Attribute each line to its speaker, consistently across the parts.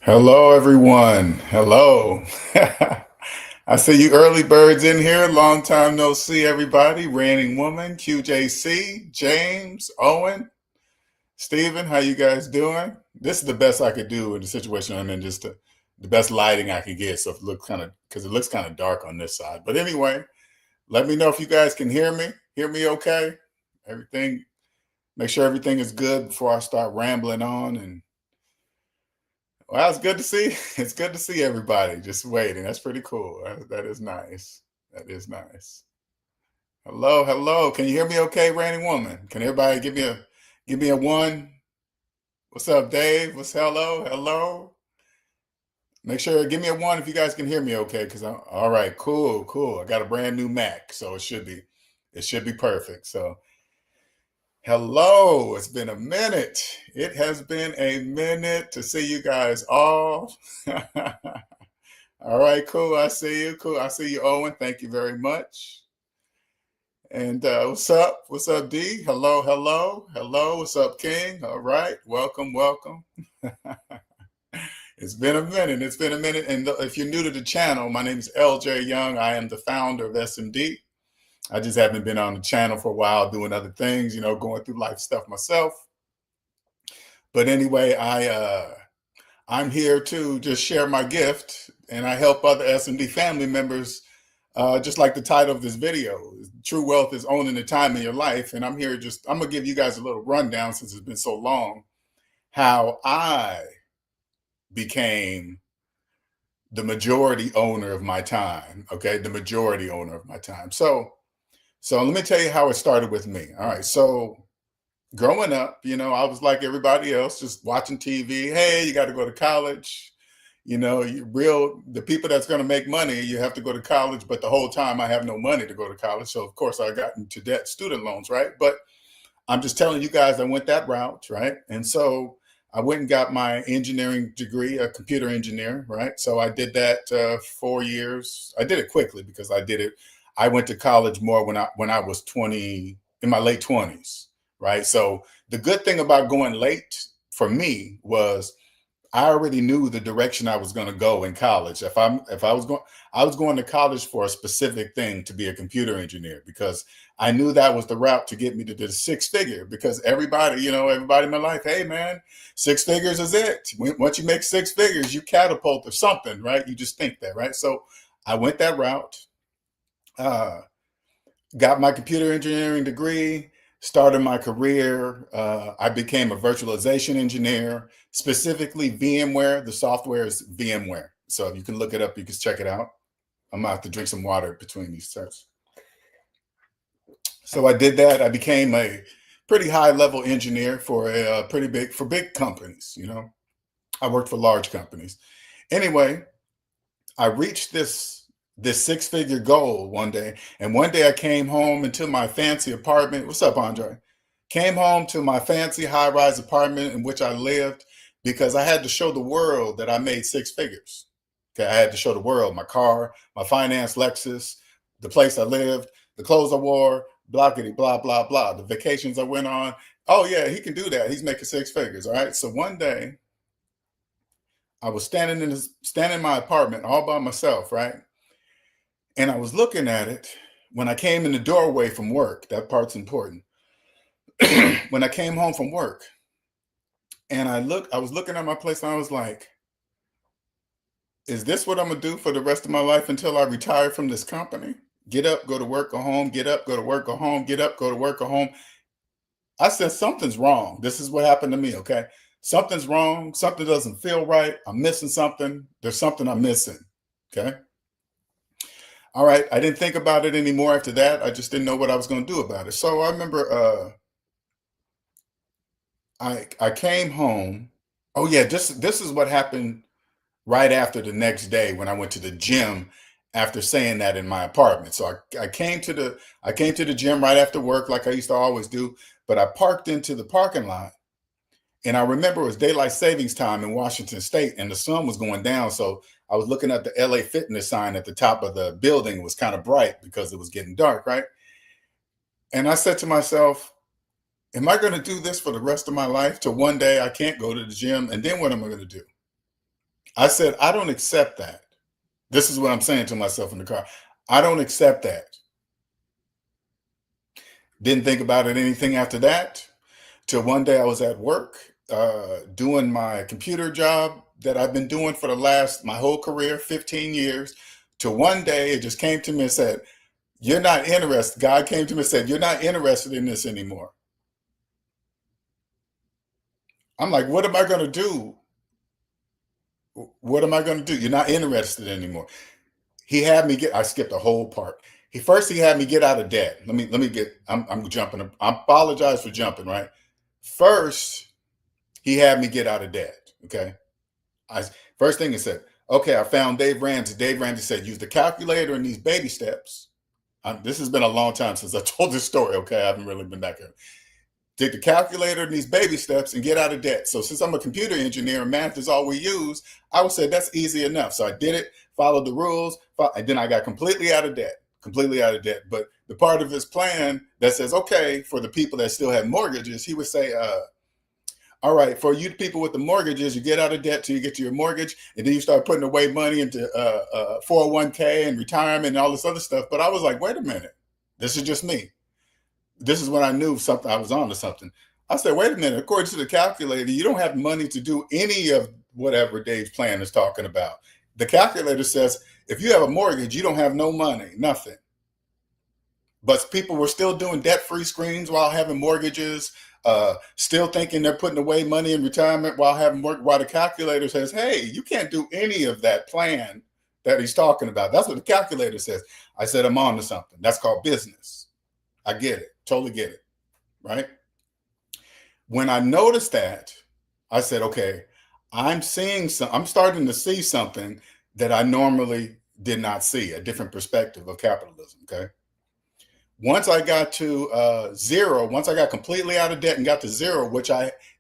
Speaker 1: Hello, everyone. Hello. I see you early birds in here. Long time no see, everybody. Reigning Woman, QJC, James, Owen, Stephen. How you guys doing? This is the best I could do in the situation I'm in. Just the best lighting I could get. So it looks kind of because it looks kind of dark on this side. But anyway, let me know if you guys can hear me. Hear me okay? Everything. Make sure everything is good before I start rambling on and well, it's good to see. It's good to see everybody just waiting. That's pretty cool. That is nice. That is nice. Hello, hello. Can you hear me okay, Reigning Woman? Can everybody give me a one? What's up, Dave? What's hello? Hello? Make sure give me a one if you guys can hear me okay. Because I'm all right, cool, cool. I got a brand new Mac, so it should be perfect. So hello, it's been a minute. It has been a minute to see you guys all. All right, cool. I see you. Cool. I see you, Owen. Thank you very much. And what's up? What's up, D? Hello, hello, hello. What's up, King? All right. Welcome, welcome. It's been a minute. It's been a minute. And if you're new to the channel, my name is LJ Young. I am the founder of SMD. I just haven't been on the channel for a while doing other things, going through life stuff myself. But anyway, I'm here to just share my gift, and I help other SMD family members, just like the title of this video. True wealth is owning the time in your life, and I'm gonna give you guys a little rundown since it's been so long, how I became the majority owner of my time. Okay, the majority owner of my time. So let me tell you how it started with me. All right, so growing up, I was like everybody else, just watching TV. Hey, you got to go to college. The people that's going to make money, you have to go to college. But the whole time, I have no money to go to college. So of course, I got into debt, student loans, right? But I'm just telling you guys, I went that route, right? And so I went and got my engineering degree, a computer engineer, right? So I did that 4 years. I did it quickly because I did it. I went to college more when I was 20, in my late 20s, right? So the good thing about going late for me was I already knew the direction I was going to go in college. If I was going to college for a specific thing to be a computer engineer because I knew that was the route to get me to the six figure. Because everybody in my life, hey man, six figures is it. Once you make six figures, you catapult or something, right? You just think that, right? So I went that route. Uh, got my computer engineering degree, started my career. I became a virtualization engineer, specifically VMware. The software is VMware. So you can look it up, you can check it out. I'm gonna have to drink some water between these sets. So I did that. I became a pretty high level engineer for for big companies. I worked for large companies. Anyway, I reached this six figure goal one day. And one day I came home into my fancy apartment. What's up, Andre? Came home to my fancy high rise apartment in which I lived because I had to show the world that I made six figures. Okay, I had to show the world my car, my finance Lexus, the place I lived, the clothes I wore, blockety, blah, blah, blah, the vacations I went on. Oh, yeah, he can do that. He's making six figures. All right. So one day I was standing in my apartment all by myself, right? And I was looking at it when I came in the doorway from work. That part's important. When I came home from work and I was looking at my place and I was like, is this what I'm gonna do for the rest of my life until I retire from this company? Get up, go to work, go home, get up, go to work, go home, get up, go to work, go home. I said, something's wrong. This is what happened to me, okay? Something's wrong. Something doesn't feel right. I'm missing something. There's something I'm missing, okay? All right, I didn't think about it anymore after that. I just didn't know what I was going to do about it. So I remember I came home. Oh yeah, this is what happened right after the next day when I went to the gym after saying that in my apartment. So I came to the gym right after work like I used to always do, but I parked into the parking lot. And I remember it was daylight savings time in Washington State and the sun was going down. So I was looking at the LA Fitness sign at the top of the building. It was kind of bright because it was getting dark, right? And I said to myself, am I going to do this for the rest of my life till one day I can't go to the gym? And then what am I going to do? I said, I don't accept that. This is what I'm saying to myself in the car. I don't accept that. Didn't think about it anything after that. Till one day I was at work doing my computer job that I've been doing for the last, my whole career, 15 years. Till one day it just came to me and said, you're not interested. God came to me and said, you're not interested in this anymore. I'm like, what am I going to do? What am I going to do? You're not interested anymore. He had me get, I skipped a whole part. He had me get out of debt. Let me get, I'm jumping. I apologize for jumping, right? First, he had me get out of debt. Okay. I First thing he said, okay, I found Dave Ramsey. Dave Ramsey said, use the calculator and these baby steps. This has been a long time since I told this story. Okay. I haven't really been back here. Take the calculator and these baby steps and get out of debt. So since I'm a computer engineer and math is all we use, I would say that's easy enough. So I did it, followed the rules, and then I got completely out of debt, completely out of debt. But the part of his plan that says, okay, for the people that still have mortgages, he would say, all right, for you people with the mortgages, you get out of debt till you get to your mortgage, and then you start putting away money into 401k and retirement and all this other stuff. But I was like, wait a minute, this is just me. This is when I knew something, I was on to something. I said, wait a minute, according to the calculator, you don't have money to do any of whatever Dave's plan is talking about. The calculator says, if you have a mortgage, you don't have no money, nothing. But people were still doing debt-free screens while having mortgages, still thinking they're putting away money in retirement while having work, while the calculator says, hey, you can't do any of that plan that he's talking about. That's what the calculator says. I said, I'm on to something. That's called business. I get it. Totally get it. Right. When I noticed that, I said, okay, I'm starting to see something that I normally did not see, a different perspective of capitalism. Okay. Once I got to zero, once I got completely out of debt and got to zero,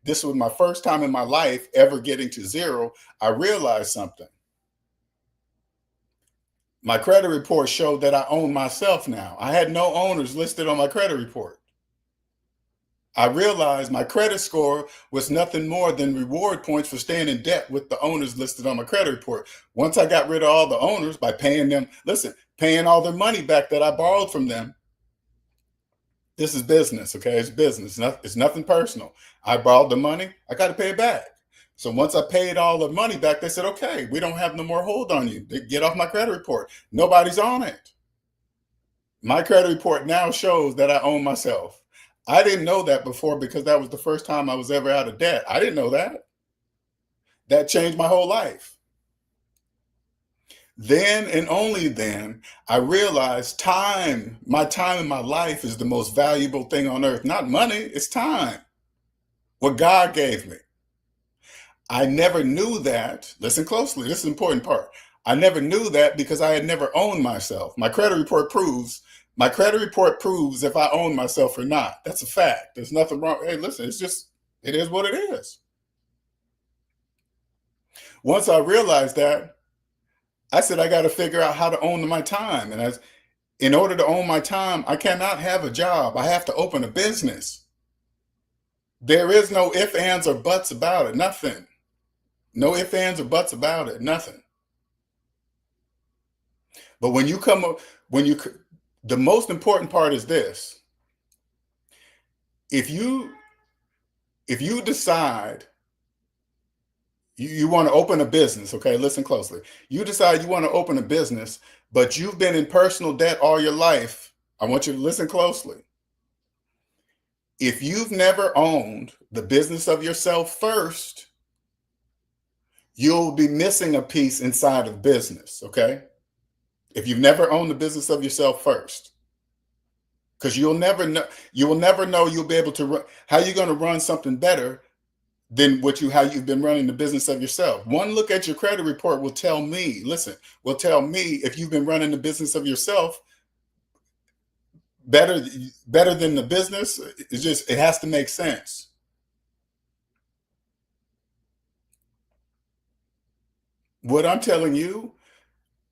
Speaker 1: this was my first time in my life ever getting to zero, I realized something. My credit report showed that I owned myself now. I had no owners listed on my credit report. I realized my credit score was nothing more than reward points for staying in debt with the owners listed on my credit report. Once I got rid of all the owners by paying them, paying all their money back that I borrowed from them. This is business, okay? It's business. It's nothing personal. I borrowed the money. I got to pay it back. So once I paid all the money back, they said, okay, we don't have no more hold on you. Get off my credit report. Nobody's on it. My credit report now shows that I own myself. I didn't know that before because that was the first time I was ever out of debt. I didn't know that. That changed my whole life. Then and only then, I realized my time in my life is the most valuable thing on earth. Not money, it's time. What God gave me. I never knew that. Listen closely. This is the important part. I never knew that because I had never owned myself. My credit report proves if I own myself or not. That's a fact. There's nothing wrong. Hey, listen, it is what it is. Once I realized that, I said, I got to figure out how to own my time. And in order to own my time, I cannot have a job. I have to open a business. There is no ifs, ands, or buts about it. Nothing. No ifs, ands, or buts about it. Nothing. But the most important part is this. If you decide you want to open a business, okay, listen closely. You decide you want to open a business, but you've been in personal debt all your life. I want you to listen closely. If you've never owned the business of yourself first, you'll be missing a piece inside of business, okay? If you've never owned the business of yourself first, because you will never know you'll be able to run, how you're going to run something better than how you've been running the business of yourself. One look at your credit report will tell me if you've been running the business of yourself better than the business. It has to make sense. What I'm telling you,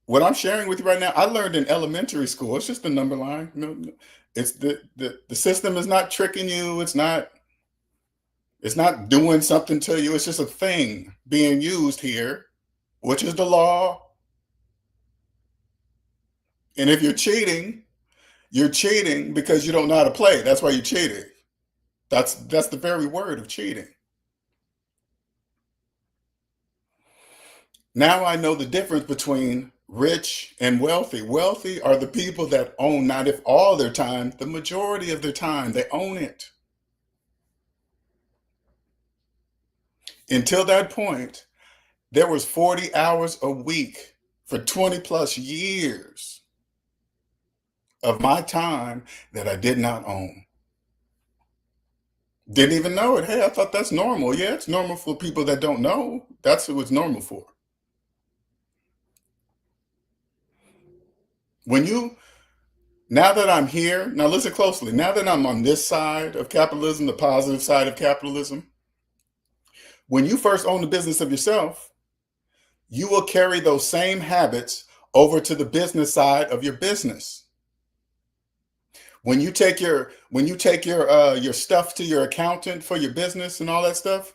Speaker 1: what I'm sharing with you right now, I learned in elementary school. It's just a number line. No, it's the system is not tricking you. It's not doing something to you. It's just a thing being used here which is the law. And if you're cheating because you don't know how to play. That's why you're cheating. That's the very word of cheating. Now I know the difference between rich and wealthy. Wealthy are the people that own, not if all their time, the majority of their time, they own it. Until that point, there was 40 hours a week for 20 plus years of my time that I did not own. Didn't even know it. Hey, I thought that's normal. Yeah, it's normal for people that don't know. That's what it's normal for. When you, now that I'm here, now listen closely. Now that I'm on this side of capitalism, the positive side of capitalism, when you first own the business of yourself, you will carry those same habits over to the business side of your business. When you take your stuff to your accountant for your business and all that stuff,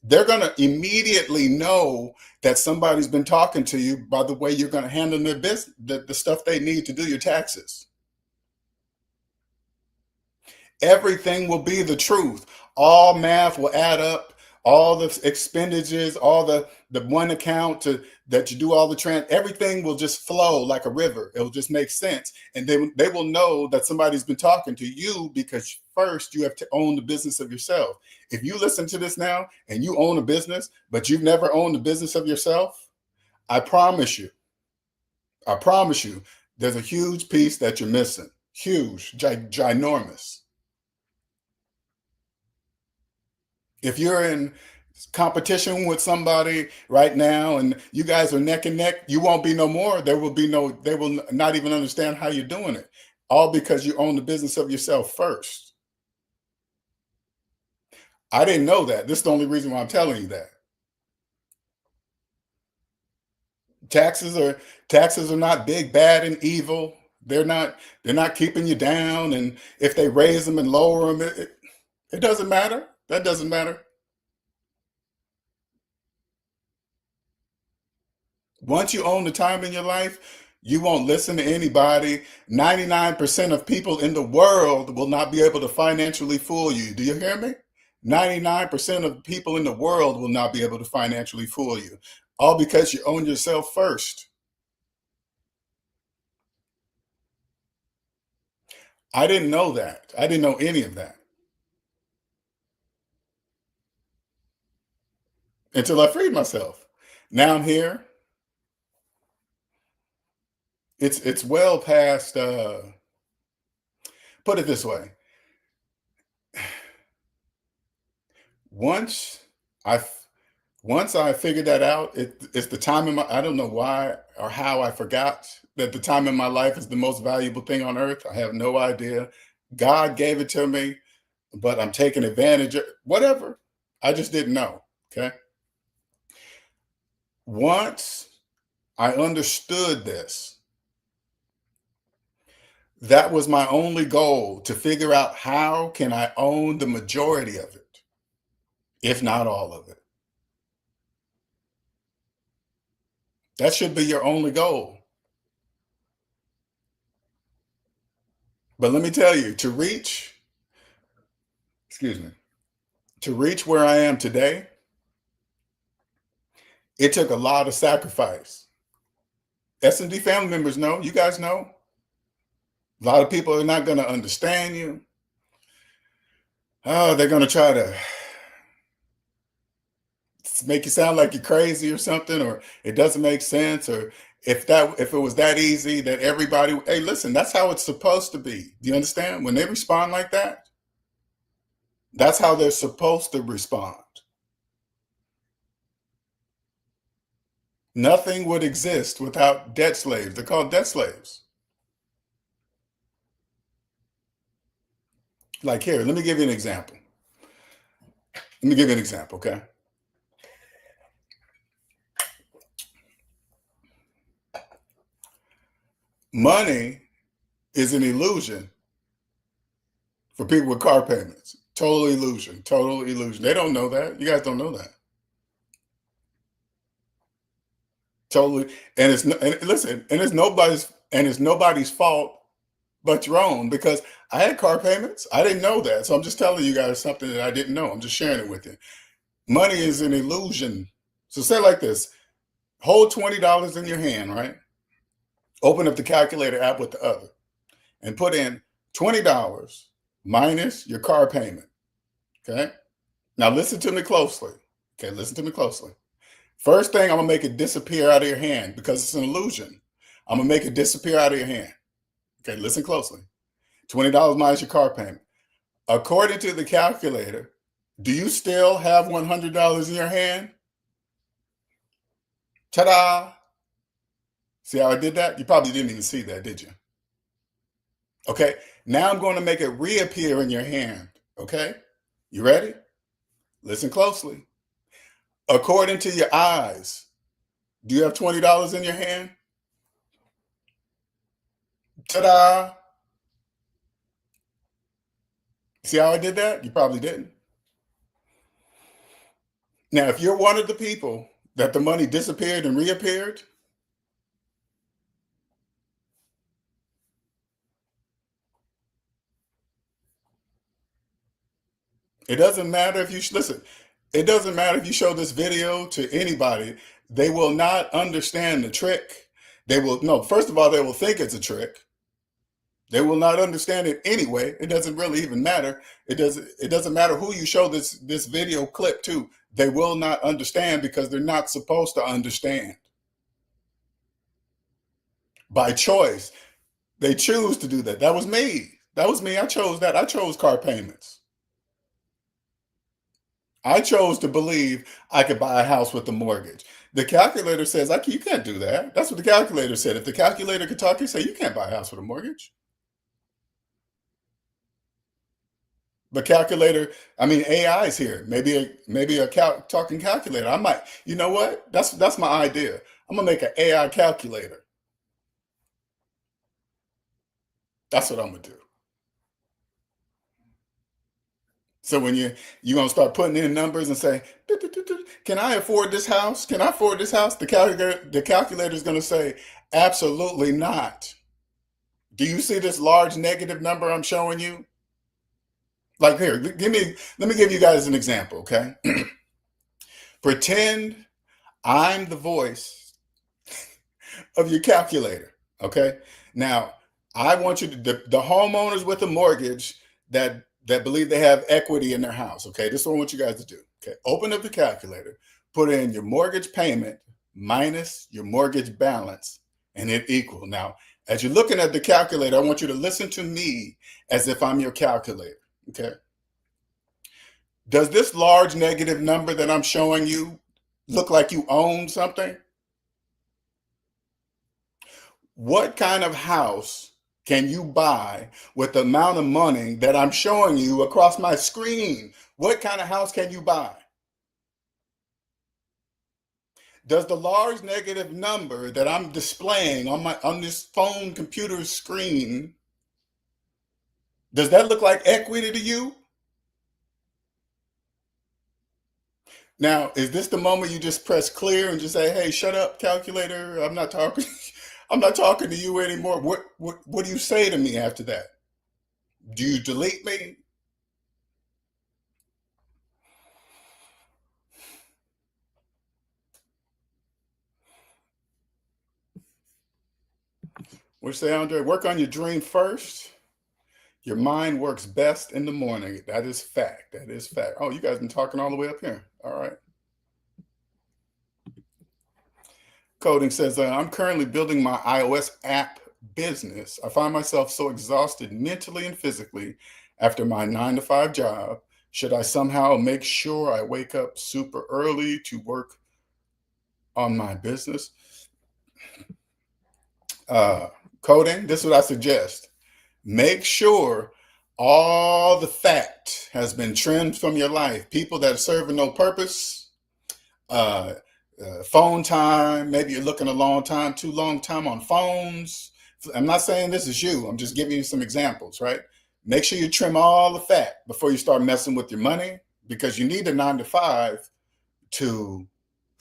Speaker 1: they're going to immediately know that somebody's been talking to you by the way you're going to handle their business, the stuff they need to do your taxes. Everything will be the truth. All math will add up. All the expenditures, all the one account that you do all the everything will just flow like a river. It'll just make sense, and they will know that somebody's been talking to you because first you have to own the business of yourself. If you listen to this now and you own a business, but you've never owned the business of yourself, I promise you, I promise you, there's a huge piece that you're missing. Huge, ginormous. If you're in competition with somebody right now and you guys are neck and neck, you won't be no more. They will not even understand how you're doing it. All because you own the business of yourself first. I didn't know that. This is the only reason why I'm telling you that. Taxes are taxes are not big, bad, and evil. They're not keeping you down. And if they raise them and lower them, it doesn't matter. That doesn't matter. Once you own the time in your life, you won't listen to anybody. 99% of people in the world will not be able to financially fool you. Do you hear me? 99% of people in the world will not be able to financially fool you. All because you own yourself first. I didn't know that. I didn't know any of that until I freed myself. Now I'm here. It's well past put it this way. Once I Once I figured that out, it's the time in my, I don't know why or how I forgot that the time in my life is the most valuable thing on earth. I have no idea. God gave it to me, but I'm taking advantage of whatever. I just didn't know. Okay. Once I understood this, that was my only goal, to figure out how can I own the majority of it, if not all of it. That should be your only goal. But let me tell you, excuse me, to reach where I am today, it took a lot of sacrifice. S&D family members know, you guys know. A lot of people are not going to understand you. Oh, they're going to try to make you sound like you're crazy or something, or it doesn't make sense, or if it was that easy that everybody, hey, listen, that's how it's supposed to be. Do you understand? When they respond like that, that's how they're supposed to respond. Nothing would exist without debt slaves. They're called debt slaves. Like here, let me give you an example. Let me give you an example, okay? Money is an illusion for people with car payments. Total illusion. Total illusion. They don't know that. You guys don't know that. Totally. And and listen, and it's nobody's fault but your own, because I had car payments. I didn't know that. So I'm just telling you guys something that I didn't know. I'm just sharing it with you. Money is an illusion. So say it like this: hold $20 in your hand, right? Open up the calculator app with the other and put in $20 minus your car payment. Okay. Now listen to me closely. Okay, listen to me closely. First thing, I'm gonna make it disappear out of your hand because it's an illusion. I'm gonna make it disappear out of your hand. Okay, listen closely. $20 minus your car payment. According to the calculator, do you still have $100 in your hand? Ta-da! See how I did that? You probably didn't even see that, did you? Okay, now I'm going to make it reappear in your hand. Okay, you ready? Listen closely. According to your eyes, do you have $20 in your hand? Ta-da! See how I did that? You probably didn't. Now, if you're one of the people that the money disappeared and reappeared, it doesn't matter if you listen. It doesn't matter if you show this video to anybody; they will not understand the trick. They will no. First of all, they will think it's a trick. They will not understand it anyway. It doesn't really even matter. It doesn't matter who you show this video clip to. They will not understand because they're not supposed to understand. By choice, they choose to do that. That was me. That was me. I chose that. I chose car payments. I chose to believe I could buy a house with a mortgage. The calculator says you can't do that. That's what the calculator said. If the calculator could talk, he'd say you can't buy a house with a mortgage. But calculator, I mean AI is here. Maybe a talking calculator. I might. You know what? That's my idea. I'm gonna make an AI calculator. That's what I'm gonna do. So when you're gonna start putting in numbers and say, "Can I afford this house? Can I afford this house?" The calculator is gonna say, "Absolutely not." Do you see this large negative number I'm showing you? Like here, let me give you guys an example, okay? Pretend I'm the voice of your calculator, okay? Now, I want you to the homeowners with a mortgage that believe they have equity in their house, okay? This is what I want you guys to do. Okay, open up the calculator, put in your mortgage payment minus your mortgage balance, and hit equal. Now, as you're looking at the calculator, I want you to listen to me as if I'm your calculator, okay? Does this large negative number that I'm showing you look like you own something? What kind of house can you buy with the amount of money that I'm showing you across my screen? What kind of house can you buy? Does the large negative number that I'm displaying on this phone computer screen, does that look like equity to you? Now, is this the moment you just press clear and just say, "Hey, shut up, calculator. I'm not talking I'm not talking to you anymore." What do you say to me after that? Do you delete me? What you say, Andre? Work on your dream first. Your mind works best in the morning. That is fact. That is fact. Oh, you guys been talking all the way up here. All right. Coding says, I'm currently building my iOS app business. I find myself so exhausted mentally and physically after my 9 to 5 job. Should I somehow make sure I wake up super early to work on my business? Uh, Coding, this is what I suggest. Make sure all the fat has been trimmed from your life. People that are serving no purpose, uh, phone time. Maybe you're looking a long time, too long time on phones. I'm not saying this is you. I'm just giving you some examples, right? Make sure you trim all the fat before you start messing with your money, because you need a 9 to 5 to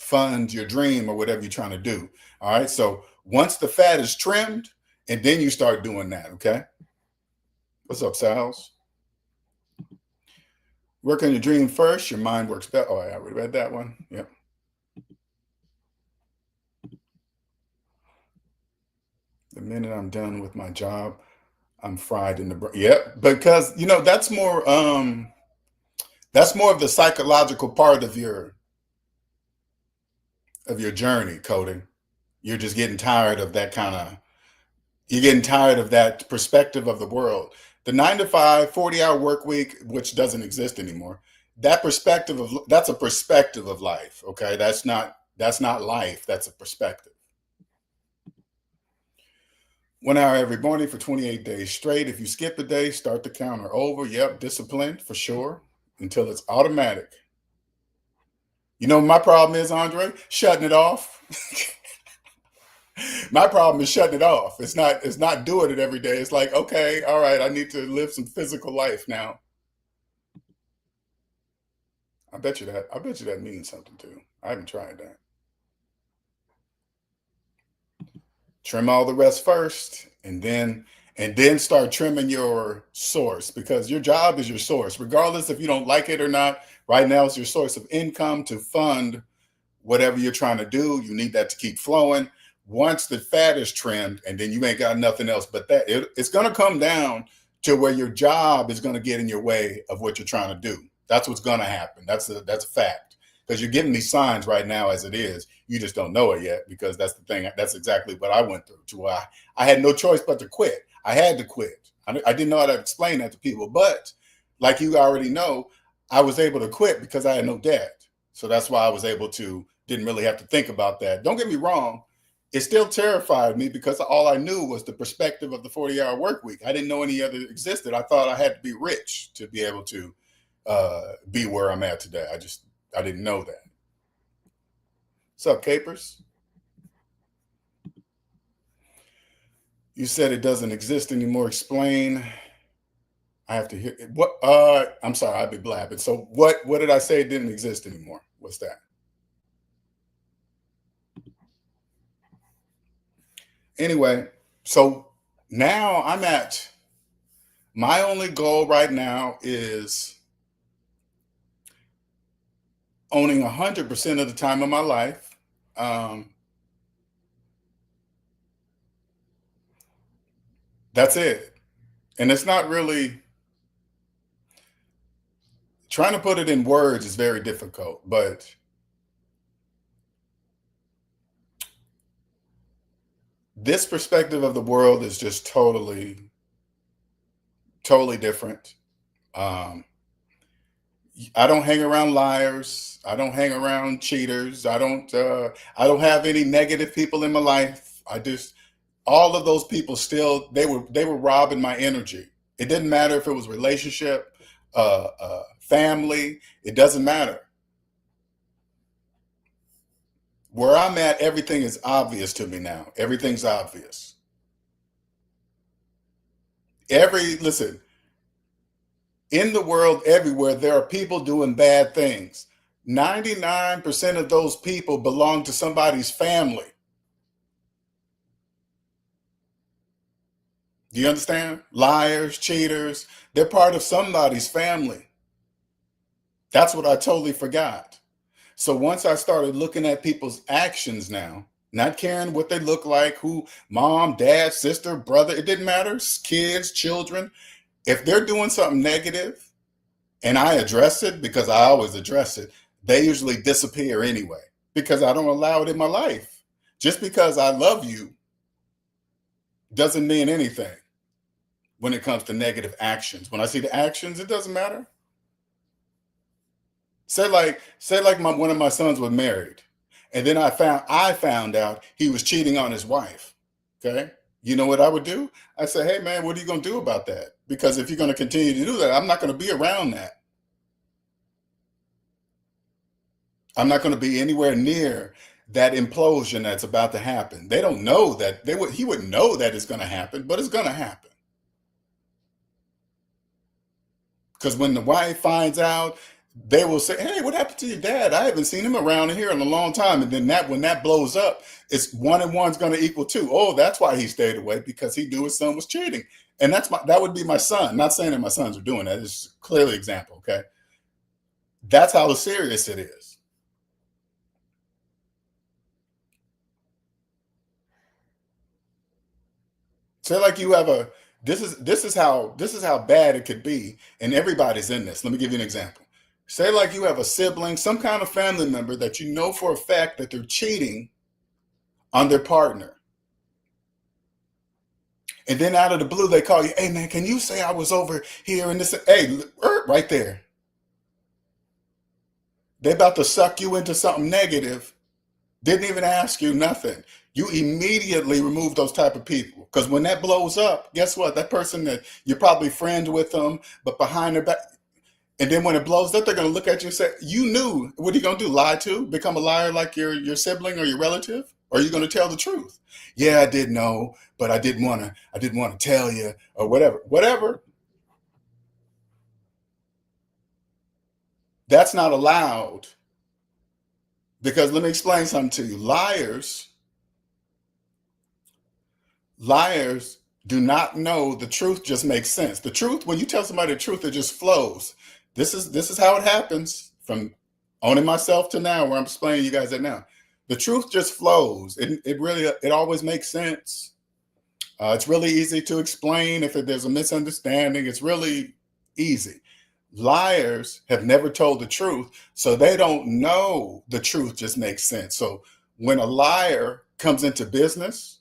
Speaker 1: fund your dream or whatever you're trying to do. All right. So once the fat is trimmed, and then you start doing that. Okay. What's up, Sal's? Work on your dream first. Your mind works better. Oh, I already read that one. Yep. The minute I'm done with my job, I'm fried in the brain. Yep. Because that's more of the psychological part of your journey, coding. You're just getting tired of that kind of you're getting tired of that perspective of the world. The 9 to 5, 40-hour work week, which doesn't exist anymore, that's a perspective of life. Okay. That's not life. That's a perspective. 1 hour every morning for 28 days straight. If you skip a day, start the counter over. Yep, discipline for sure until it's automatic. You know, my problem is, Andre, shutting it off. My problem is shutting it off. It's not doing it every day. It's like, okay, all right, I need to live some physical life now. I bet you that means something too. I haven't tried that. Trim all the rest first, and then start trimming your source, because your job is your source regardless if you don't like it or not. Right now it's your source of income to fund whatever you're trying to do. You need that to keep flowing. Once the fat is trimmed, and then you ain't got nothing else but that, it's going to come down to where your job is going to get in your way of what you're trying to do. That's what's going to happen. That's a fact, because you're getting these signs right now as it is. You just don't know it yet, because that's the thing. That's exactly what I went through, to where I had no choice but to quit. I had to quit. I didn't know how to explain that to people, but like you already know, I was able to quit because I had no debt. So that's why I was able to, didn't really have to think about that. Don't get me wrong. It still terrified me because all I knew was the perspective of the 40-hour work week. I didn't know any other existed. I thought I had to be rich to be able to be where I'm at today. I didn't know that. What's up, Capers? You said it doesn't exist anymore. Explain. I have to hear what. I'm sorry, I'd be blabbing. So what did I say it didn't exist anymore? What's that? Anyway, so now my only goal right now is owning 100% of the time of my life. Um, that's it. And it's not really, trying to put it in words is very difficult, but this perspective of the world is just totally different. Um, I don't hang around liars. I don't hang around cheaters. I don't have any negative people in my life. All of those people still, they were robbing my energy. It didn't matter if it was relationship, family, it doesn't matter. Where I'm at, everything is obvious to me now. Everything's obvious. Listen, in the world, everywhere, there are people doing bad things. 99% of those people belong to somebody's family. Do you understand? Liars, cheaters, they're part of somebody's family. That's what I totally forgot. So once I started looking at people's actions now, not caring what they look like, who, mom, dad, sister, brother, it didn't matter, kids, children, if they're doing something negative and I address it, because I always address it, they usually disappear anyway, because I don't allow it in my life. Just because I love you doesn't mean anything when it comes to negative actions. When I see the actions, it doesn't matter. Say like one of my sons was married, and then I found out he was cheating on his wife. Okay, you know what I would do? I say, hey man, what are you gonna do about that? Because if you're gonna continue to do that, I'm not gonna be around that. I'm not gonna be anywhere near that implosion that's about to happen. They don't know that he wouldn't know that it's gonna happen, but it's gonna happen. Because when the wife finds out, they will say, "Hey, what happened to your dad? I haven't seen him around here in a long time." And then that when that blows up, it's one and one's going to equal two. Oh, that's why he stayed away, because he knew his son was cheating. And that would be my son. Not saying that my sons are doing that. It's clearly example. Okay, that's how serious it is. Say like you have a this is how bad it could be, and everybody's in this. Let me give you an example. Say like you have a sibling, some kind of family member that you know for a fact that they're cheating on their partner. And then out of the blue, they call you, "Hey man, can you say I was over here and this?" Hey, right there. They about to suck you into something negative. Didn't even ask you nothing. You immediately remove those type of people. Because when that blows up, guess what? That person that you're probably friends with them, but behind their back, and then when it blows up, they're gonna look at you and say, "You knew." What are you gonna do? Lie to? Become a liar like your sibling or your relative? Or are you gonna tell the truth? "Yeah, I did know, but I didn't wanna tell you," or whatever. Whatever. That's not allowed. Because let me explain something to you. Liars do not know the truth just makes sense. The truth, when you tell somebody the truth, it just flows. This is how it happens from owning myself to now, where I'm explaining you guys that now. The truth just flows. It always makes sense. It's really easy to explain if there's a misunderstanding. It's really easy. Liars have never told the truth, so they don't know the truth just makes sense. So when a liar comes into business,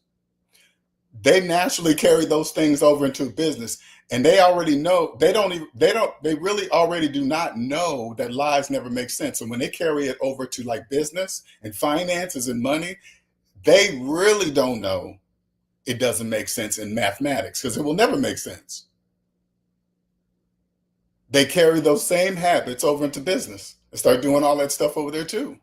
Speaker 1: they naturally carry those things over into business, and they already know. They really already do not know that lies never make sense. And when they carry it over to like business and finances and money, they really don't know it doesn't make sense in mathematics, because it will never make sense. They carry those same habits over into business and start doing all that stuff over there too.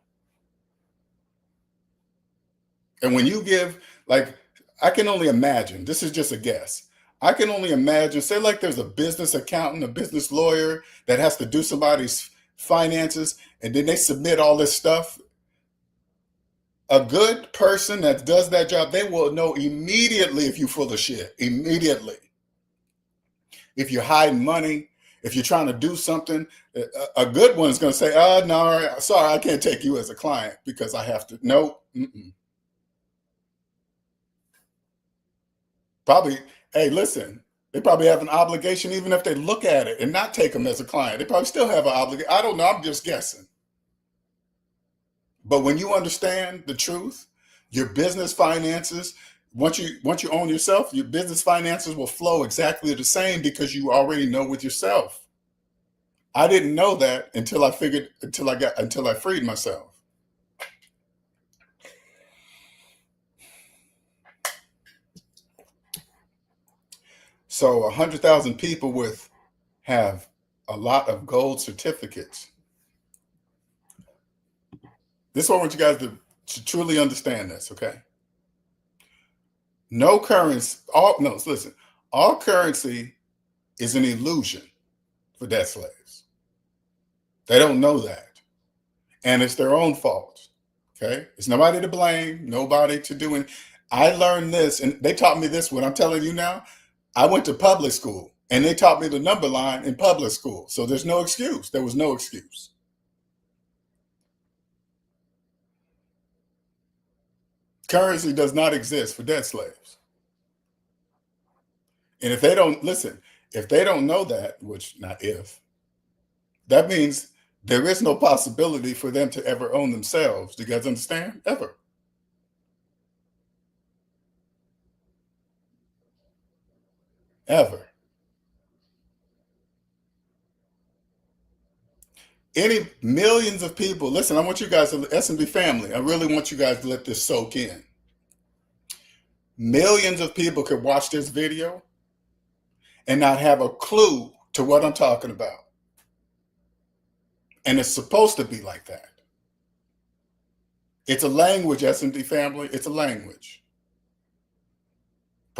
Speaker 1: And when you give, like, I can only imagine, this is just a guess. I can only imagine, say, like, there's a business accountant, a business lawyer that has to do somebody's finances, and then they submit all this stuff. A good person that does that job, they will know immediately if you're full of shit. Immediately. If you're hiding money, if you're trying to do something, a good one is going to say, "Oh, no, sorry, I can't take you as a client because I have to." No, mm-mm. Probably, hey, listen, they probably have an obligation even if they look at it and not take them as a client. They probably still have an obligation. I don't know. I'm just guessing. But when you understand the truth, your business finances, once you own yourself, your business finances will flow exactly the same because you already know with yourself. I didn't know that until I freed myself. So 100,000 people with have a lot of gold certificates. This is what I want you guys to truly understand this, okay? No currency, all no, listen, all currency is an illusion for debt slaves. They don't know that. And it's their own fault. Okay. It's nobody to blame, nobody to do it. I learned this, and they taught me this. What I'm telling you now, I went to public school and they taught me the number line in public school. So there's no excuse. There was no excuse. Currency does not exist for debt slaves. And if they don't listen, if they don't know that, which not if, that means there is no possibility for them to ever own themselves. Do you guys understand? Ever. Ever. Any millions of people, listen, I want you guys to, S&B family, I really want you guys to let this soak in. Millions of people could watch this video and not have a clue to what I'm talking about. And it's supposed to be like that. It's a language, S&D family. It's a language.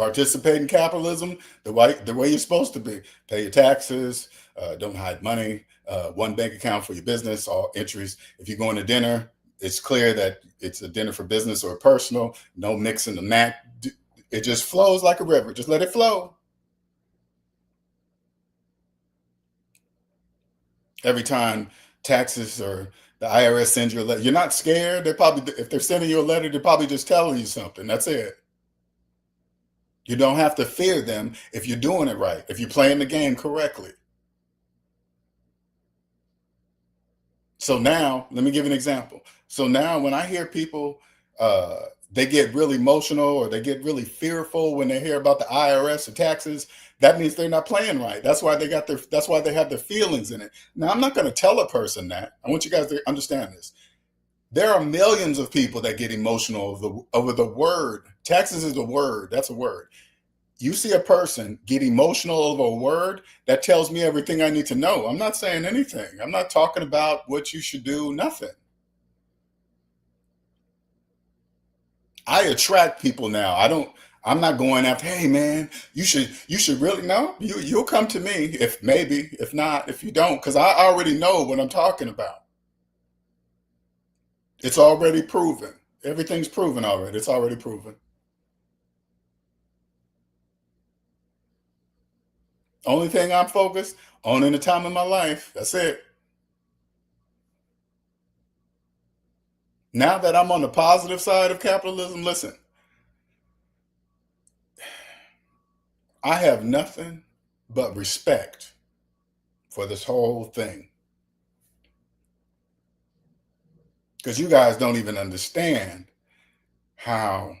Speaker 1: Participate in capitalism the way you're supposed to be. Pay your taxes. Don't hide money. One bank account for your business, all entries. If you're going to dinner, it's clear that it's a dinner for business or personal. No mixing the mat. It just flows like a river. Just let it flow. Every time taxes or the IRS sends you a letter, you're not scared. They probably, if they're sending you a letter, they're probably just telling you something. That's it. You don't have to fear them if you're doing it right, if you're playing the game correctly. So now, let me give you an example. So now, when I hear people, they get really emotional or they get really fearful when they hear about the IRS or taxes. That means they're not playing right. That's why they got their. That's why they have their feelings in it. Now, I'm not going to tell a person that. I want you guys to understand this. There are millions of people that get emotional over the word. Taxes is a word. That's a word. You see a person get emotional over a word, that tells me everything I need to know. I'm not saying anything. I'm not talking about what you should do, nothing. I attract people now. I'm not going after, hey man, you should really know. You'll come to me if maybe, if not, if you don't, because I already know what I'm talking about. It's already proven. Everything's proven already. It's already proven. Only thing I'm focused on in the time of my life. That's it. Now that I'm on the positive side of capitalism, listen, I have nothing but respect for this whole thing because you guys don't even understand how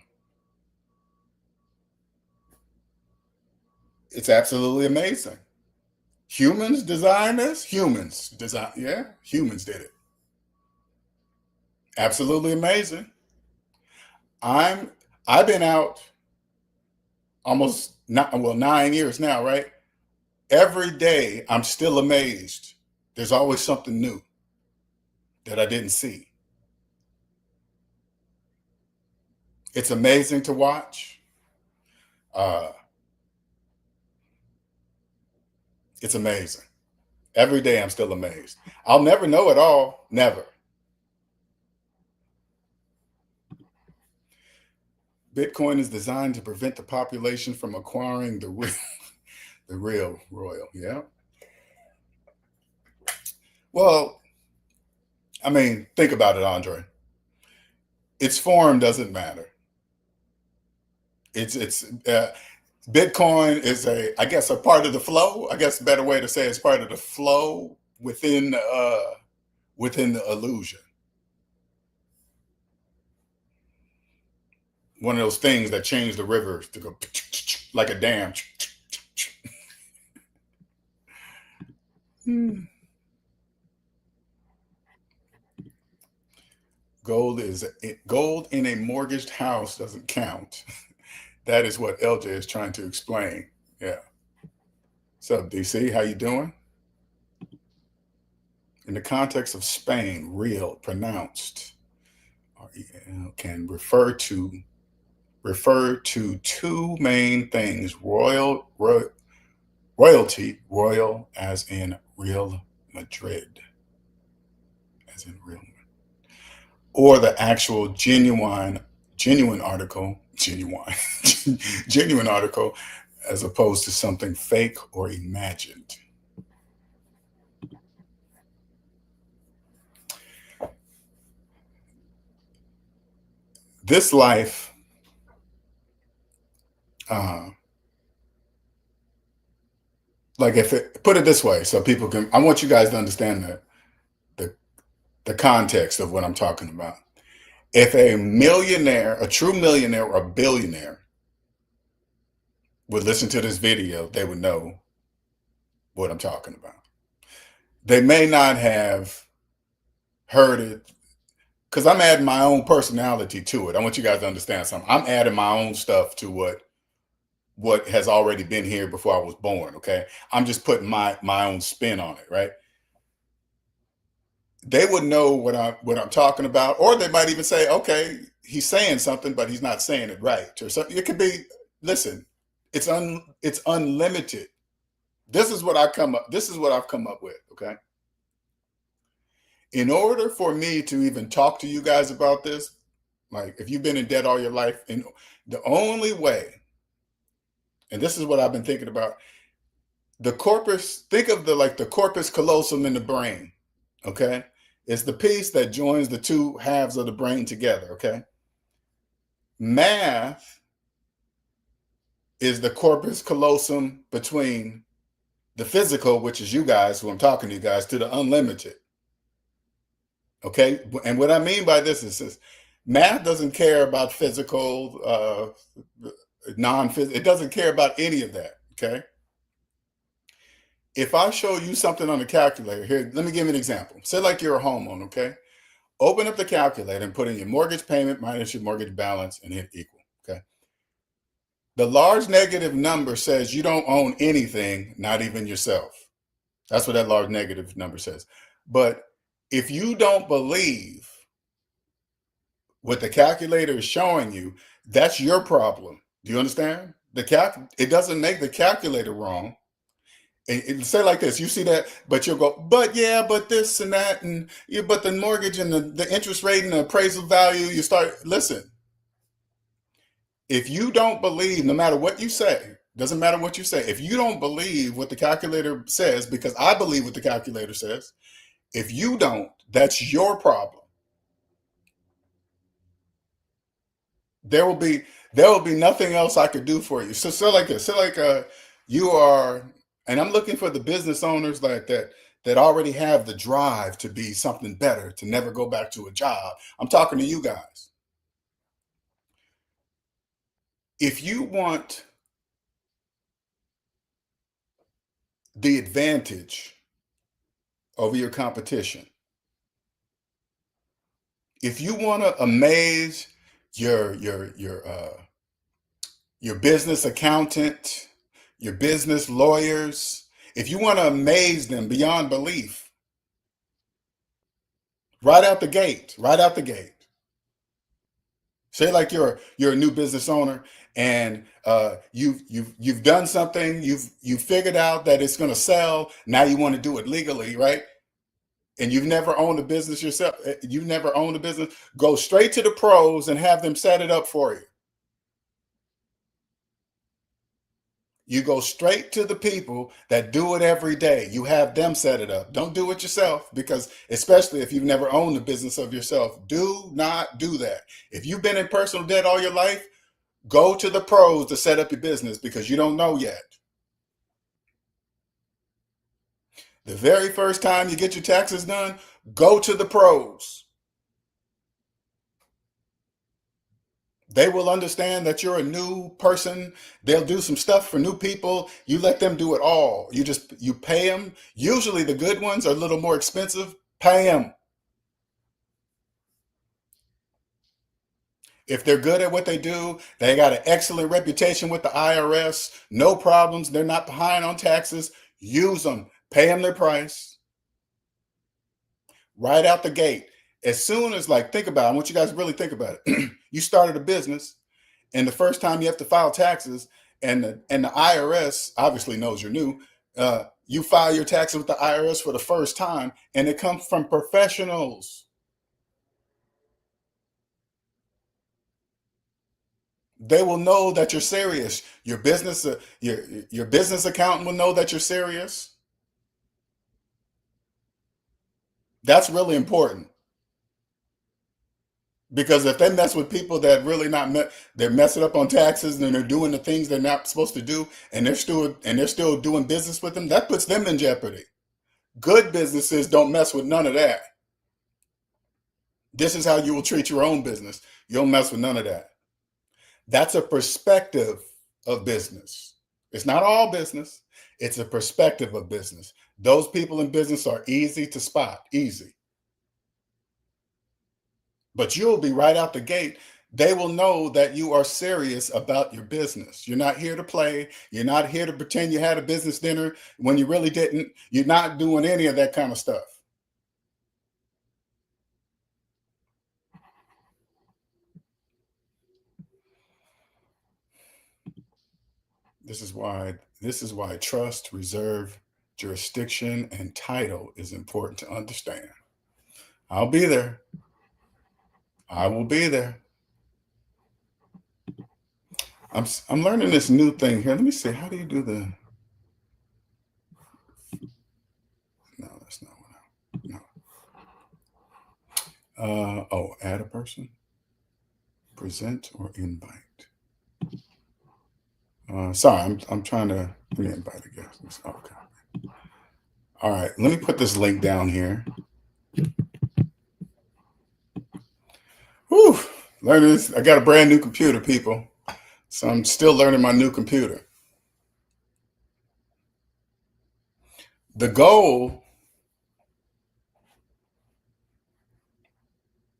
Speaker 1: it's absolutely amazing. Humans designed this. Yeah, humans did it. Absolutely amazing. I'm I've been out almost not well 9 years now, right? Every day I'm still amazed. There's always something new that I didn't see. It's amazing to watch. Uh, it's amazing. Every day I'm still amazed. I'll never know it all. Never. Bitcoin is designed to prevent the population from acquiring the real royal. Yeah. Well, I mean, think about it, Andre. Its form doesn't matter. It's Bitcoin is I guess a part of the flow. I guess a better way to say it's part of the flow within the illusion. One of those things that change the rivers to go like a dam. Hmm. Gold in a mortgaged house doesn't count. That is what LJ is trying to explain. Yeah. What's up, DC? How you doing? In the context of Spain, real pronounced can refer to two main things: royalty, royal as in Real Madrid, as in real, or the actual genuine article, genuine article, as opposed to something fake or imagined. This life, uh, like if it put it this way, so people can. I want you guys to understand the the context of what I'm talking about. If a millionaire, a true millionaire or a billionaire would listen to this video, they would know what I'm talking about. They may not have heard it because I'm adding my own personality to it. I want you guys to understand something. I'm adding my own stuff to what has already been here before I was born. Okay, I'm just putting my own spin on it. Right? They would know what I'm talking about, or they might even say, okay, he's saying something, but he's not saying it right, or something. It could be. Listen, It's unlimited. This is what I come up. This is what I've come up with. Okay. In order for me to even talk to you guys about this, like if you've been in debt all your life, and the only way, and this is what I've been thinking about, the corpus, think of the corpus callosum in the brain. Okay. It's the piece that joins the two halves of the brain together. Okay. Math is the corpus callosum between the physical, which is you guys, who I'm talking to you guys, to the unlimited. Okay. And what I mean by this is this: math doesn't care about physical, non-physical. It doesn't care about any of that. Okay. If I show you something on the calculator here, let me give you an example. Say like you're a homeowner. Okay. Open up the calculator and put in your mortgage payment minus your mortgage balance and hit equal. Okay. The large negative number says you don't own anything, not even yourself. That's what that large negative number says. But if you don't believe what the calculator is showing you, that's your problem. Do you understand? It doesn't make the calculator wrong. It say like this: you see that, but you'll go, but yeah, but this and that, and yeah, but the mortgage and the interest rate and the appraisal value. You start listen. If you don't believe, no matter what you say, doesn't matter what you say. If you don't believe what the calculator says, because I believe what the calculator says, if you don't, that's your problem. There will be nothing else I could do for you. So like this. So like you are, and I'm looking for the business owners like that already have the drive to be something better, to never go back to a job. I'm talking to you guys. If you want the advantage over your competition, if you want to amaze your business accountant, your business lawyers, if you want to amaze them beyond belief, right out the gate, say like you're a new business owner, and you've done something, you've figured out that it's going to sell. Now you want to do it legally, right? And you've never owned a business yourself. You've never owned a business. Go straight to the pros and have them set it up for you. You go straight to the people that do it every day. You have them set it up. Don't do it yourself, because especially if you've never owned a business of yourself, do not do that. If you've been in personal debt all your life, go to the pros to set up your business, because you don't know yet. The very first time you get your taxes done, go to the pros. They will understand that you're a new person. They'll do some stuff for new people. You let them do it all. You pay them. Usually the good ones are a little more expensive. Pay them. If they're good at what they do, they got an excellent reputation with the IRS, no problems, they're not behind on taxes. Use them. Pay them their price right out the gate. As soon as, like, think about it, I want you guys to really think about it. You started a business, and the first time you have to file taxes, and the IRS obviously knows you're new. You file your taxes with the IRS for the first time, and it comes from professionals. They will know that you're serious. Your business accountant will know that you're serious. That's really important, because if they mess with people that really they're messing up on taxes, and they're doing the things they're not supposed to do, and they're still doing business with them, that puts them in jeopardy. Good businesses don't mess with none of that. This is how you will treat your own business. You don't mess with none of that. That's a perspective of business. It's not all business. It's a perspective of business. Those people in business are easy to spot, easy. But you'll be right out the gate. They will know that you are serious about your business. You're not here to play. You're not here to pretend you had a business dinner when you really didn't. You're not doing any of that kind of stuff. This is why trust, reserve, jurisdiction, and title is important to understand. I'll be there. I will be there. I'm learning this new thing here. Let me see. How do you do the? No, that's not what I. No. Oh, add a person, present or invite. Sorry, I'm trying to let me invite a guest. Okay. All right. Let me put this link down here. Whew. Learning this. I got a brand new computer, people. So I'm still learning my new computer. The goal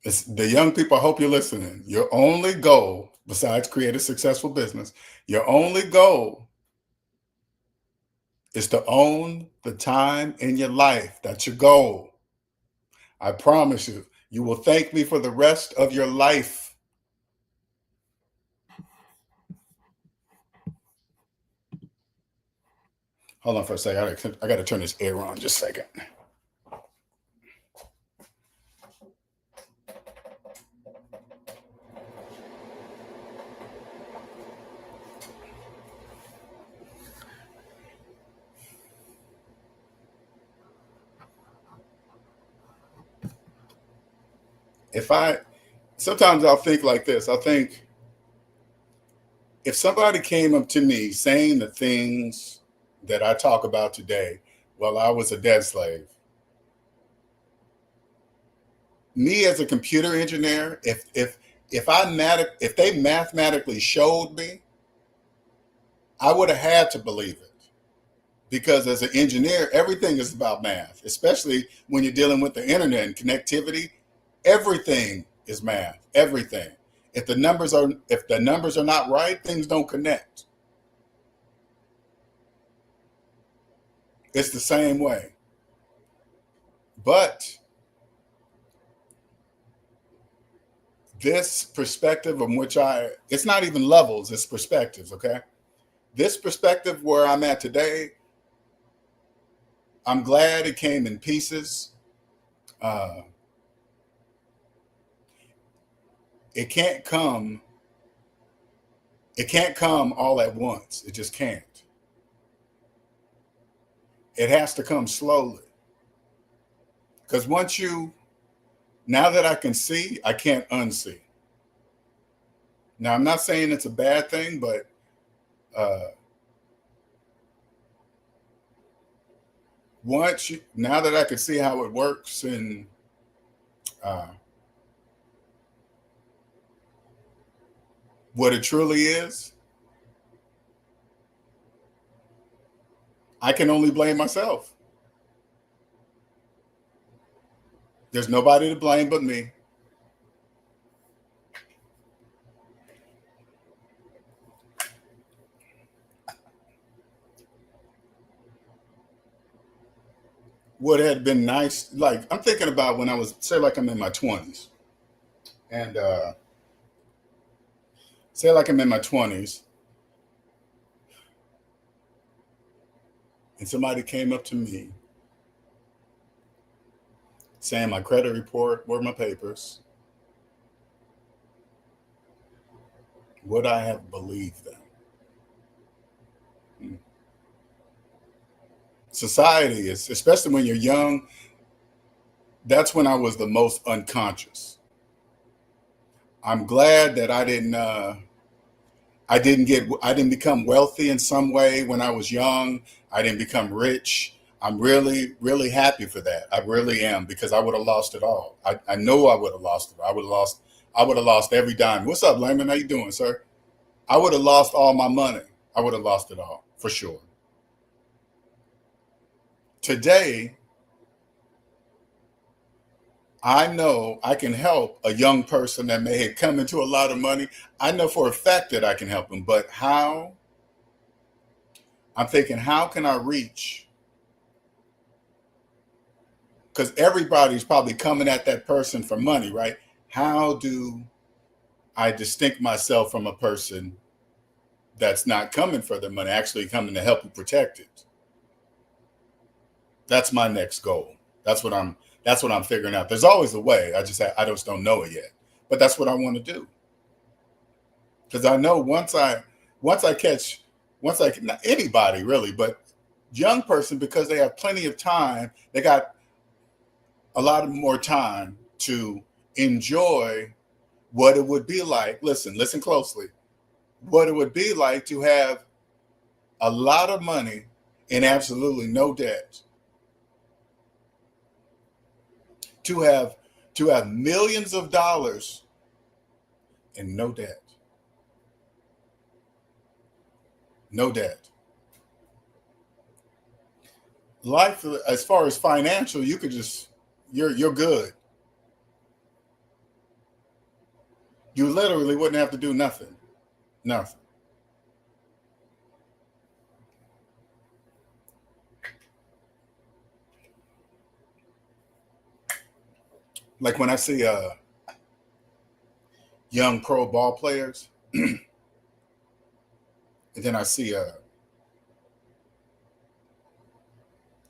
Speaker 1: is the young people, I hope you're listening. Your only goal, besides create a successful business, your only goal is to own the time in your life. That's your goal. I promise you, you will thank me for the rest of your life. Hold on for a second. I got to turn this air on just a second. Sometimes I'll think like this. I'll think, if somebody came up to me saying the things that I talk about today while I was a debt slave, me as a computer engineer, if they mathematically showed me, I would have had to believe it. Because as an engineer, everything is about math, especially when you're dealing with the internet and connectivity. Everything is math. Everything. If the numbers are not right, things don't connect. It's the same way. But this perspective of which it's not even levels, it's perspectives, okay? This perspective where I'm at today, I'm glad it came in pieces. It can't come all at once. It just can't. It has to come slowly. Because now that I can see, I can't unsee. Now, I'm not saying it's a bad thing, but now that I can see how it works and what it truly is, I can only blame myself. There's nobody to blame but me. What had been nice, like I'm thinking about when I was, say, like I'm in my 20s, and say like I'm in my 20s, and somebody came up to me saying my credit report, where my papers, would I have believed them? Society is, especially when you're young, that's when I was the most unconscious. I'm glad that I didn't become wealthy in some way when I was young. I didn't become rich. I'm really, really happy for that. I really am, because I would have lost it all. I know I would have lost it. I would have lost every dime. What's up, Layman? How you doing, sir? I would have lost all my money. I would have lost it all, for sure. Today, I know I can help a young person that may have come into a lot of money. I know for a fact that I can help them, but how? I'm thinking, how can I reach? Because everybody's probably coming at that person for money, right? How do I distinct myself from a person that's not coming for their money, actually coming to help you protect it. That's my next goal. That's what I'm figuring out. There's always a way. I just don't know it yet. But that's what I want to do. Because I know once I catch once I not anybody really, but young person, because they have plenty of time, they got a lot of more time to enjoy what it would be like. Listen closely. What it would be like to have a lot of money and absolutely no debt. To have millions of dollars and no debt. No debt. Life as far as financial, you could just you're good. You literally wouldn't have to do nothing. Nothing. Like when I see young pro ball players, and then I see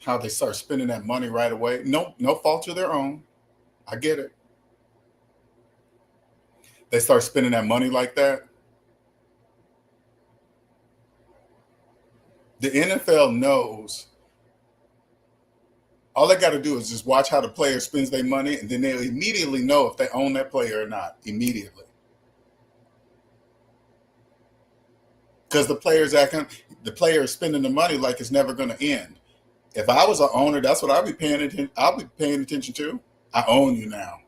Speaker 1: how they start spending that money right away. No fault of their own. I get it. They start spending that money like that. The NFL knows all they got to do is just watch how the player spends their money, and then they'll immediately know if they own that player or not. Immediately, because the player is spending the money like it's never going to end. If I was an owner, that's what I'd be paying attention. I'll be paying attention to. I own you now,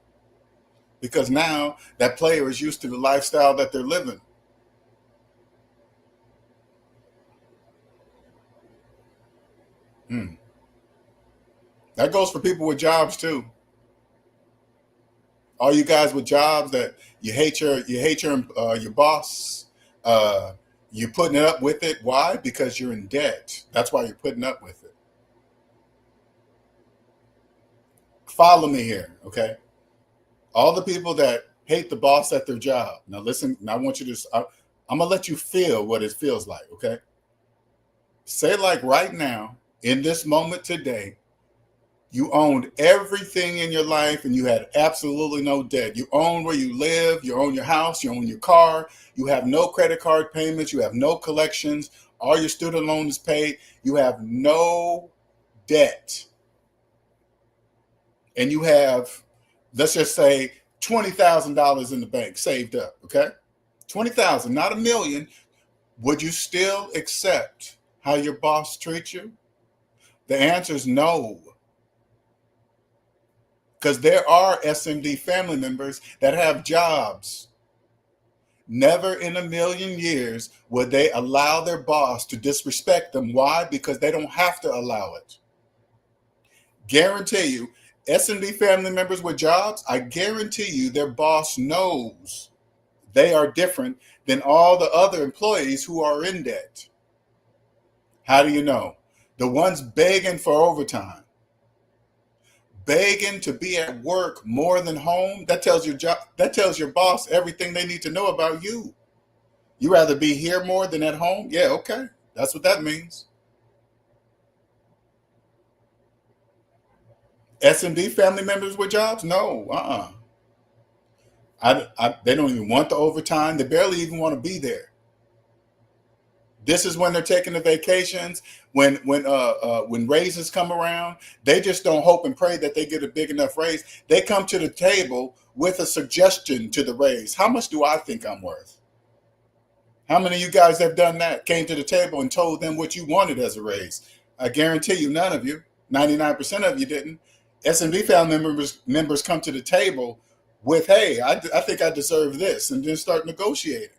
Speaker 1: because now that player is used to the lifestyle that they're living. Hmm. That goes for people with jobs too. All you guys with jobs that you hate your boss. Uh, you're putting it up with it. Why? Because you're in debt. That's why you're putting up with it. Follow me here, okay? All the people that hate the boss at their job. Now listen. Now I want you to. I'm gonna let you feel what it feels like. Okay. Say like right now, in this moment today, you owned everything in your life and you had absolutely no debt. You own where you live, you own your house, you own your car, you have no credit card payments, you have no collections, all your student loan is paid, you have no debt. And you have, let's just say, $20,000 in the bank saved up, okay? 20,000, not a million. Would you still accept how your boss treats you? The answer is no. Because there are SMD family members that have jobs. Never in a million years would they allow their boss to disrespect them. Why? Because they don't have to allow it. Guarantee you, SMD family members with jobs, I guarantee you their boss knows they are different than all the other employees who are in debt. How do you know? The ones begging for overtime, begging to be at work more than home, that tells your boss everything they need to know about you. You rather be here more than at home? Yeah, okay. That's what that means. S&D family members with jobs? No, they don't even want the overtime. They barely even want to be there. This is when they're taking the vacations. When raises come around, they just don't hope and pray that they get a big enough raise. They come to the table with a suggestion to the raise. How much do I think I'm worth? How many of you guys have done that? Came to the table and told them what you wanted as a raise? I guarantee you, none of you. 99% of you didn't. S&B family members come to the table with, "Hey, I think I deserve this," and then start negotiating.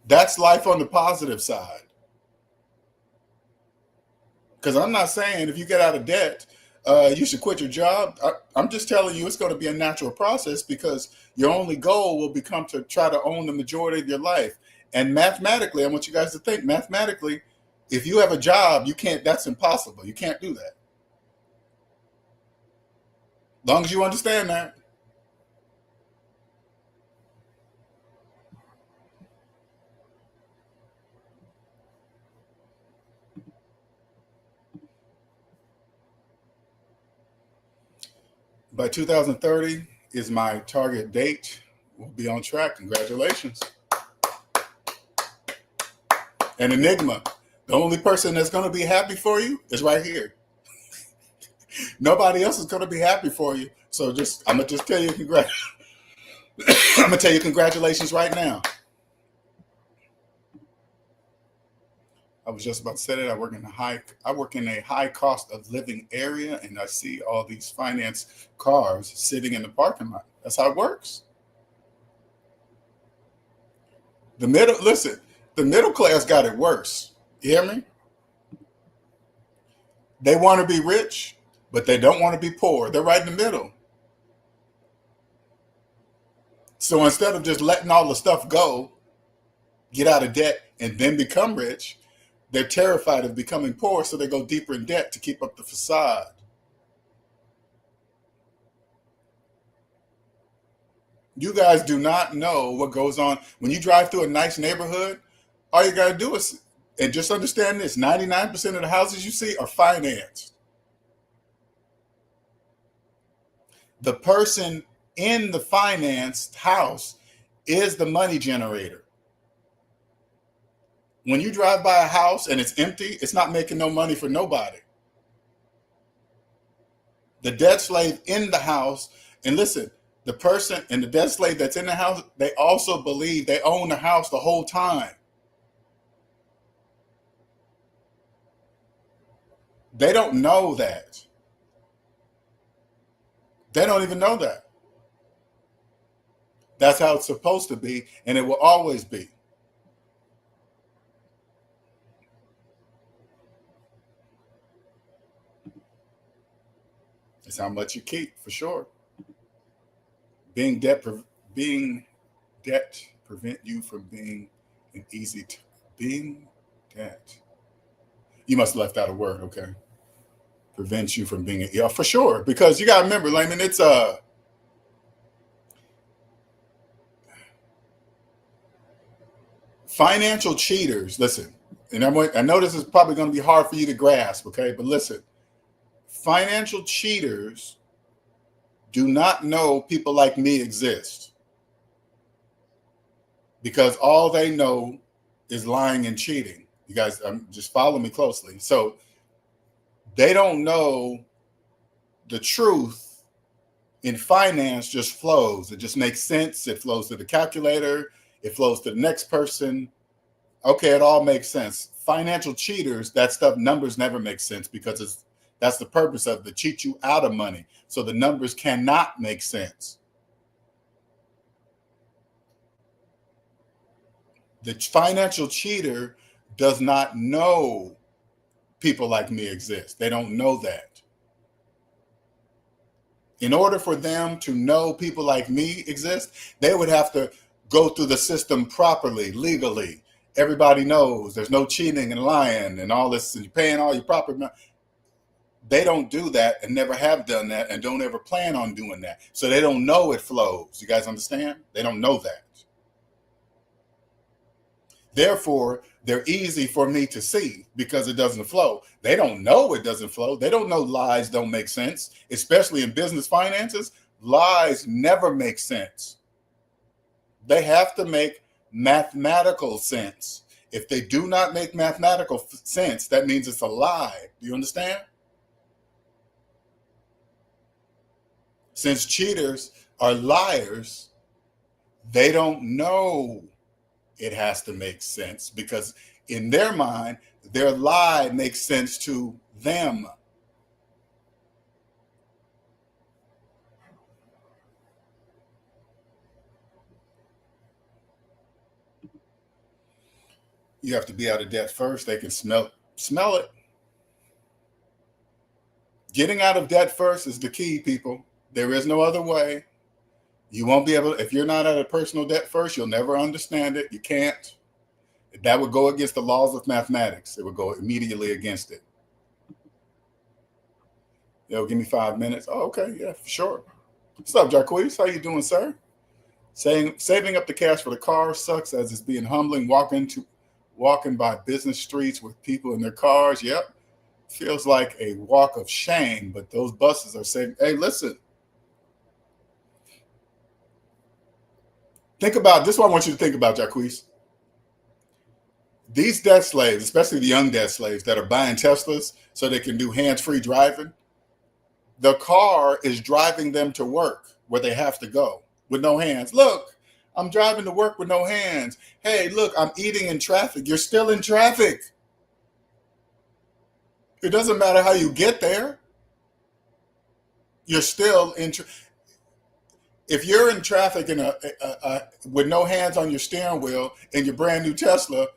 Speaker 1: That's life on the positive side. Because I'm not saying if you get out of debt, you should quit your job. I'm just telling you it's going to be a natural process because your only goal will become to try to own the majority of your life. And mathematically, I want you guys to think mathematically, if you have a job, you can't, that's impossible. You can't do that. As long as you understand that. By 2030 is my target date. We'll be on track. Congratulations. And Enigma, the only person that's going to be happy for you is right here. Nobody else is going to be happy for you. So I'm going to just tell you I'm going to tell you congratulations right now. I was just about to say that I work in a high cost of living area, and I see all these finance cars sitting in the parking lot. That's how it works. The middle class got it worse. You hear me? They want to be rich, but they don't want to be poor. They're right in the middle. So instead of just letting all the stuff go, get out of debt, and then become rich, they're terrified of becoming poor, so they go deeper in debt to keep up the facade. You guys do not know what goes on. When you drive through a nice neighborhood, all you got to do is, and just understand this, 99% of the houses you see are financed. The person in the financed house is the money generator. When you drive by a house and it's empty, it's not making no money for nobody. The debt slave in the house, and listen, the person and the debt slave that's in the house, they also believe they own the house the whole time. They don't know that. They don't even know that. That's how it's supposed to be, and it will always be. It's how much you keep, for sure. Being debt prevent you from being an being debt. You must have left out a word, okay? Prevents you from being, yeah, for sure. Because you gotta remember, Layman, it's financial cheaters. Listen, and I know this is probably going to be hard for you to grasp, okay? But listen, financial cheaters do not know people like me exist, because all they know is lying and cheating. You guys, just follow me closely. So they don't know the truth in finance just flows. It just makes sense. It flows to the calculator. It flows to the next person. Okay, it all makes sense. Financial cheaters, that stuff, numbers never make sense, because that's the purpose of it, to cheat you out of money. So the numbers cannot make sense. The financial cheater does not know people like me exist. They don't know that. In order for them to know people like me exist, they would have to go through the system properly, legally. Everybody knows there's no cheating and lying and all this, and you're paying all your proper money. They don't do that and never have done that and don't ever plan on doing that. So they don't know it flows. You guys understand? They don't know that. Therefore, they're easy for me to see because it doesn't flow. They don't know it doesn't flow. They don't know lies don't make sense, especially in business finances. Lies never make sense. They have to make mathematical sense. If they do not make mathematical sense, that means it's a lie. Do you understand? Since cheaters are liars, they don't know it has to make sense, because in their mind, their lie makes sense to them. You have to be out of debt first. They can smell it. Getting out of debt first is the key, people. There is no other way. You won't be able, if you're not out of personal debt first, you'll never understand it. You can't. That would go against the laws of mathematics. It would go immediately against it. Yo, give me 5 minutes. Oh, okay. Yeah, for sure. What's up, Jarquez? How you doing, sir? Saving up the cash for the car sucks, as it's being humbling. Walking by business streets with people in their cars. Yep. Feels like a walk of shame, but those buses are saying, hey, listen, Think about this. Is what I want you to think about, Jacquees. These debt slaves, especially the young debt slaves that are buying Teslas so they can do hands-free driving, the car is driving them to work where they have to go with no hands. Look, I'm driving to work with no hands. Hey, look, I'm eating in traffic. You're still in traffic. It doesn't matter how you get there. You're still in. If you're in traffic with no hands on your steering wheel in your brand new Tesla,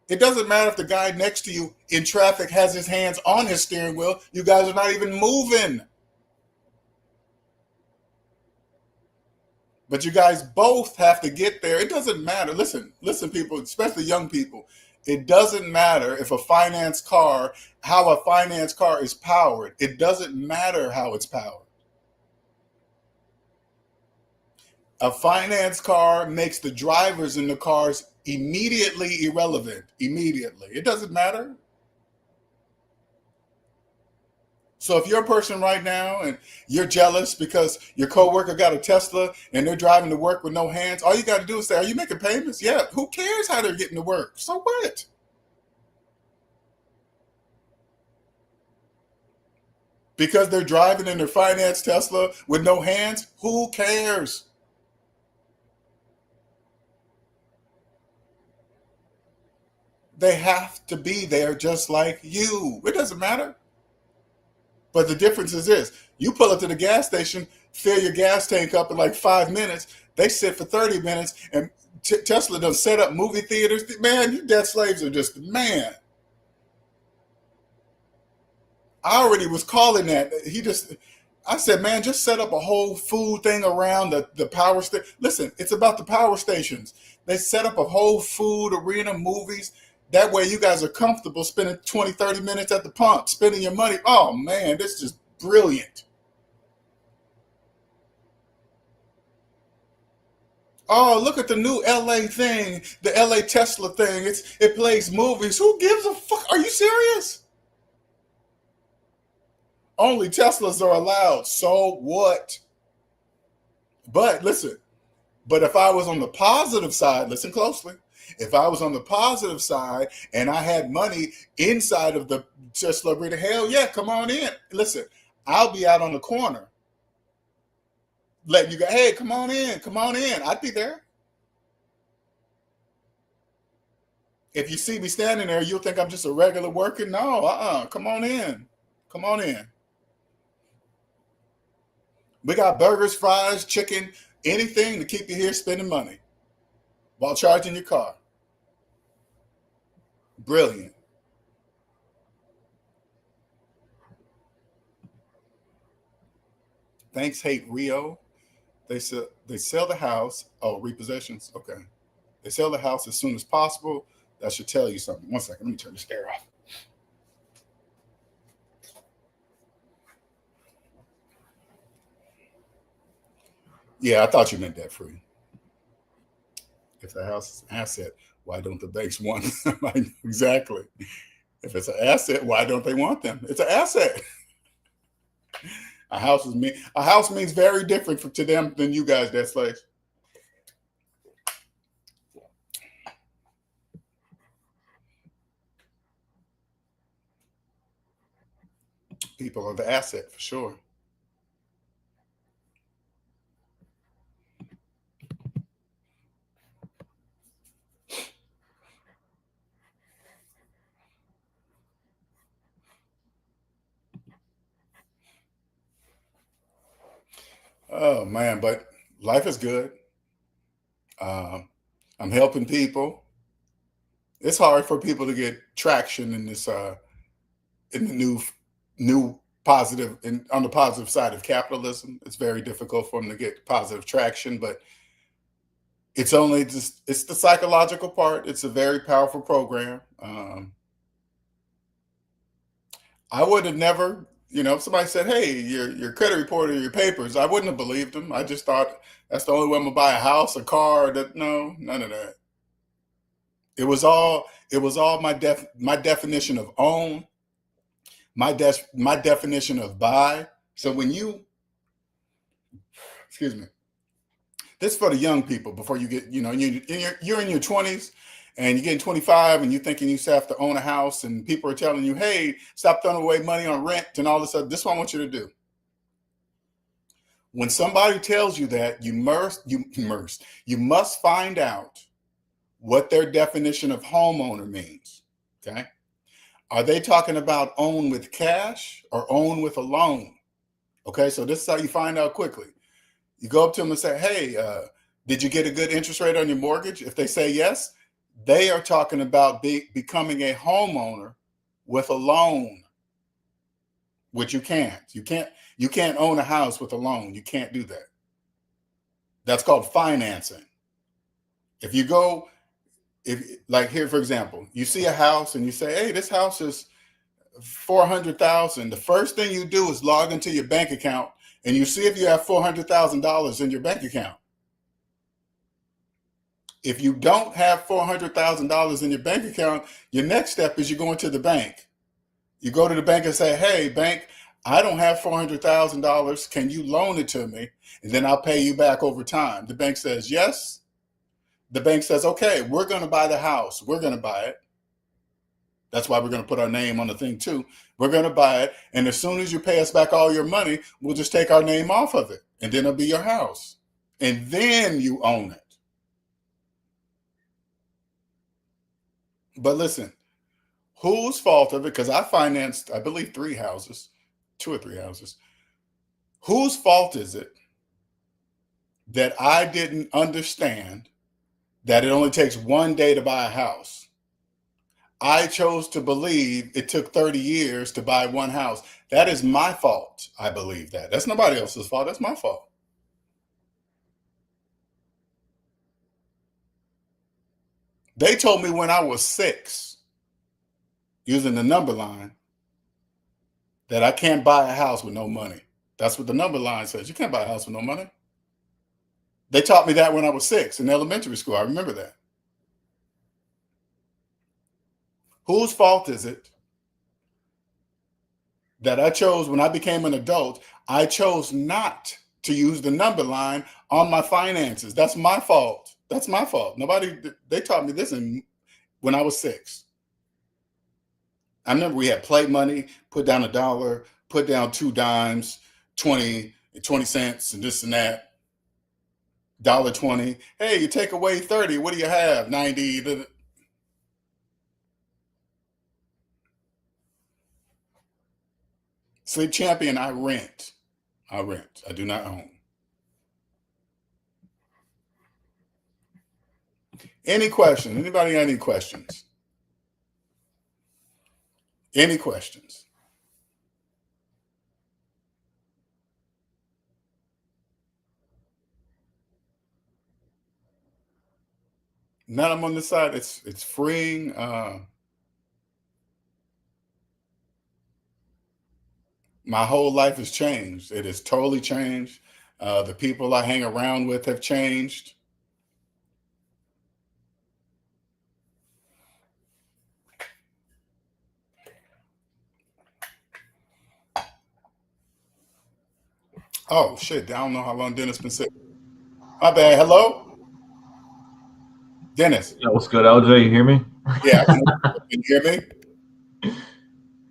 Speaker 1: it doesn't matter if the guy next to you in traffic has his hands on his steering wheel. You guys are not even moving. But you guys both have to get there. It doesn't matter. Listen, people, especially young people. It doesn't matter if how a finance car is powered. It doesn't matter how it's powered. A finance car makes the drivers in the cars immediately irrelevant. Immediately. It doesn't matter. So if you're a person right now and you're jealous because your coworker got a Tesla and they're driving to work with no hands, all you got to do is say, are you making payments? Yeah. Who cares how they're getting to work? So what? Because they're driving in their finance Tesla with no hands, who cares? They have to be there just like you. It doesn't matter. But the difference is this. You pull up to the gas station, fill your gas tank up in like 5 minutes. They sit for 30 minutes, and Tesla does set up movie theaters. Man, you debt slaves are just, man. I already was calling that. I said, man, just set up a whole food thing around the power station. Listen, it's about the power stations. They set up a whole food arena, movies. That way you guys are comfortable spending 20, 30 minutes at the pump, spending your money. Oh, man, this is just brilliant. Oh, look at the new LA thing, the LA Tesla thing. It plays movies. Who gives a fuck? Are you serious? Only Teslas are allowed. So what? But listen, if I was on the positive side, listen closely. If I was on the positive side and I had money inside of the Tesla breeder, hell yeah, come on in. Listen, I'll be out on the corner letting you go, hey, come on in. I'd be there. If you see me standing there, you'll think I'm just a regular worker. No, come on in. Come on in. We got burgers, fries, chicken, anything to keep you here spending money while charging your car. Brilliant. Thanks, Hate Rio. They sell the house. Oh, repossessions. Okay. They sell the house as soon as possible. That should tell you something. 1 second. Let me turn this air off. Yeah, I thought you meant debt free. If the house is an asset, why don't the banks want them? Exactly. If it's an asset, why don't they want them? It's an asset. A house means very different to them than you guys, debt slaves. People are the asset for sure. Oh man, but life is good. Um, I'm helping people. It's hard for people to get traction in this in the new positive and on the positive side of capitalism. It's very difficult for them to get positive traction, but it's the psychological part. It's a very powerful program. I would have never, if somebody said, "Hey, your credit report or your papers," I wouldn't have believed them. I just thought that's the only way I'm gonna buy a house, a car. That no, none of that. It was all my definition of own, my definition of buy. So when you, excuse me, This is for the young people before you get, you're in your 20s and you're getting 25 and you're thinking you have to own a house and people are telling you, hey, stop throwing away money on rent and all this stuff. This is what I want you to do. When somebody tells you that, you must find out what their definition of homeowner means. Okay. Are they talking about own with cash or own with a loan? Okay. So this is how you find out quickly. You go up to them and say, hey, did you get a good interest rate on your mortgage? If they say yes, they are talking about becoming a homeowner with a loan, which you can't. You can't own a house with a loan. You can't do that. That's called financing. If you go, like here, for example, you see a house and you say, hey, this house is $400,000. The first thing you do is log into your bank account and you see if you have $400,000 in your bank account. If you don't have $400,000 in your bank account, your next step is you go into the bank. You go to the bank and say, hey, bank, I don't have $400,000. Can you loan it to me? And then I'll pay you back over time. The bank says, yes. The bank says, okay, we're going to buy the house. We're going to buy it. That's why we're going to put our name on the thing too. We're going to buy it. And as soon as you pay us back all your money, we'll just take our name off of it. And then it'll be your house. And then you own it. But listen, whose fault of it? Because I financed, I believe, 2 or 3 houses. Whose fault is it that I didn't understand that it only takes 1 day to buy a house? I chose to believe it took 30 years to buy 1 house. That is my fault. I believe that. That's nobody else's fault. That's my fault. They told me when I was 6, using the number line, that I can't buy a house with no money. That's what the number line says. You can't buy a house with no money. They taught me that when I was 6 in elementary school. I remember that. Whose fault is it that I chose, when I became an adult, I chose not to use the number line on my finances? That's my fault. That's my fault. They taught me this when I was 6. I remember we had play money, put down $1, put down 2 dimes, 20 cents, and this and that. $1.20. Hey, you take away 30. What do you have? 90. Sleep Champion, I rent. I do not own. Any questions? Anybody got any questions? Any questions? None of them on this side. It's freeing. My whole life has changed. It has totally changed. The people I hang around with have changed. Oh shit! I don't know how long Dennis been sick. My bad. Hello, Dennis.
Speaker 2: Yeah, what's good, LJ? You hear me?
Speaker 1: Yeah, can you hear me?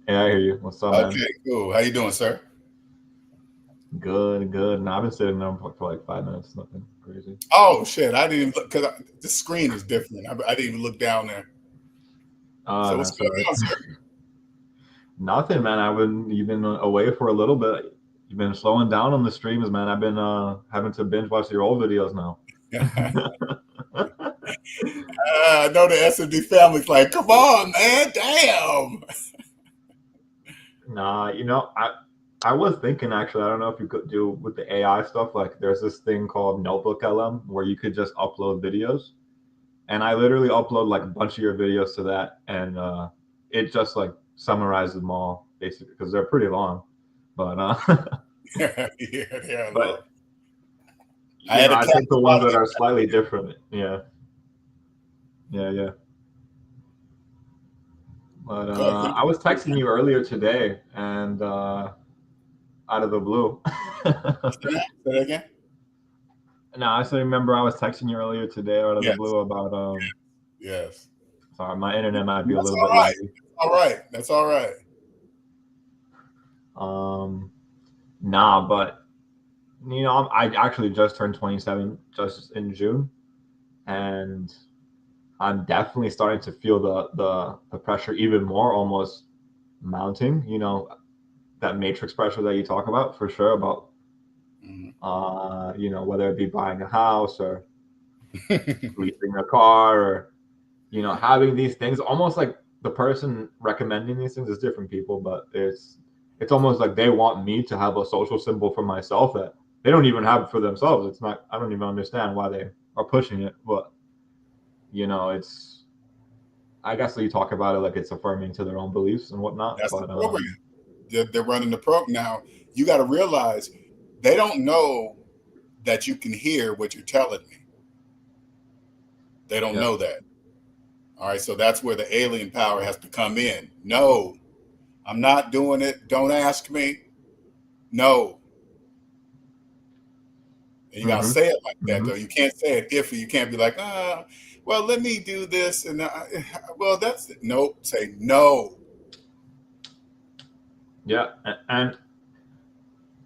Speaker 2: Yeah, I hear you. What's up, man?
Speaker 1: Okay, cool. How you doing, sir?
Speaker 2: Good, good. No, I've been sitting there for like 5 minutes. Nothing crazy.
Speaker 1: Oh shit! I didn't even look because this screen is different. I didn't even look down there. So what's
Speaker 2: That's
Speaker 1: going
Speaker 2: all right.
Speaker 1: on, sir?
Speaker 2: Nothing, man. You've been away for a little bit. You've been slowing down on the streams, man. I've been having to binge watch your old videos now.
Speaker 1: I know the SMD family's like, come on, man, damn.
Speaker 2: Nah, I was thinking actually, I don't know if you could do with the AI stuff. Like, there's this thing called Notebook LM where you could just upload videos, and I literally upload like a bunch of your videos to that, and it just like summarizes them all basically because they're pretty long. But
Speaker 1: Yeah, they are long.
Speaker 2: but
Speaker 1: I had to
Speaker 2: I
Speaker 1: cap
Speaker 2: think the
Speaker 1: a
Speaker 2: ones
Speaker 1: lot of
Speaker 2: that are slightly different. Yeah, yeah. But
Speaker 1: it.
Speaker 2: I was texting you earlier today, and out of the blue.
Speaker 1: Say that again.
Speaker 2: No, I still remember I was texting you earlier today out of the
Speaker 1: Yes,
Speaker 2: blue about
Speaker 1: yes.
Speaker 2: sorry, my internet might be a
Speaker 1: That's
Speaker 2: little
Speaker 1: all
Speaker 2: bit
Speaker 1: right.
Speaker 2: laggy.
Speaker 1: All right. That's all right.
Speaker 2: Um, nah, but I actually just turned 27 just in June, and I'm definitely starting to feel the pressure even more, almost mounting. That matrix pressure that you talk about for sure about
Speaker 1: Mhm.
Speaker 2: whether it be buying a house or leasing a car or having these things. Almost like the person recommending these things is different people, but it's almost like they want me to have a social symbol for myself that they don't even have for themselves. It's not. I don't even understand why they are pushing it, but it's. I guess you talk about it like it's affirming to their own beliefs and whatnot,
Speaker 1: That's the
Speaker 2: but
Speaker 1: program. They're running the program. Now, you got to realize they don't know that you can hear what you're telling me. They don't
Speaker 2: yeah.
Speaker 1: know that. All right. So that's where the alien power has to come in. No, I'm not doing it. Don't ask me. No. And you got to
Speaker 2: Mm-hmm.
Speaker 1: say it like that,
Speaker 2: Mm-hmm.
Speaker 1: though. You can't say it if you can't be like, well, let me do this. And, well, that's it. Nope. Say no.
Speaker 2: Yeah, and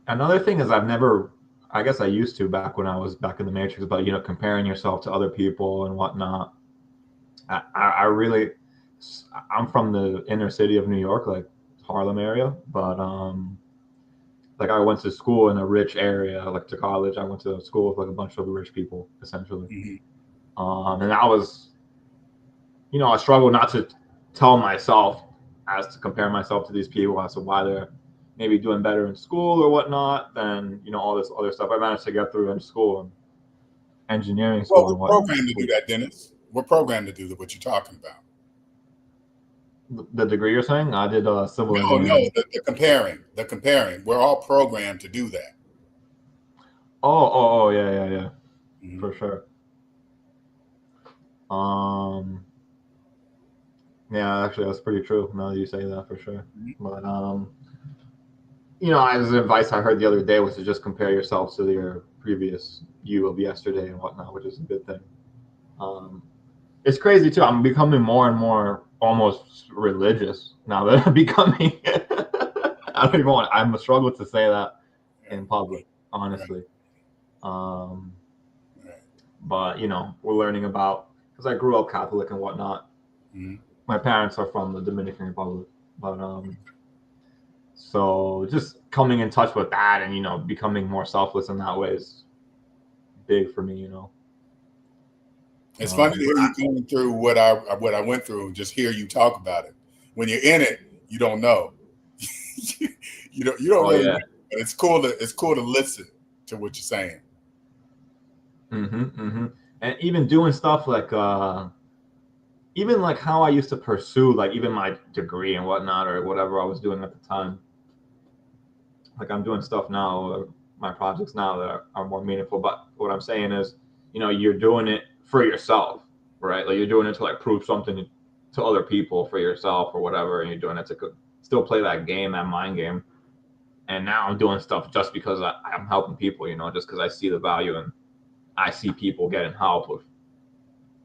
Speaker 2: another thing is I've never. I guess I used to back when I was back in the Matrix, but comparing yourself to other people and whatnot. I really, I'm from the inner city of New York, like Harlem area, but like I went to school in a rich area, like to college. I went to school with like a bunch of rich people, essentially.
Speaker 1: Mhm.
Speaker 2: And I was, I struggled not to tell myself as to compare myself to these people as to why they're maybe doing better in school or whatnot than all this other stuff I managed to get through in school and engineering
Speaker 1: Well,
Speaker 2: school and
Speaker 1: we're
Speaker 2: whatnot.
Speaker 1: programmed to do that, Dennis. We're programmed to do what you're talking about.
Speaker 2: The degree you're saying, I did civil
Speaker 1: No, no,
Speaker 2: engineering.
Speaker 1: the comparing. We're all programmed to do that.
Speaker 2: Oh, yeah, yeah, yeah,
Speaker 1: Mhm.
Speaker 2: for sure. Um, yeah, actually, that's pretty true. Now that you say that, for sure.
Speaker 1: Mhm.
Speaker 2: But as advice I heard the other day was to just compare yourself to your previous you of yesterday and whatnot, which is a good thing. Um, it's crazy too. I'm becoming more and more almost religious now that I'm becoming. I don't even want. I'm a struggle to say that
Speaker 1: Yeah,
Speaker 2: in public,
Speaker 1: right,
Speaker 2: honestly. Um,
Speaker 1: right.
Speaker 2: but we're learning about because I grew up Catholic and whatnot.
Speaker 1: Mhm.
Speaker 2: My parents are from the Dominican Republic, but so just coming in touch with that and becoming more selfless in that way is big for me.
Speaker 1: It's funny to hear
Speaker 2: I,
Speaker 1: you going through what I went through and just hear you talk about it. When you're in it, you don't know. You don't
Speaker 2: oh
Speaker 1: really
Speaker 2: yeah.
Speaker 1: know. But it's cool to listen to what you're saying.
Speaker 2: And even doing stuff like even like how I used to pursue like even my degree and whatnot or whatever I was doing at the time. Like I'm doing stuff now, my projects now that are more meaningful. But what I'm saying is, you're doing it for yourself, right? Like you're doing it to like prove something to other people for yourself or whatever, and you're doing it to still play that game, that mind game. And now I'm doing stuff just because I'm helping people, just because I see the value and I see people getting help with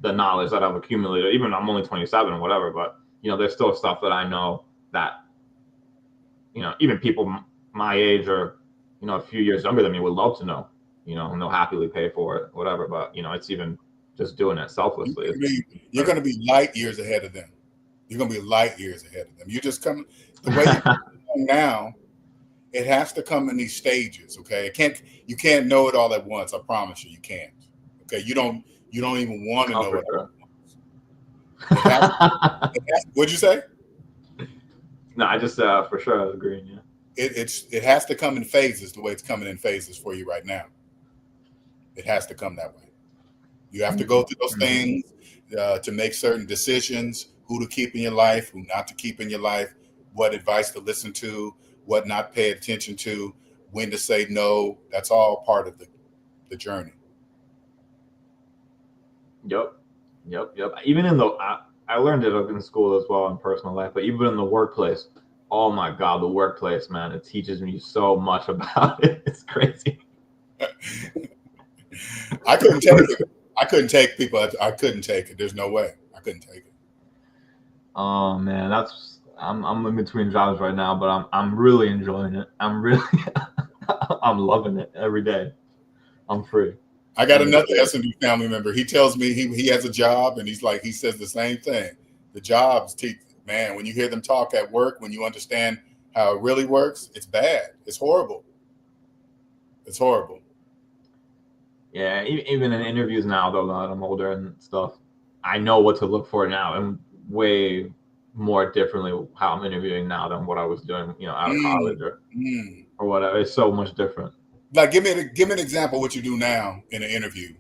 Speaker 2: the knowledge that I've accumulated. Even I'm only 27 or whatever, but there's still stuff that I know that even people my age or a few years younger than me would love to know. And they'll happily pay for it, whatever. But it's even just doing it
Speaker 1: You're
Speaker 2: selflessly.
Speaker 1: gonna be you're gonna be light years ahead of them. You're gonna be light years ahead of them. You just come the way you're now. It has to come in these stages. Okay, you can't know it all at once. I promise you, you can't. Okay, you don't even want to
Speaker 2: Oh,
Speaker 1: know
Speaker 2: for
Speaker 1: it all.
Speaker 2: sure.
Speaker 1: It has. What'd you say?
Speaker 2: No, I just for sure I was agreeing. Yeah.
Speaker 1: It has to come in phases. The way it's coming in phases for you right now. It has to come that way. You have to go through those
Speaker 2: Mm-hmm.
Speaker 1: things to make certain decisions: who to keep in your life, who not to keep in your life, what advice to listen to, what not pay attention to, when to say no. That's all part of the journey.
Speaker 2: Yep. Yep. Even in I learned it in school as well in personal life, but even in the workplace, oh my God, the workplace, man, it teaches me so much about it. It's crazy.
Speaker 1: I couldn't take it. I couldn't take people. I couldn't take it. There's no way. I couldn't take it.
Speaker 2: Oh man, I'm in between jobs right now, but I'm really enjoying it. I'm loving it every day. I'm free.
Speaker 1: I got another S&D family member. He tells me he has a job, and he says the same thing. The jobs teach, man, when you hear them talk at work, when you understand how it really works, it's bad. It's horrible. It's horrible.
Speaker 2: Yeah, even in interviews now, though, that I'm older and stuff, I know what to look for now, and way more differently how I'm interviewing now than what I was doing, out of college or whatever. It's so much different.
Speaker 1: Like, give me an example of what you do now in an interview.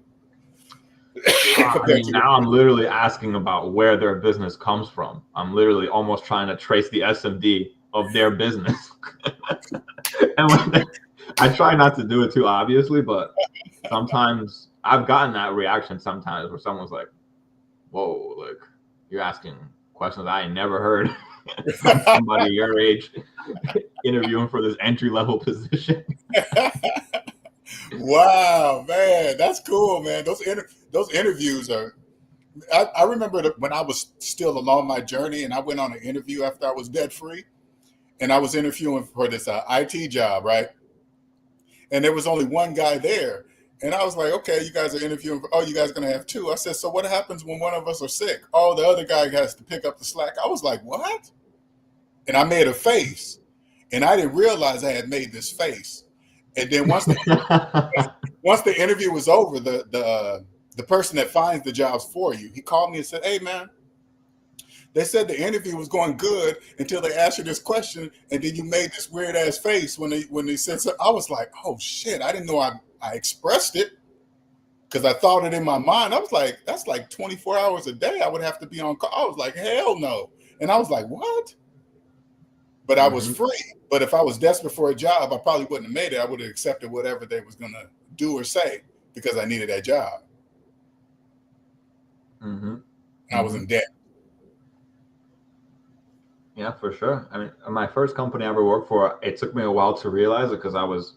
Speaker 2: Now I'm literally asking about where their business comes from. I'm literally almost trying to trace the SMD of their business. And I try not to do it too obviously, but sometimes I've gotten that reaction sometimes where someone's like, whoa, like you're asking questions I ain't never heard from somebody your age interviewing for this entry-level position.
Speaker 1: Wow, man, that's cool, man. Those interviews are. I remember when I was still along my journey, and I went on an interview after I was debt free, and I was interviewing for this IT job, right? And there was only one guy there, and I was like, okay, you guys are interviewing. Oh, you guys are gonna have two. I said, so what happens when one of us are sick? Oh, the other guy has to pick up the slack. I was like, what? And I made a face, and I didn't realize I had made this face. And then once the interview was over, the person that finds the jobs for you, he called me and said, hey, man, they said the interview was going good until they asked you this question, and then you made this weird ass face when they said so. I was like, oh shit, I didn't know I expressed it because I thought it in my mind. I was like, that's like 24 hours a day I would have to be on call. I was like, hell no. And I was like, what? But I was free. But if I was desperate for a job, I probably wouldn't have made it. I would have accepted whatever they was going to do or say because I needed that job. I was in debt.
Speaker 2: Yeah, for sure. I mean, my first company I ever worked for, it took me a while to realize it because I was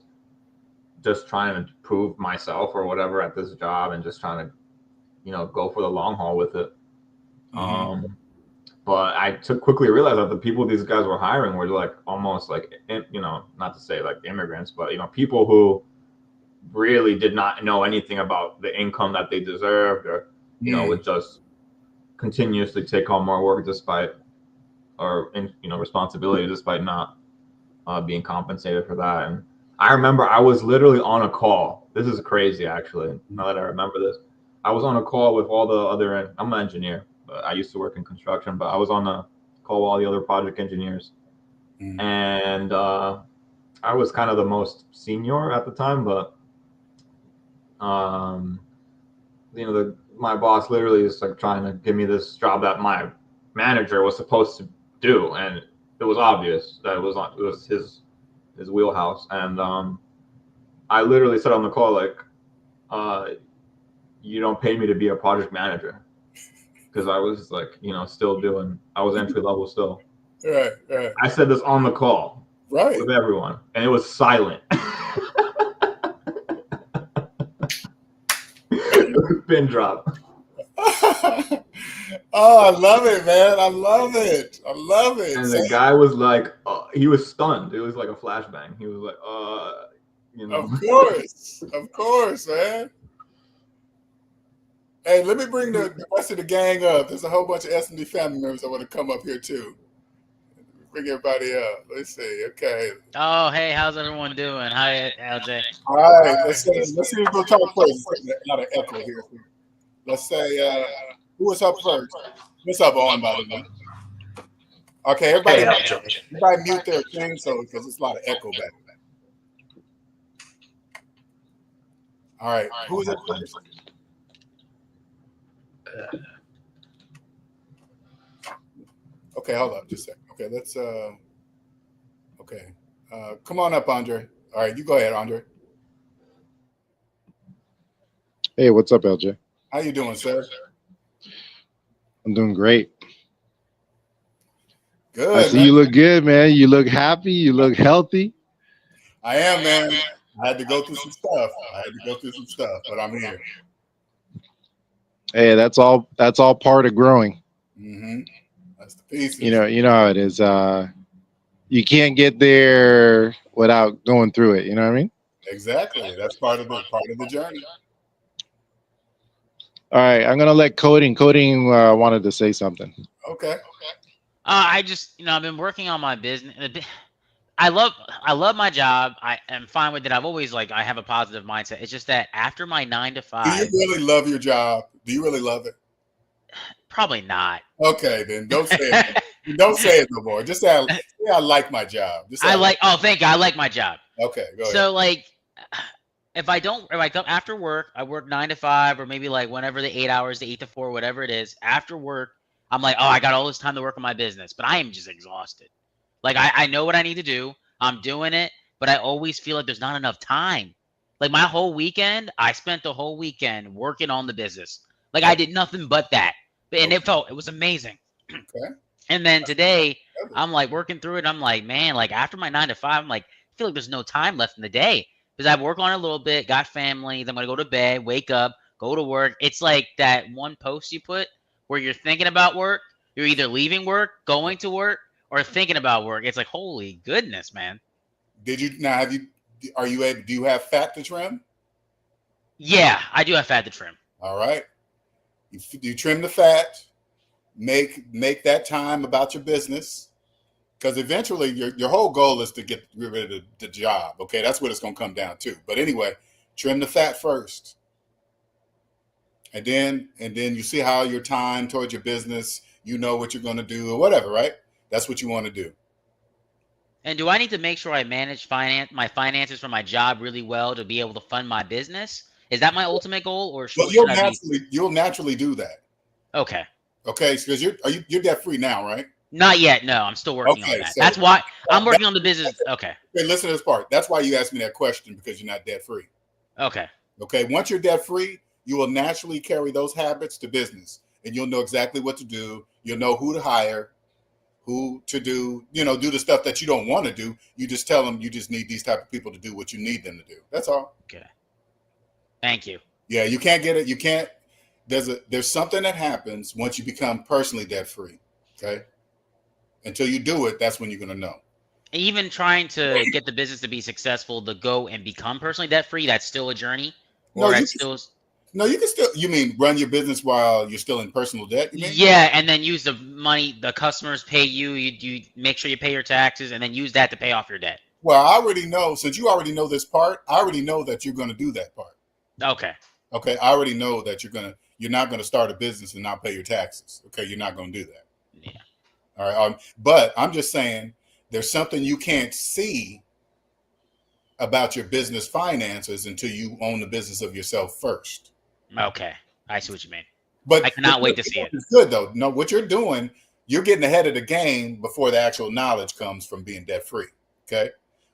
Speaker 2: just trying to prove myself or whatever at this job and just trying to, go for the long haul with it. But I quickly realized that the people these guys were hiring were like almost like, not to say like immigrants, but, people who really did not know anything about the income that they deserved or, would just continuously take on more work despite, responsibility despite not being compensated for that. And I remember I was literally on a call. This is crazy, actually, now that I remember this. I was on a call with all the other, I'm an engineer. I used to work in construction, but I was on a call with all the other project engineers. And I was kind of the most senior at the time, but my boss literally is like trying to give me this job that my manager was supposed to do, and it was obvious that it was his wheelhouse. And I literally said on the call, like, you don't pay me to be a project manager. Because I was like, I was entry level still.
Speaker 1: Right.
Speaker 2: I said this on the call.
Speaker 1: Right.
Speaker 2: With everyone. And it was silent. Pin drop.
Speaker 1: Oh, I love it, man. I love it.
Speaker 2: And the guy was like, he was stunned. It was like a flashbang. He was like,
Speaker 1: Of course, man. Hey, let me bring the rest of the gang up. There's a whole bunch of S&D family members that want to come up here too. Bring everybody up. Let's see. Okay.
Speaker 3: Oh, hey, how's everyone doing? Hi, LJ.
Speaker 1: All right. Let's see who's gonna talk first. Not an echo here. Let's say who was up first? What's up, Owen, by the way? Okay, everybody mute their thing because it's a lot of echo back. All right. Who is it first? Okay, hold up just a second. Okay, let's come on up, Andre. All right, you go ahead, Andre.
Speaker 4: Hey, what's up, LJ?
Speaker 1: How you doing, sir?
Speaker 4: I'm doing great.
Speaker 1: Good.
Speaker 4: I see you look good, man. You look happy. You look healthy.
Speaker 1: I am, man. I had to go through some stuff. But I'm here.
Speaker 4: Hey, that's all part of growing.
Speaker 1: Mm-hmm. That's the pieces.
Speaker 4: You know how it is. You can't get there without going through it. You know what I mean?
Speaker 1: Exactly. That's part of the journey.
Speaker 4: All right, I'm gonna let Coding wanted to say something.
Speaker 1: Okay.
Speaker 3: I just, I've been working on my business. I love my job. I am fine with it. I've always I have a positive mindset. It's just that after my 9 to 5,
Speaker 1: Do you really love your job? Do you really love it?
Speaker 3: probably not.
Speaker 1: Okay, then don't say it. Don't say it no more. Just say I like my job. Just say
Speaker 3: Oh, thank you. I like my job.
Speaker 1: Okay, go ahead.
Speaker 3: So if I come after work, I work 9 to 5 or maybe whenever the 8 hours, the 8 to 4, whatever it is. After work, I'm like, oh, I got all this time to work on my business, but I am just exhausted. I know what I need to do. I'm doing it, but I always feel like there's not enough time. My whole weekend, I spent the whole weekend working on the business. I did nothing but that. And it was amazing.
Speaker 1: Okay.
Speaker 3: And then today, I'm working through it. I'm like, man, after my 9 to 5, I'm I feel like there's no time left in the day because I work on it a little bit, got family, then I'm going to go to bed, wake up, go to work. It's like that one post you put where you're thinking about work. You're either leaving work, going to work, or thinking about work. It's holy goodness, man.
Speaker 1: Do you have fat to trim?
Speaker 3: Yeah, I do have fat to trim.
Speaker 1: All right. You trim the fat, make that time about your business, because eventually your whole goal is to get rid of the job. Okay, that's what it's going to come down to. But anyway, trim the fat first, and then you see how your time towards your business, you know what you're going to do or whatever, right? That's what you want to do.
Speaker 3: And do I need to make sure I manage my finances from my job really well to be able to fund my business? Is that my ultimate goal, or
Speaker 1: you'll naturally do that?
Speaker 3: Okay.
Speaker 1: Okay, because you're debt free now, right?
Speaker 3: Not yet. No, I'm still working on that.
Speaker 1: So
Speaker 3: that's why I'm working on the business. Okay.
Speaker 1: Okay, listen to this part. That's why you asked me that question, because you're not debt free.
Speaker 3: Okay.
Speaker 1: Okay. Once you're debt free, you will naturally carry those habits to business, and you'll know exactly what to do. You'll know who to hire, who to do, do the stuff that you don't want to do. You just tell them you just need these type of people to do what you need them to do. That's all.
Speaker 3: Okay. Thank you.
Speaker 1: Yeah, you can't get it. You can't. There's something that happens once you become personally debt free. Okay. Until you do it, that's when you're going to know.
Speaker 3: Even trying to get the business to be successful, to go and become personally debt free, that's still a journey. Or you
Speaker 1: can still. You mean run your business while you're still in personal debt? You mean?
Speaker 3: Yeah, and then use the money the customers pay you. You make sure you pay your taxes, and then use that to pay off your debt.
Speaker 1: Well, I already know. Since you already know this part, I already know that you're going to do that part.
Speaker 3: Okay.
Speaker 1: Okay, I already know that you're not going to start a business and not pay your taxes. Okay, you're not going to do that.
Speaker 3: Yeah.
Speaker 1: All right. But I'm just saying, there's something you can't see about your business finances until you own the business of yourself first.
Speaker 3: Okay, I see what you mean.
Speaker 1: But
Speaker 3: I cannot wait to see it.
Speaker 1: It's good though. No, what you're doing, you're getting ahead of the game before the actual knowledge comes from being debt free. Okay.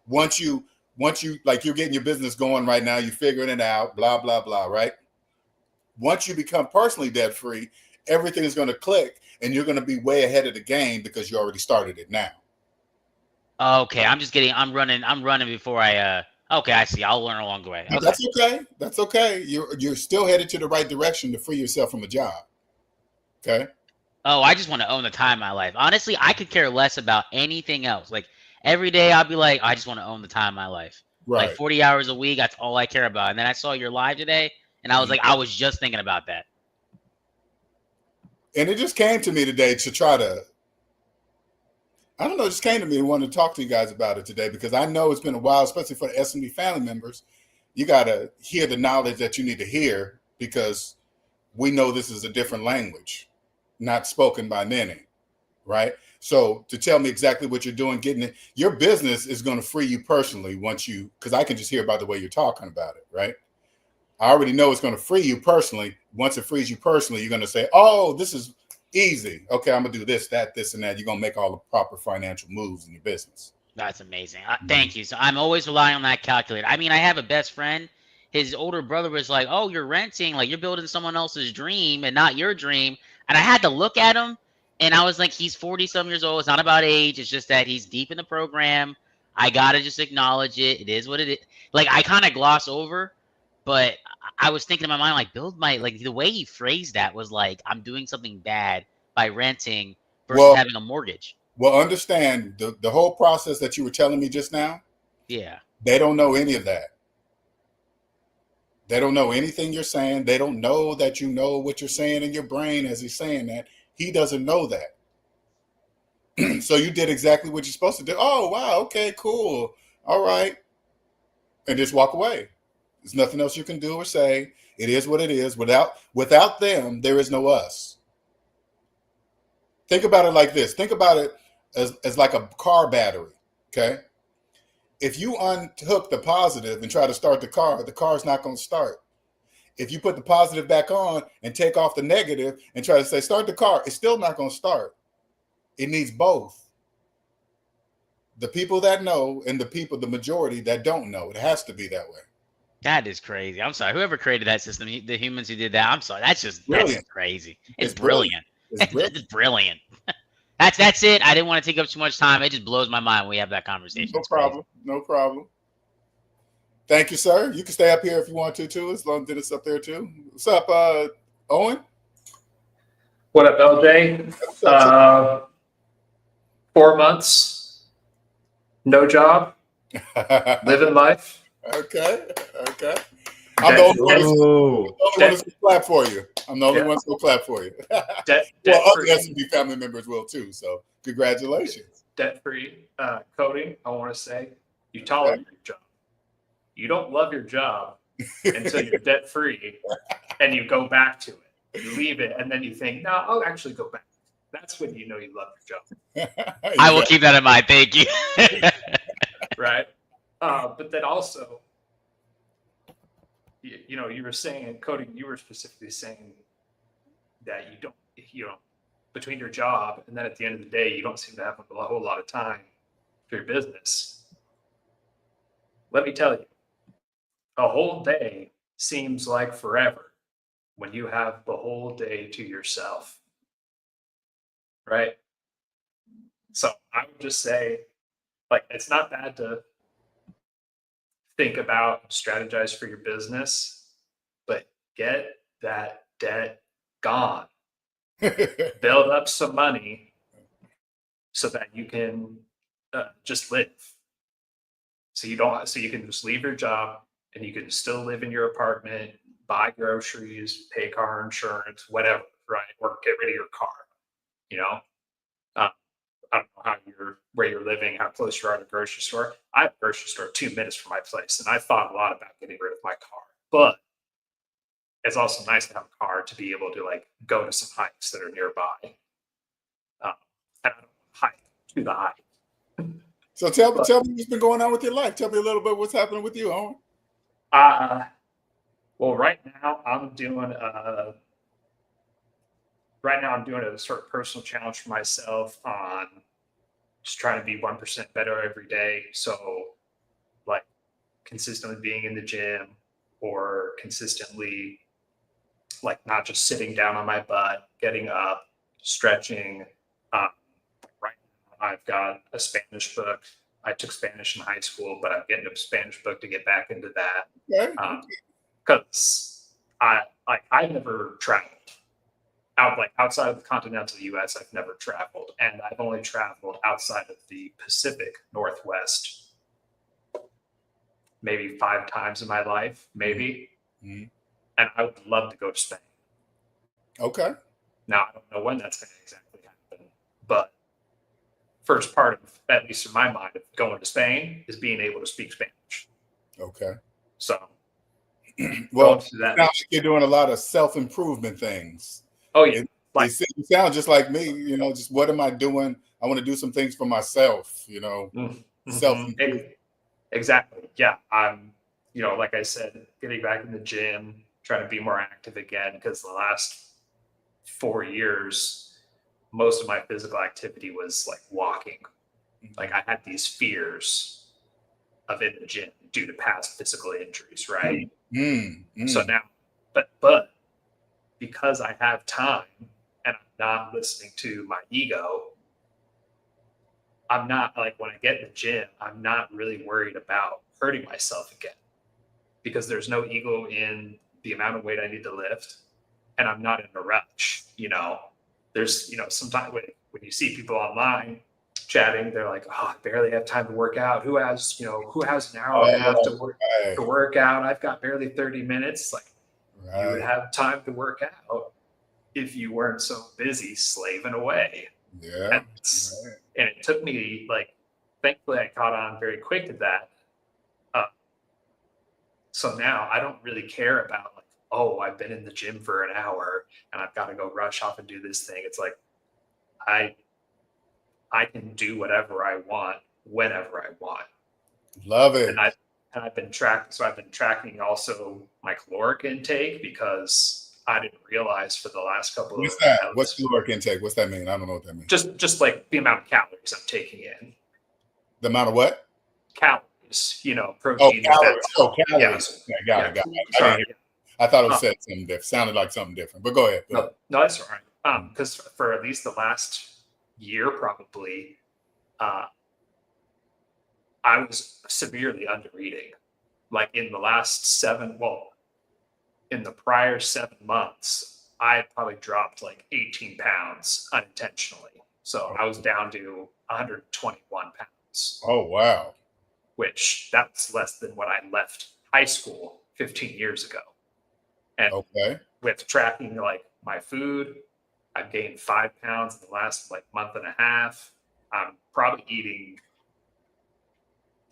Speaker 1: Once you you're getting your business going right now, you're figuring it out, blah, blah, blah, right? Once you become personally debt free, everything is going to click and you're going to be way ahead of the game because you already started it now.
Speaker 3: Okay, I'm running before I okay, I see. I'll learn along the way. Okay.
Speaker 1: That's okay. That's okay. You're still headed to the right direction to free yourself from a job. Okay.
Speaker 3: Oh, I just want to own the time of my life. Honestly, I could care less about anything else. Every day I'll be like, I just want to own the time of my life.
Speaker 1: Right.
Speaker 3: 40 hours a week, that's all I care about. And then I saw your live today and I was like, I was just thinking about that.
Speaker 1: And it just came to me today to try to, I don't know, it just came to me and wanted to talk to you guys about it today because I know it's been a while, especially for the SMD family members. You got to hear the knowledge that you need to hear because we know this is a different language, not spoken by many, right? So to tell me exactly what you're doing, getting it, your business is going to free you personally once you, because I can just hear by the way you're talking about it, right? I already know it's going to free you personally. Once it frees you personally, you're going to say, oh, this is easy. Okay, I'm going to do this, that, this, and that. You're going to make all the proper financial moves in your business.
Speaker 3: That's amazing. Thank you. So I'm always relying on that calculator. I mean, I have a best friend. His older brother was like, oh, you're renting. You're building someone else's dream and not your dream. And I had to look at him. And I was like, he's 40-some years old. It's not about age. It's just that he's deep in the program. I gotta just acknowledge it. It is what it is. Like I kind of gloss over, but I was thinking in my mind, like the way he phrased that was like I'm doing something bad by renting versus
Speaker 1: Well,
Speaker 3: having a mortgage.
Speaker 1: well, understand the whole process that you were telling me just now.
Speaker 3: Yeah.
Speaker 1: They don't know any of that. They don't know anything you're saying. They don't know that you know what you're saying in your brain as he's saying that. He doesn't know that. So you did exactly what you're supposed to do. Oh, wow. Okay, cool. All right. And just walk away. There's nothing else you can do or say. It is what it is. Without them, there is no us. Think about it like this. Think about it as like a car battery. Okay. If you unhook the positive and try to start the car's not going to start. If you put the positive back on and take off the negative and try to say, start the car, it's still not going to start. It needs both. The people that know and the majority that don't know. It has to be that way.
Speaker 3: That is crazy. I'm sorry. Whoever created that system, the humans who did that, I'm sorry. That's
Speaker 1: Brilliant.
Speaker 3: crazy.
Speaker 1: It's
Speaker 3: It's brilliant.
Speaker 1: It's brilliant.
Speaker 3: It's brilliant. That's it. I didn't want to take up too much time. It just blows my mind when we have that conversation.
Speaker 1: No
Speaker 3: It's crazy.
Speaker 1: problem. No problem. Thank you, sir. You can stay up here if you want to, too, as long as it's up there, too. What's up, Owen?
Speaker 5: What up, LJ? 4 months, no job, living life.
Speaker 1: Okay. I'm the only one that's going to clap for you. I'm the only one that's going to clap for you.
Speaker 5: Debt
Speaker 1: Well, other
Speaker 5: free,
Speaker 1: S&B family members will, too. So congratulations.
Speaker 5: debt free coding. I want to say you tolerate your job. You don't love your job until you're debt free, and you go back to it. You leave it, and then you think, no, I'll actually go back. That's when you know you love your job.
Speaker 3: I will keep that in mind. Thank you.
Speaker 5: Right? But then also, you were saying in coding, you were specifically saying that you don't, between your job and then at the end of the day, you don't seem to have a whole lot of time for your business. Let me tell you, a whole day seems like forever when you have the whole day to yourself. Right? So I would just say, like, it's not bad to think about, strategize for your business, but get that debt gone. Build up some money so that you can just live. So you can just leave your job and you can still live in your apartment, buy groceries, pay car insurance, whatever, right? Or get rid of your car. I don't know where you're living, how close you are to the grocery store. I have a grocery store 2 minutes from my place, and I thought a lot about getting rid of my car. But it's also nice to have a car to be able to like go to some hikes that are nearby. And I don't hike to the hike.
Speaker 1: So tell me what's been going on with your life. Tell me a little bit what's happening with you, Owen.
Speaker 5: Well, right now I'm doing a sort of personal challenge for myself on just trying to be 1% better every day. So like consistently being in the gym or consistently like not just sitting down on my butt, getting up, stretching. Right now I've got a Spanish book. I took Spanish in high school, but I'm getting a Spanish book to get back into that.
Speaker 1: Okay.
Speaker 5: Because I've never traveled. Outside of the continental US, I've never traveled, and I've only traveled outside of the Pacific Northwest maybe 5 times in my life, maybe.
Speaker 1: Mm-hmm.
Speaker 5: And I would love to go to Spain.
Speaker 1: Okay.
Speaker 5: Now I don't know when that's going to exactly happen, but first part of, at least in my mind, of going to Spain is being able to speak Spanish.
Speaker 1: Okay.
Speaker 5: So,
Speaker 1: well,
Speaker 5: going to that.
Speaker 1: It sounds like you're doing a lot of self-improvement things.
Speaker 5: Oh yeah.
Speaker 1: You sound just like me, just what am I doing? I want to do some things for myself,
Speaker 5: Mm-hmm.
Speaker 1: self-improvement.
Speaker 5: Exactly. Yeah. I'm, like I said, getting back in the gym, trying to be more active again, because the last 4 years, most of my physical activity was like walking. Like I had these fears of in the gym due to past physical injuries, right? So now, but because I have time and I'm not listening to my ego, I'm not like when I get in the gym, I'm not really worried about hurting myself again because there's no ego in the amount of weight I need to lift, and I'm not in a rush. There's sometimes when you see people online chatting, they're like, oh, I barely have time to work out. Who has an hour and a half to work out? I've got barely 30 minutes. Like you would have time to work out if you weren't so busy slaving away.
Speaker 1: Yeah.
Speaker 5: And it took me like, thankfully I caught on very quick to that. So now I don't really care about like, oh, I've been in the gym for an hour and I've got to go rush off and do this thing. It's like, I can do whatever I want, whenever I want.
Speaker 1: Love it.
Speaker 5: And I've been tracking also my caloric intake because I didn't realize for the last couple
Speaker 1: What's
Speaker 5: of
Speaker 1: that? What's caloric intake? What's that mean? I don't know what that means.
Speaker 5: Just like the amount of calories I'm taking in.
Speaker 1: The amount of what?
Speaker 5: Calories, protein.
Speaker 1: Calories.
Speaker 5: Yes.
Speaker 1: Yeah, got it.
Speaker 5: Sorry.
Speaker 1: I thought it said something different. Sounded like something different. But go ahead.
Speaker 5: No, that's all right. Because for at least the last year, probably, I was severely under eating. Like in the prior 7 months, I had probably dropped like 18 pounds unintentionally. So I was down to 121 pounds.
Speaker 1: Oh, wow.
Speaker 5: Which that's less than when I left high school 15 years ago. And with tracking like my food, I've gained 5 pounds in the last like month and a half. I'm probably eating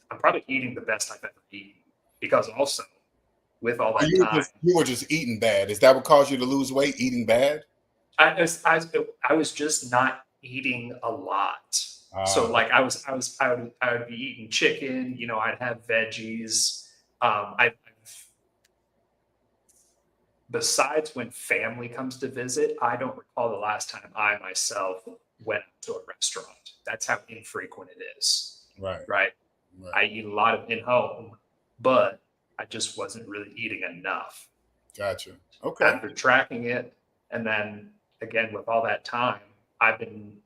Speaker 5: the best I've ever eaten because also with all that
Speaker 1: you were just eating bad. Is that what caused you to lose weight? Eating bad?
Speaker 5: I was just not eating a lot. So like I would be eating chicken. I'd have veggies. Besides when family comes to visit, I don't recall the last time I myself went to a restaurant. That's how infrequent it is. Right. I eat a lot of in-home, but I just wasn't really eating enough.
Speaker 1: Gotcha. Okay.
Speaker 5: After tracking it, and then again with all that time, I've been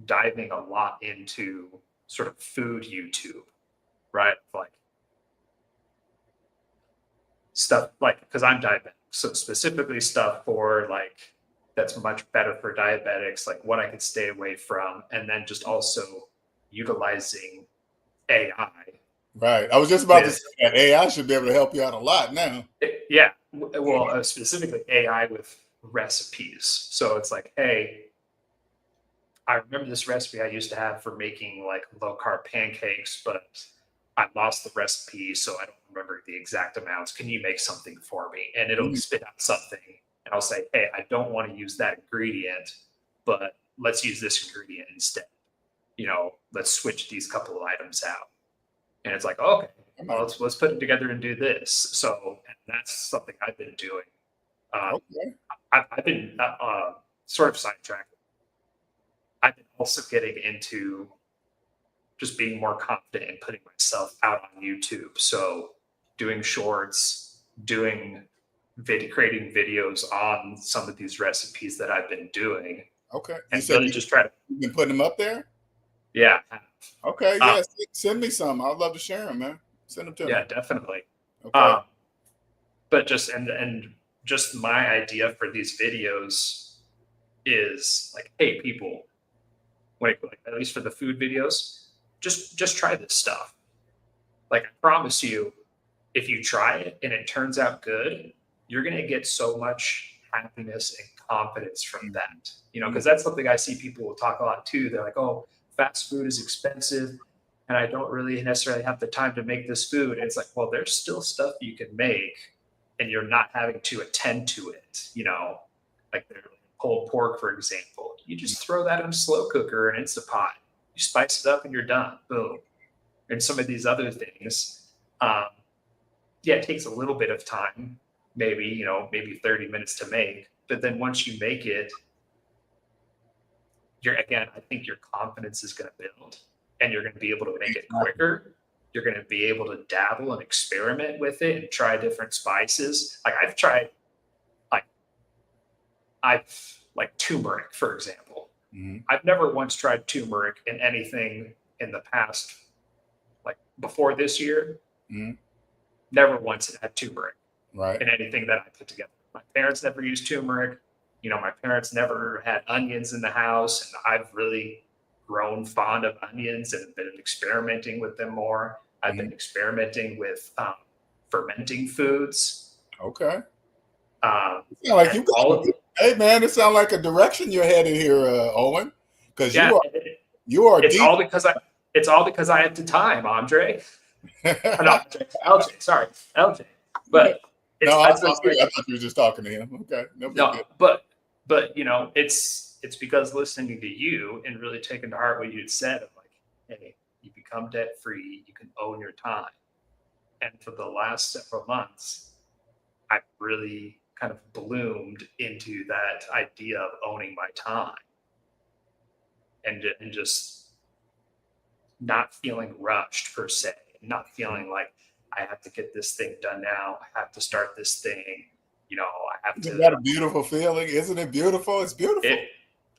Speaker 5: diving a lot into sort of food YouTube, right? Like stuff like, because I'm diabetic, so specifically stuff for like that's much better for diabetics, like what I could stay away from, and then just also utilizing AI.
Speaker 1: Right. I was just about to say that AI should be able to help you out a lot now.
Speaker 5: Yeah. Well, specifically AI with recipes. So it's like, hey, I remember this recipe I used to have for making like low carb pancakes, but I lost the recipe, so I don't remember the exact amounts. Can you make something for me? And it'll spit out something, and I'll say, hey, I don't want to use that ingredient, but let's use this ingredient instead. Let's switch these couple of items out. And it's like, okay, well, let's put it together and do this. So and that's something I've been doing. I've been sort of sidetracked. I've been also getting into just being more confident in putting myself out on YouTube. So doing shorts, creating videos on some of these recipes that I've been doing.
Speaker 1: Okay.
Speaker 5: And really just try to.
Speaker 1: You've been putting them up there?
Speaker 5: Yeah.
Speaker 1: Okay. Yeah. Send me some. I'd love to share them, man. Send them to me.
Speaker 5: Yeah, definitely.
Speaker 1: Okay.
Speaker 5: But just and just my idea for these videos is like, hey, people, at least for the food videos, just try this stuff. Like I promise you, if you try it and it turns out good, you're gonna get so much happiness and confidence from that. Because that's something I see people will talk a lot too. They're like, oh, fast food is expensive and I don't really necessarily have the time to make this food. And it's like, well, there's still stuff you can make and you're not having to attend to it. Like pulled pork, for example. You just throw that in a slow cooker and Instapot. You spice it up and you're done. Boom. And some of these other things, it takes a little bit of time, maybe 30 minutes to make. But then once you make it, I think your confidence is going to build and you're going to be able to make it quicker. You're going to be able to dabble and experiment with it and try different spices. Like I've tried, like turmeric, for example.
Speaker 1: Mhm.
Speaker 5: I've never once tried turmeric in anything in the past, like before this year.
Speaker 1: Mhm.
Speaker 5: Never once had turmeric
Speaker 1: Right.
Speaker 5: in anything that I put together. My parents never used turmeric. You know, my parents never had onions in the house, and I've really grown fond of onions and been experimenting with them more. I've been experimenting with fermenting foods.
Speaker 1: Okay.
Speaker 5: Um,
Speaker 1: Sound like you
Speaker 5: and
Speaker 1: got
Speaker 5: all of
Speaker 1: hey man, it sounds like a direction you're headed here, Owen. Because
Speaker 5: yeah,
Speaker 1: you are
Speaker 5: it's
Speaker 1: deep.
Speaker 5: all because I had the time, Andre. Or not LJ, sorry, LJ. But
Speaker 1: No,
Speaker 5: it's
Speaker 1: I thought you were just talking to him. Okay. No big deal.
Speaker 5: no, but you know, it's because listening to you and really taking to heart what you had said of like, hey, you become debt free, you can own your time. And for the last several months, I've really kind of bloomed into that idea of owning my time and just not feeling rushed per se, not feeling like I have to get this thing done now. I have to start this thing. You know, I have
Speaker 1: Isn't
Speaker 5: to.
Speaker 1: that a beautiful feeling? Isn't it beautiful? It's beautiful.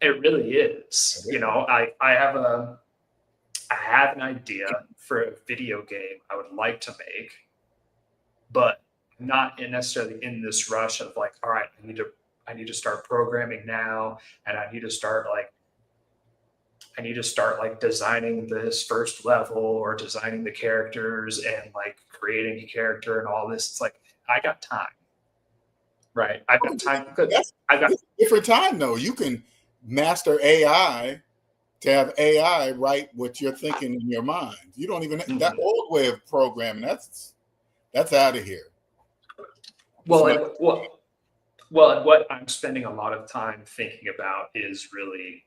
Speaker 5: It really is. You know, I have an idea for a video game I would like to make, but not necessarily in this rush of like, all right, I need to start programming now, and I need to start like designing this first level or designing the characters and like creating a character and all this. It's like I got time, right? I've got time because I've got
Speaker 1: It's a different time though. You can master AI to have AI write what you're thinking in your mind. You don't even that old way of programming. That's out of here.
Speaker 5: well, and what I'm spending a lot of time thinking about is really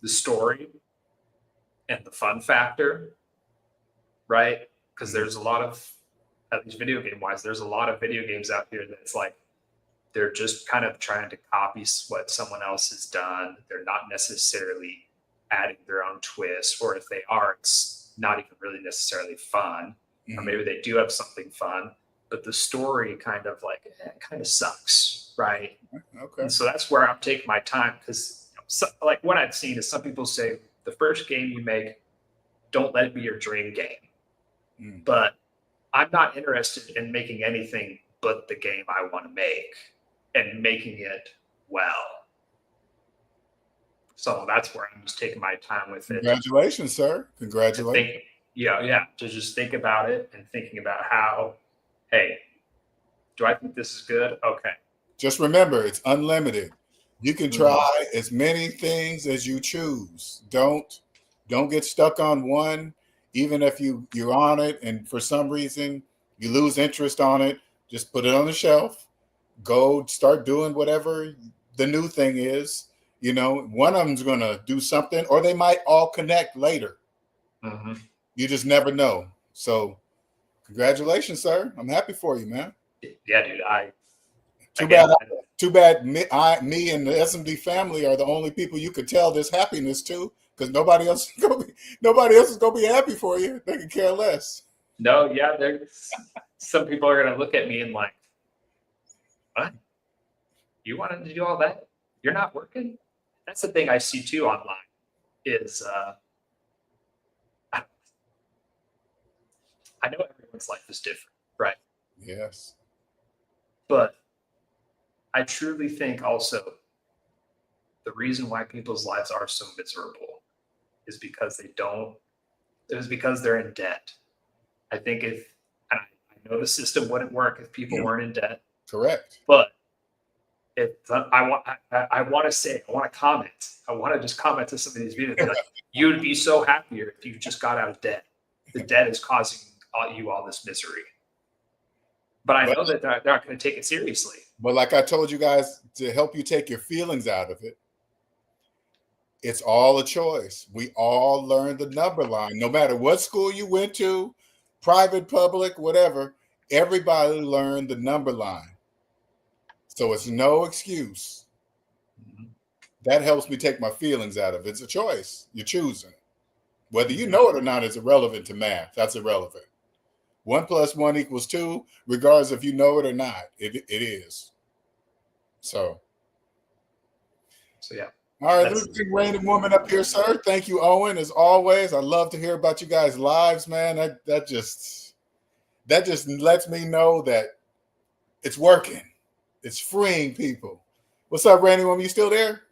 Speaker 5: the story and the fun factor, right? Because there's a lot of, at least video game wise, there's a lot of video games out here that's like they're just kind of trying to copy what someone else has done. They're not necessarily adding their own twist, or if they are, it's not even really necessarily fun. Or maybe they do have something fun, but the story kind of like kind of sucks, right?
Speaker 1: Okay.
Speaker 5: And so that's where I'm taking my time because, like, what I've seen is some people say the first game you make, don't let it be your dream game. But I'm not interested in making anything but the game I want to make and making it well. So that's where I'm just taking my time with it.
Speaker 1: Congratulations, sir. Congratulations.
Speaker 5: To just think about it and thinking about how, hey, do I think this is good? Okay.
Speaker 1: Just remember, it's unlimited. You can try as many things as you choose. Don't get stuck on one. Even if you're on it and for some reason you lose interest on it, just put it on the shelf. Go start doing whatever the new thing is. You know, one of them's going to do something, or they might all connect later. You just never know. So, congratulations, sir. I'm happy for you, man.
Speaker 5: Yeah, dude.
Speaker 1: Too bad. Me and the SMD family are the only people you could tell this happiness to, because nobody else is gonna be happy for you. They can care less.
Speaker 5: No, yeah, there's some people are gonna look at me and like, what? You wanted to do all that? You're not working? That's the thing I see too online is I know everyone's life is different, right?
Speaker 1: Yes.
Speaker 5: But I truly think also the reason why people's lives are so miserable is because they're in debt. I think and I know the system wouldn't work if people weren't in debt.
Speaker 1: Correct.
Speaker 5: But I want to comment. I want to just comment to some of these videos. Like, you would be so happier if you just got out of debt. The debt is causing you all this misery. But I know that they're not going to take it seriously.
Speaker 1: But like I told you guys, to help you take your feelings out of it, it's all a choice. We all learn the number line. No matter what school you went to, private, public, whatever, everybody learned the number line. So it's no excuse. That helps me take my feelings out of it. It's a choice. You're choosing. Whether you know it or not is irrelevant to math. That's irrelevant. 1 + 1 = 2, regardless if you know it or not. It is. So
Speaker 5: yeah.
Speaker 1: All right,
Speaker 5: That's-
Speaker 1: let's bring Random Woman up here, sir. Thank you, Owen, as always. I love to hear about you guys' lives, man. That just lets me know that it's working. It's freeing people. What's up, Random Woman? You still there?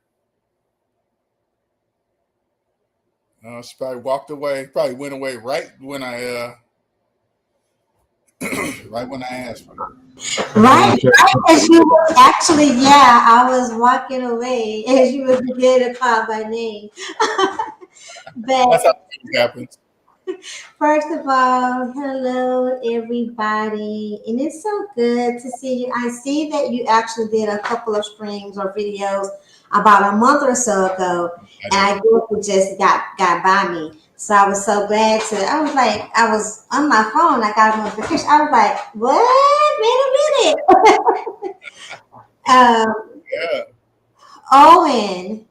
Speaker 1: She probably walked away. Probably went away right when I right when I asked for her.
Speaker 6: Right, as you were actually, yeah, I was walking away as you were beginning to call my name.
Speaker 1: That's
Speaker 6: But
Speaker 1: how it happens.
Speaker 6: first of all, hello everybody, and it's so good to see you. I see that you actually did a couple of streams or videos about a month or so ago, and I guess it just got by me. So I was so glad to. I was like, I was on my phone. I got a notification. I was like, what? Wait a minute.
Speaker 1: Yeah.
Speaker 6: Owen,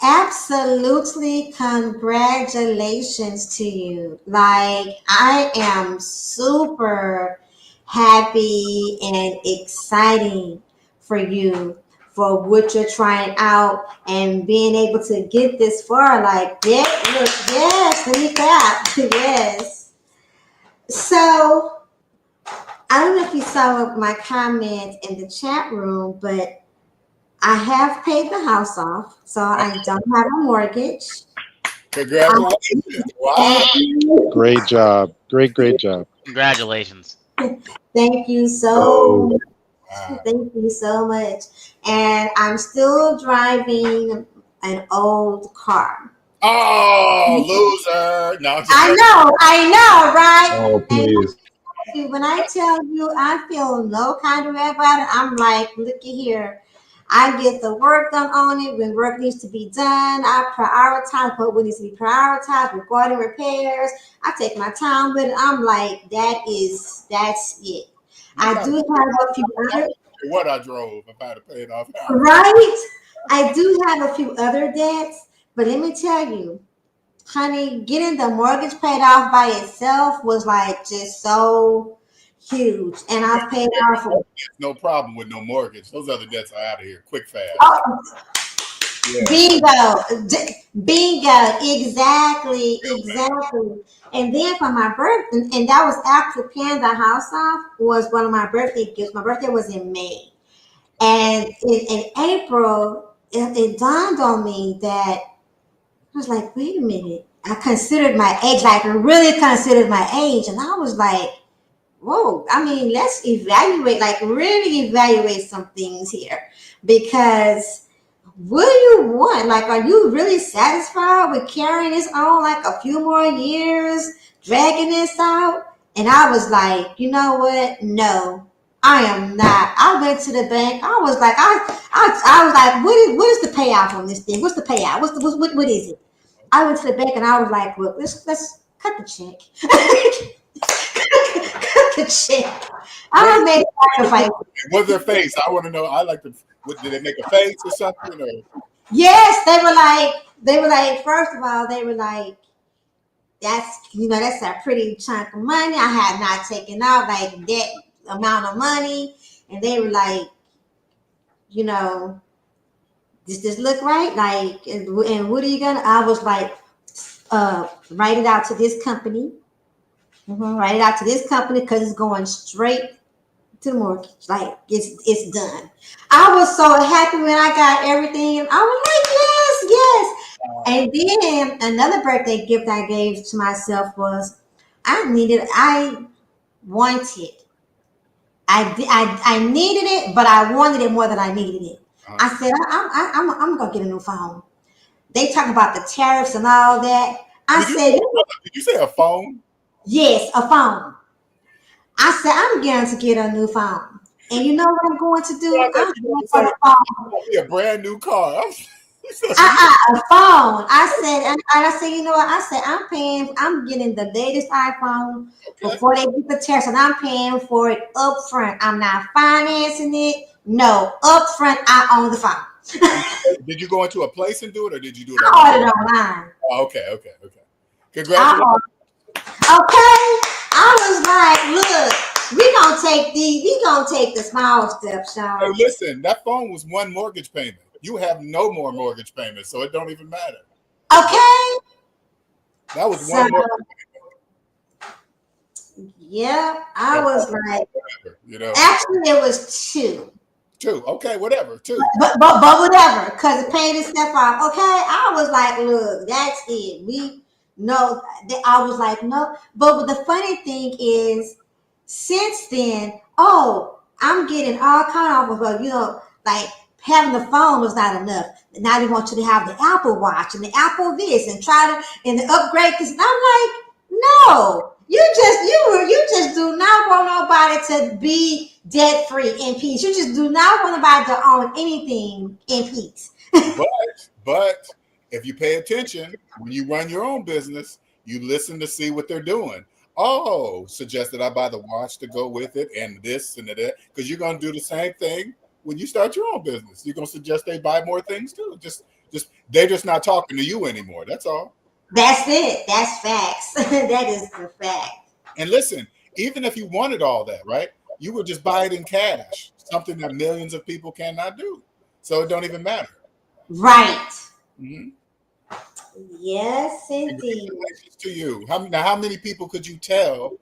Speaker 6: absolutely congratulations to you. Like, I am super happy and exciting for you for what you're trying out and being able to get this far. Like, yeah, look, yes, let me clap. Yes. So I don't know if you saw my comment in the chat room, but I have paid the house off, so I don't have a mortgage.
Speaker 1: Congratulations. Wow.
Speaker 6: And
Speaker 4: Great job. Great job.
Speaker 3: Congratulations.
Speaker 6: thank you so thank you so much. And I'm still driving an old car.
Speaker 1: Oh, loser. No, I'm just
Speaker 6: I know, right?
Speaker 2: Oh, please.
Speaker 6: And when I tell you I feel no kind of way about it, I'm like, looky here. I get the work done on it when work needs to be done. I prioritize what needs to be prioritized regarding repairs. I take my time with it. I'm like, that's it. I do have a few other
Speaker 1: what I drove if I had to pay it off now.
Speaker 6: right. I do have a few other debts, but let me tell you, honey, getting the mortgage paid off by itself was like just so huge, and I've paid off.
Speaker 1: No problem with no mortgage. Those other debts are out of here, quick, fast.
Speaker 6: Oh,
Speaker 1: Yeah.
Speaker 6: bingo, exactly. And then for my birthday, and that was after paying the house off, was one of my birthday gifts. My birthday was in May, and in April, it dawned on me that I was like, wait a minute. I considered my age, like really considered my age, and I was like, whoa, I mean, let's evaluate, like really evaluate some things here, because what do you want? Like, are you really satisfied with carrying this on like a few more years, dragging this out? And I was like, you know what? No, I am not. I went to the bank. I was like, I was like, what is the payout on this thing? What's the payout? What is it? I went to the bank and I was like, look, let's cut the check. Cut the check. I made a sacrifice.
Speaker 1: What's their face? I want to know. I like to. Did they make a face or something? Or?
Speaker 6: Yes, they were like, first of all, they were like, that's a pretty chunk of money. I had not taken out like that amount of money. And they were like, does this look right? Like, and what are you gonna? I was like, write it out to this company. Write it out to this company because it's going straight to the mortgage. Like, it's done. I was so happy when I got everything. I was like, yes. And then another birthday gift I gave to myself was I needed it, but I wanted it more than I needed it. I said, I'm gonna get a new phone. They talk about the tariffs and all that.
Speaker 1: Did you say a phone?
Speaker 6: Yes, a phone. I said, I'm going to get a new phone. And you know what I'm going to do? I'm going to get a phone.
Speaker 1: A brand new car.
Speaker 6: A phone. I said, and I said, you know what? I said, I'm getting the latest iPhone before they get the tariffs, and I'm paying for it up front. I'm not financing it. No, up front, I own the phone.
Speaker 1: Did you go into a place and do it, or did you do it
Speaker 6: I ordered online?
Speaker 1: Oh, okay. Congratulations.
Speaker 6: Okay. I was like, look, we gonna take the small steps, y'all.
Speaker 1: Hey, listen, that phone was one mortgage payment. you have no more mortgage payments, so it don't even matter.
Speaker 6: Okay.
Speaker 1: That was
Speaker 6: So,
Speaker 1: one more,
Speaker 6: yeah, I was like,
Speaker 1: you know,
Speaker 6: actually, it was two.
Speaker 1: two. Okay, whatever, two.
Speaker 6: But whatever, because it paid itself off. Okay, I was like, look, that's it. We know that. I was like, no. But the funny thing is, since then, oh, I'm getting all kind of, like having the phone was not enough. Now they want you to have the Apple Watch and the Apple this and try to and the upgrade. Because I'm like, no. You just do not want nobody to be debt free in peace. You just do not want nobody to own anything in peace.
Speaker 1: But if you pay attention when you run your own business, you listen to see what they're doing. Oh, suggest that I buy the watch to go with it and this and that, because you're going to do the same thing when you start your own business. You're going to suggest they buy more things too. Just they're just not talking to you anymore. That's all.
Speaker 6: That's it. That's facts. That is the fact.
Speaker 1: And listen, even if you wanted all that, right, you would just buy it in cash, something that millions of people cannot do. So it don't even matter.
Speaker 6: Right.
Speaker 1: Mm-hmm.
Speaker 6: Yes, indeed.
Speaker 1: Congratulations to you. How many people could you tell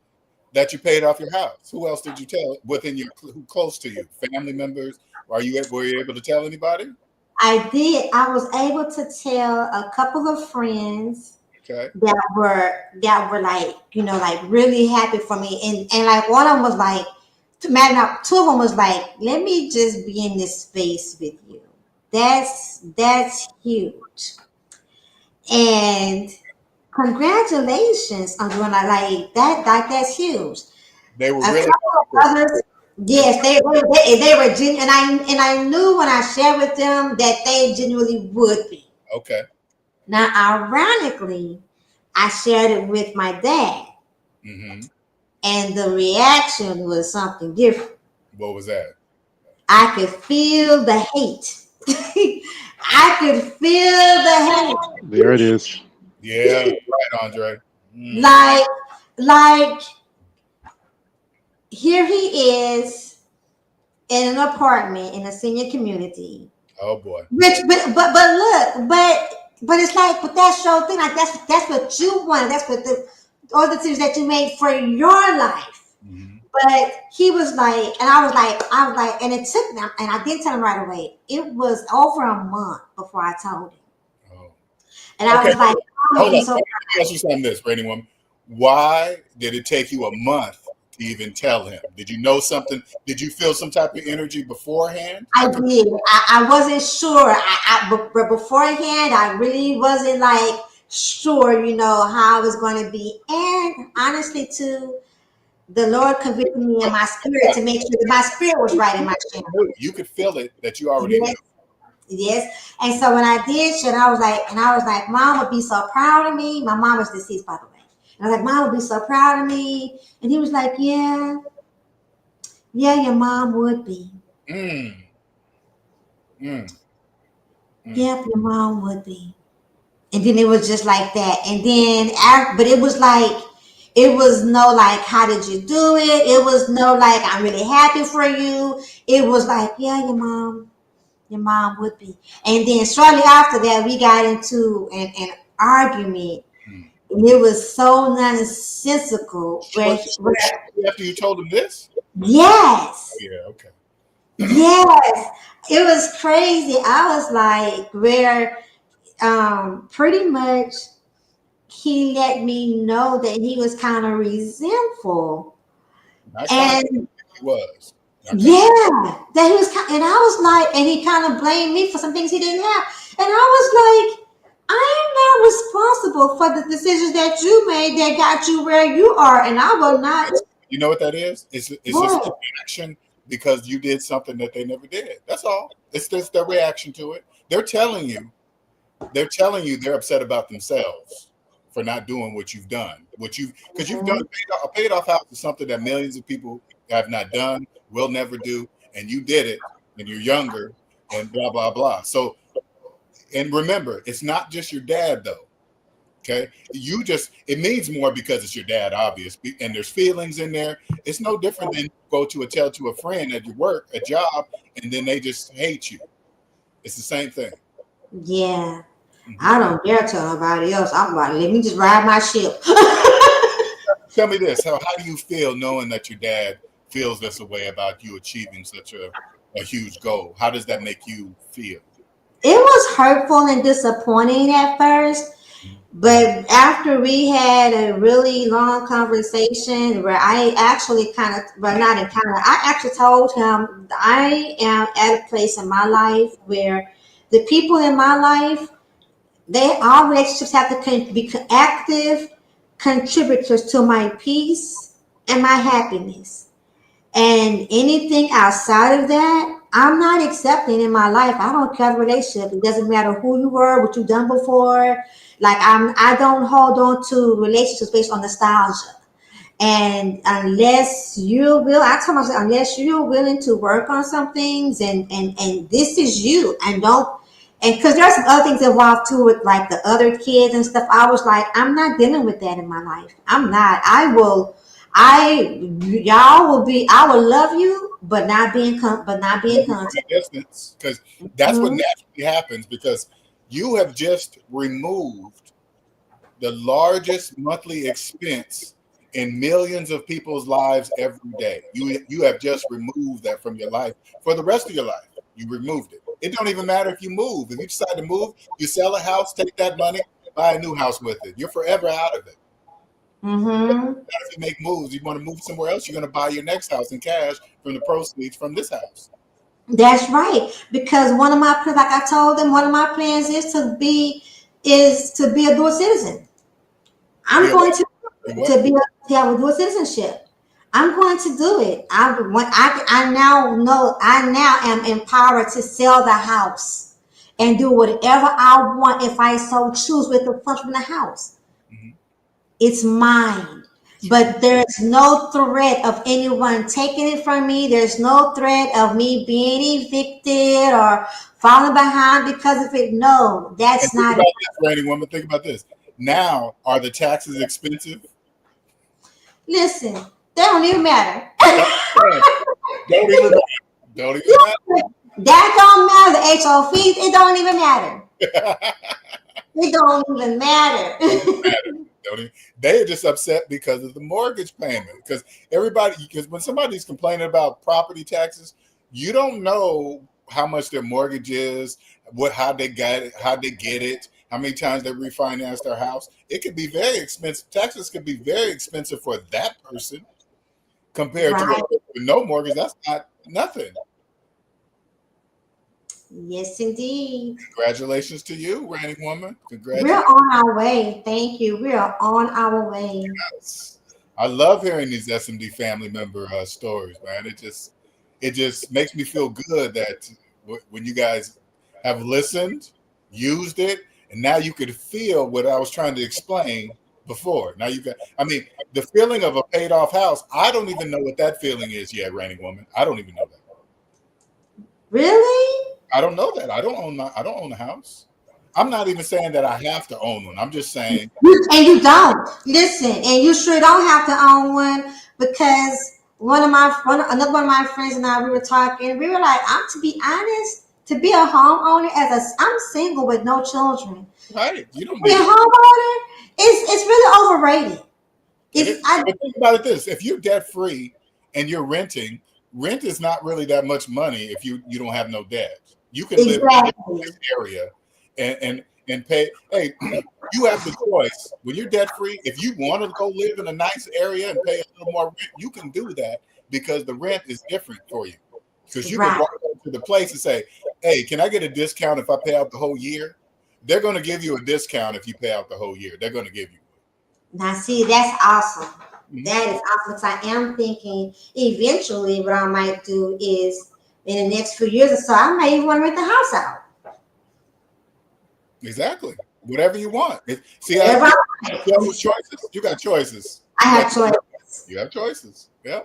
Speaker 1: that you paid off your house? Who else did you tell within who close to you? Family members? Were you able to tell anybody?
Speaker 6: I did. I was able to tell a couple of friends.
Speaker 1: Okay.
Speaker 6: That were like, like really happy for me. And like one of them was like, two of them was like, let me just be in this space with you. That's huge. And congratulations on doing that. Like that's huge.
Speaker 1: They were
Speaker 6: A
Speaker 1: really
Speaker 6: couple of others, yes, they were genuine, and I knew when I shared with them that they genuinely would be.
Speaker 1: okay.
Speaker 6: Now, ironically, I shared it with my dad,
Speaker 1: Mm-hmm.
Speaker 6: and the reaction was something different.
Speaker 1: What was that?
Speaker 6: I could feel the hate. I could feel the hate.
Speaker 4: There it is.
Speaker 1: Yeah, right, Andre. Mm.
Speaker 6: Like here he is in an apartment in a senior community.
Speaker 1: Oh boy.
Speaker 6: Which, but look, but it's like, but that's your thing. Like that's what you want. That's what all the things that you made for your life.
Speaker 1: Mm-hmm.
Speaker 6: But he was like, and I was like, and it took them, and I didn't tell him right away. It was over a month before I told him.
Speaker 1: Oh.
Speaker 6: And I was like,
Speaker 1: hold on.
Speaker 6: so
Speaker 1: Let me ask you something this, for anyone. Why did it take you a month to even tell him? Did you know something? Did you feel some type of energy beforehand?
Speaker 6: I did. I wasn't sure. But beforehand, I really wasn't like sure, how I was going to be. And honestly, too, the Lord convicted me in my spirit to make sure that my spirit was right in my channel.
Speaker 1: You could feel it that you already knew.
Speaker 6: Yes. And so when I did shit, I was like, Mom would be so proud of me. My mom was deceased, by the way. And I was like, Mom would be so proud of me. And he was like, yeah, your mom would be. Yep, your mom would be. And then it was just like that. And then, but it was like, it was no like, how did you do it? It was no like, I'm really happy for you. It was like, yeah, your mom would be. And then shortly after that, we got into an argument. And it was so nonsensical.
Speaker 1: After you told him this?
Speaker 6: Yes.
Speaker 1: Oh, yeah, okay.
Speaker 6: Yes. It was crazy. I was like, pretty much he let me know that he was kind of resentful. And
Speaker 1: he was.
Speaker 6: Yeah, that he was, and I was like, and he kind of blamed me for some things he didn't have. And I was like, I am not responsible for the decisions that you made that got you where you are, and I will not.
Speaker 1: You know what that is? It's just a reaction because you did something that they never did. That's all. It's just their reaction to it. They're telling you they're upset about themselves for not doing what you've done. Because you've done a paid off house is something that millions of people have not done, will never do, and you did it, and you're younger, and blah blah blah. So, and remember, it's not just your dad though. Okay, it means more because it's your dad, obvious, and there's feelings in there. It's no different than tell to a friend at your work, a job, and then they just hate you. It's the same thing.
Speaker 6: Yeah.
Speaker 1: Mhm.
Speaker 6: I don't dare tell nobody else. I'm like, let me just ride my ship.
Speaker 1: Tell me this: how do you feel knowing that your dad feels this way about you achieving such a huge goal? How does that make you feel?
Speaker 6: It was hurtful and disappointing at first, but after we had a really long conversation where I actually kind of, well, not encounter, I actually told him I am at a place in my life where the people in my life, all relationships have to be active contributors to my peace and my happiness. And anything outside of that, I'm not accepting in my life. I don't care the relationship. It doesn't matter who you were, what you've done before. Like I don't hold on to relationships based on nostalgia. And unless you will, I tell myself, unless you're willing to work on some things and this is you and don't, and because there's some other things involved too with like the other kids and stuff. I was like, I'm not dealing with that in my life. I'm not. Y'all will be, I will love you, but not be in contact.
Speaker 1: Distance, because that's what
Speaker 6: Mhm.
Speaker 1: naturally happens, because you have just removed the largest monthly expense in millions of people's lives every day. You have just removed that from your life for the rest of your life. You removed it. It don't even matter if you move. If you decide to move, you sell a house, take that money, buy a new house with it. You're forever out of it.
Speaker 6: Mhm.
Speaker 1: If you make moves, you want to move somewhere else, you're going to buy your next house in cash from the proceeds from this house.
Speaker 6: That's right. Because one of my plans, like I told them, one of my plans is to be a dual citizen. I'm
Speaker 1: Be a
Speaker 6: going
Speaker 1: what? Be what?
Speaker 6: to have a dual citizenship. I'm going to do it. I now know, I now am empowered to sell the house and do whatever I want if I so choose with the funds from the house.
Speaker 1: Mhm.
Speaker 6: It's mine. But there's no threat of anyone taking it from me. There's no threat of me being evicted or falling behind because of it. No,
Speaker 1: And
Speaker 6: that's
Speaker 1: think
Speaker 6: not
Speaker 1: about
Speaker 6: it.
Speaker 1: this, Randy woman. Think about this. Now, are the taxes expensive?
Speaker 6: Listen, they don't even matter.
Speaker 1: Don't even matter. Don't even
Speaker 6: That don't matter. The HOVs, it don't even matter.
Speaker 1: matter.
Speaker 6: It don't even matter.
Speaker 1: Don't even- They are just upset because of the mortgage payment. Because when somebody's complaining about property taxes, you don't know how much their mortgage is, how they got it, how they get it, how many times they refinanced their house. It could be very expensive. Taxes could be very expensive for that person compared to a
Speaker 6: Right.
Speaker 1: person with no mortgage. That's not nothing.
Speaker 6: Yes, indeed.
Speaker 1: Congratulations to you, Randy woman.
Speaker 6: We're
Speaker 1: Congratulations.
Speaker 6: on our way. Thank you. We are on our way.
Speaker 1: I love hearing these SMD family member stories, man. It just makes me feel good that when you guys have listened, used it, and now you could feel what I was trying to explain before. Now you got, I mean, the feeling of a paid off house. I don't even know what that feeling is yet, Rainy Woman. I don't even know that.
Speaker 6: Really?
Speaker 1: I don't know that. I don't own a house. I'm not even saying that I have to own one. I'm just saying,
Speaker 6: And you don't. Listen, and you sure don't have to own one because another one of my friends and I, we were talking. We were like, I'm to be honest, to be a homeowner I'm single with no children.
Speaker 1: right? You don't
Speaker 6: Be a
Speaker 1: need
Speaker 6: homeowner it's really overrated. It's
Speaker 1: it.
Speaker 6: I
Speaker 1: But think about it this: if you're debt free and you're renting, rent is not really that much money if you don't have no debt. You can live in
Speaker 6: exactly
Speaker 1: this area and pay. Hey, you have the choice when you're debt free. If you want to go live in a nice area and pay a little more rent, you can do that because the rent is different for you. Because you can
Speaker 6: right.
Speaker 1: walk up to the place and say, "Hey, can I get a discount if I pay out the whole year?" They're going to give you a discount if you pay out the whole year. They're going to give you.
Speaker 6: Now, see, that's awesome.
Speaker 1: Mhm.
Speaker 6: That is awesome because I am thinking eventually what I might do is in the next few years or so, I might even want to rent the house out.
Speaker 1: Exactly. Whatever you want. See,
Speaker 6: Whatever I
Speaker 1: you have choices. You got choices.
Speaker 6: I have choices.
Speaker 1: You have choices. Yeah.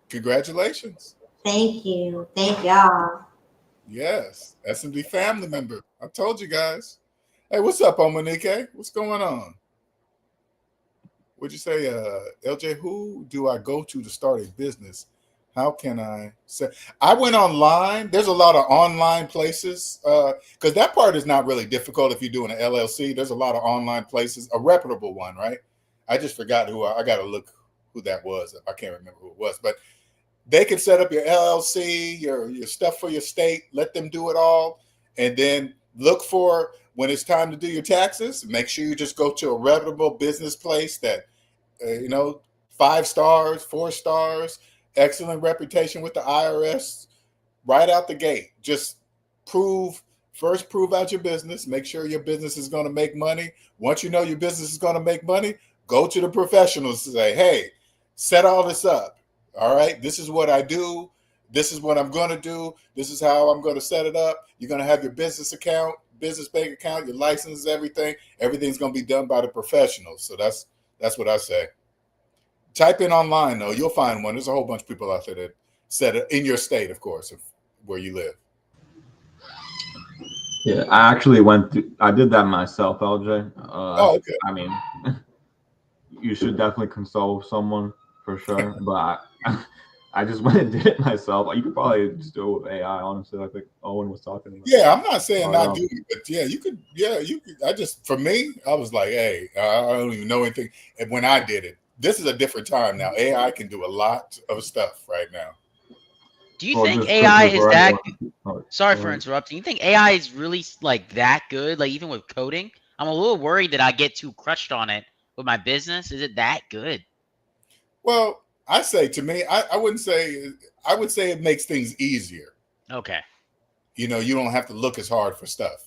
Speaker 1: Congratulations.
Speaker 6: Thank you. Thank y'all.
Speaker 1: Yes. SMD family member. I told you guys. Hey, what's up, Omanique? What's going on? What'd you say? LJ, who do I go to start a business How can I say? I went online. There's a lot of online places because that part is not really difficult if you're doing an LLC. There's a lot of online places, a reputable one, right? I just forgot who I got to look who that was. I can't remember who it was, but they can set up your LLC, your stuff for your state. Let them do it all, and then look for when it's time to do your taxes. Make sure you just go to a reputable business place that 5 stars, 4 stars, excellent reputation with the IRS right out the gate. Just prove out your business. Make sure your business is going to make money. Once you know your business is going to make money, go to the professionals and say, hey, set all this up. All right, this is what I do. This is what I'm going to do. This is how I'm going to set it up. You're going to have your business account, business bank account, your licenses, everything. Everything's going to be done by the professionals. So that's what I say. Type in online, though. You'll find one. There's a whole bunch of people out there that set it in your state, of course, where you live.
Speaker 2: Yeah, I actually I did that myself, LJ.
Speaker 1: Okay.
Speaker 2: I mean, you should definitely consult someone for sure. But I just went and did it myself. You could probably just do it with AI, honestly. I think Owen was talking about.
Speaker 1: Yeah, I'm not saying not do it, but yeah, you could. Yeah, you could. For me, I was like, hey, I don't even know anything. And when I did it, this is a different time now. AI can do a lot of stuff right now.
Speaker 3: Do you think AI is that? Sorry for interrupting. You think AI is really like that good? Like even with coding, I'm a little worried that I get too crushed on it with my business. Is it that good?
Speaker 1: Well, I say to me, I wouldn't say. I would say it makes things easier.
Speaker 3: Okay.
Speaker 1: You don't have to look as hard for stuff.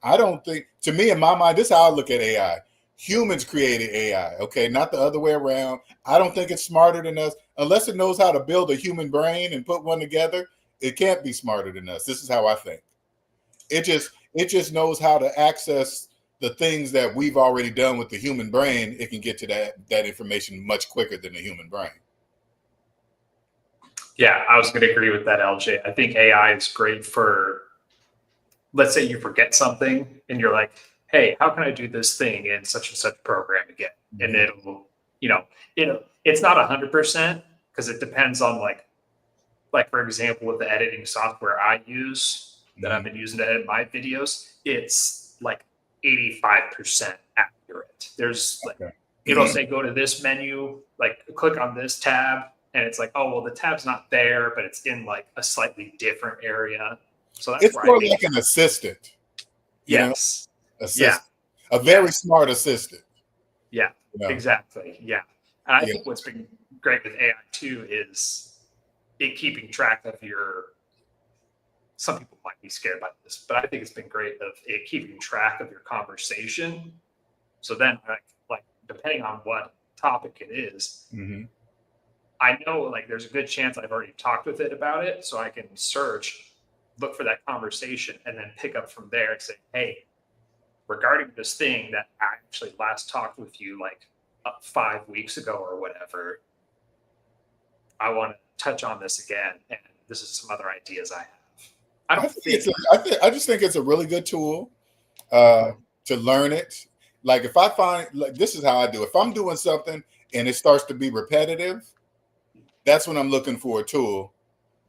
Speaker 1: I don't think. To me, in my mind, this is how I look at AI. Humans created AI, okay, not the other way around. I don't think it's smarter than us unless it knows how to build a human brain and put one together. It can't be smarter than us. This is how I think. It just knows how to access the things that we've already done with the human brain. It can get to that information much quicker than the human brain.
Speaker 5: Yeah, I was going to agree with that, LJ. I think AI is great for, let's say you forget something and you're like, hey, how can I do this thing in such and such program again? And it'll, it's not 100% because it depends on like for example, with the editing software I use that I've been using to edit my videos, it's like 85% accurate. There's it'll say go to this menu, like click on this tab, and it's like, oh well, the tab's not there, but it's in like a slightly different area. So that's
Speaker 1: it's more like an assistant.
Speaker 5: Yes.
Speaker 1: Assistant. A very smart assistant.
Speaker 5: Yeah, exactly. Yeah. And I think what's been great with AI too is it keeping track of some people might be scared about this, but I think it's been great of it keeping track of your conversation. So then like depending on what topic it is, I know like there's a good chance I've already talked with it about it. So I can search, look for that conversation and then pick up from there and say, hey, regarding this thing that I actually last talked with you like 5 weeks ago or whatever, I want to touch on this again, and this is some other ideas I have.
Speaker 1: I just think it's a really good tool to learn it. Like if I find, like this is how I do. If I'm doing something and it starts to be repetitive, that's when I'm looking for a tool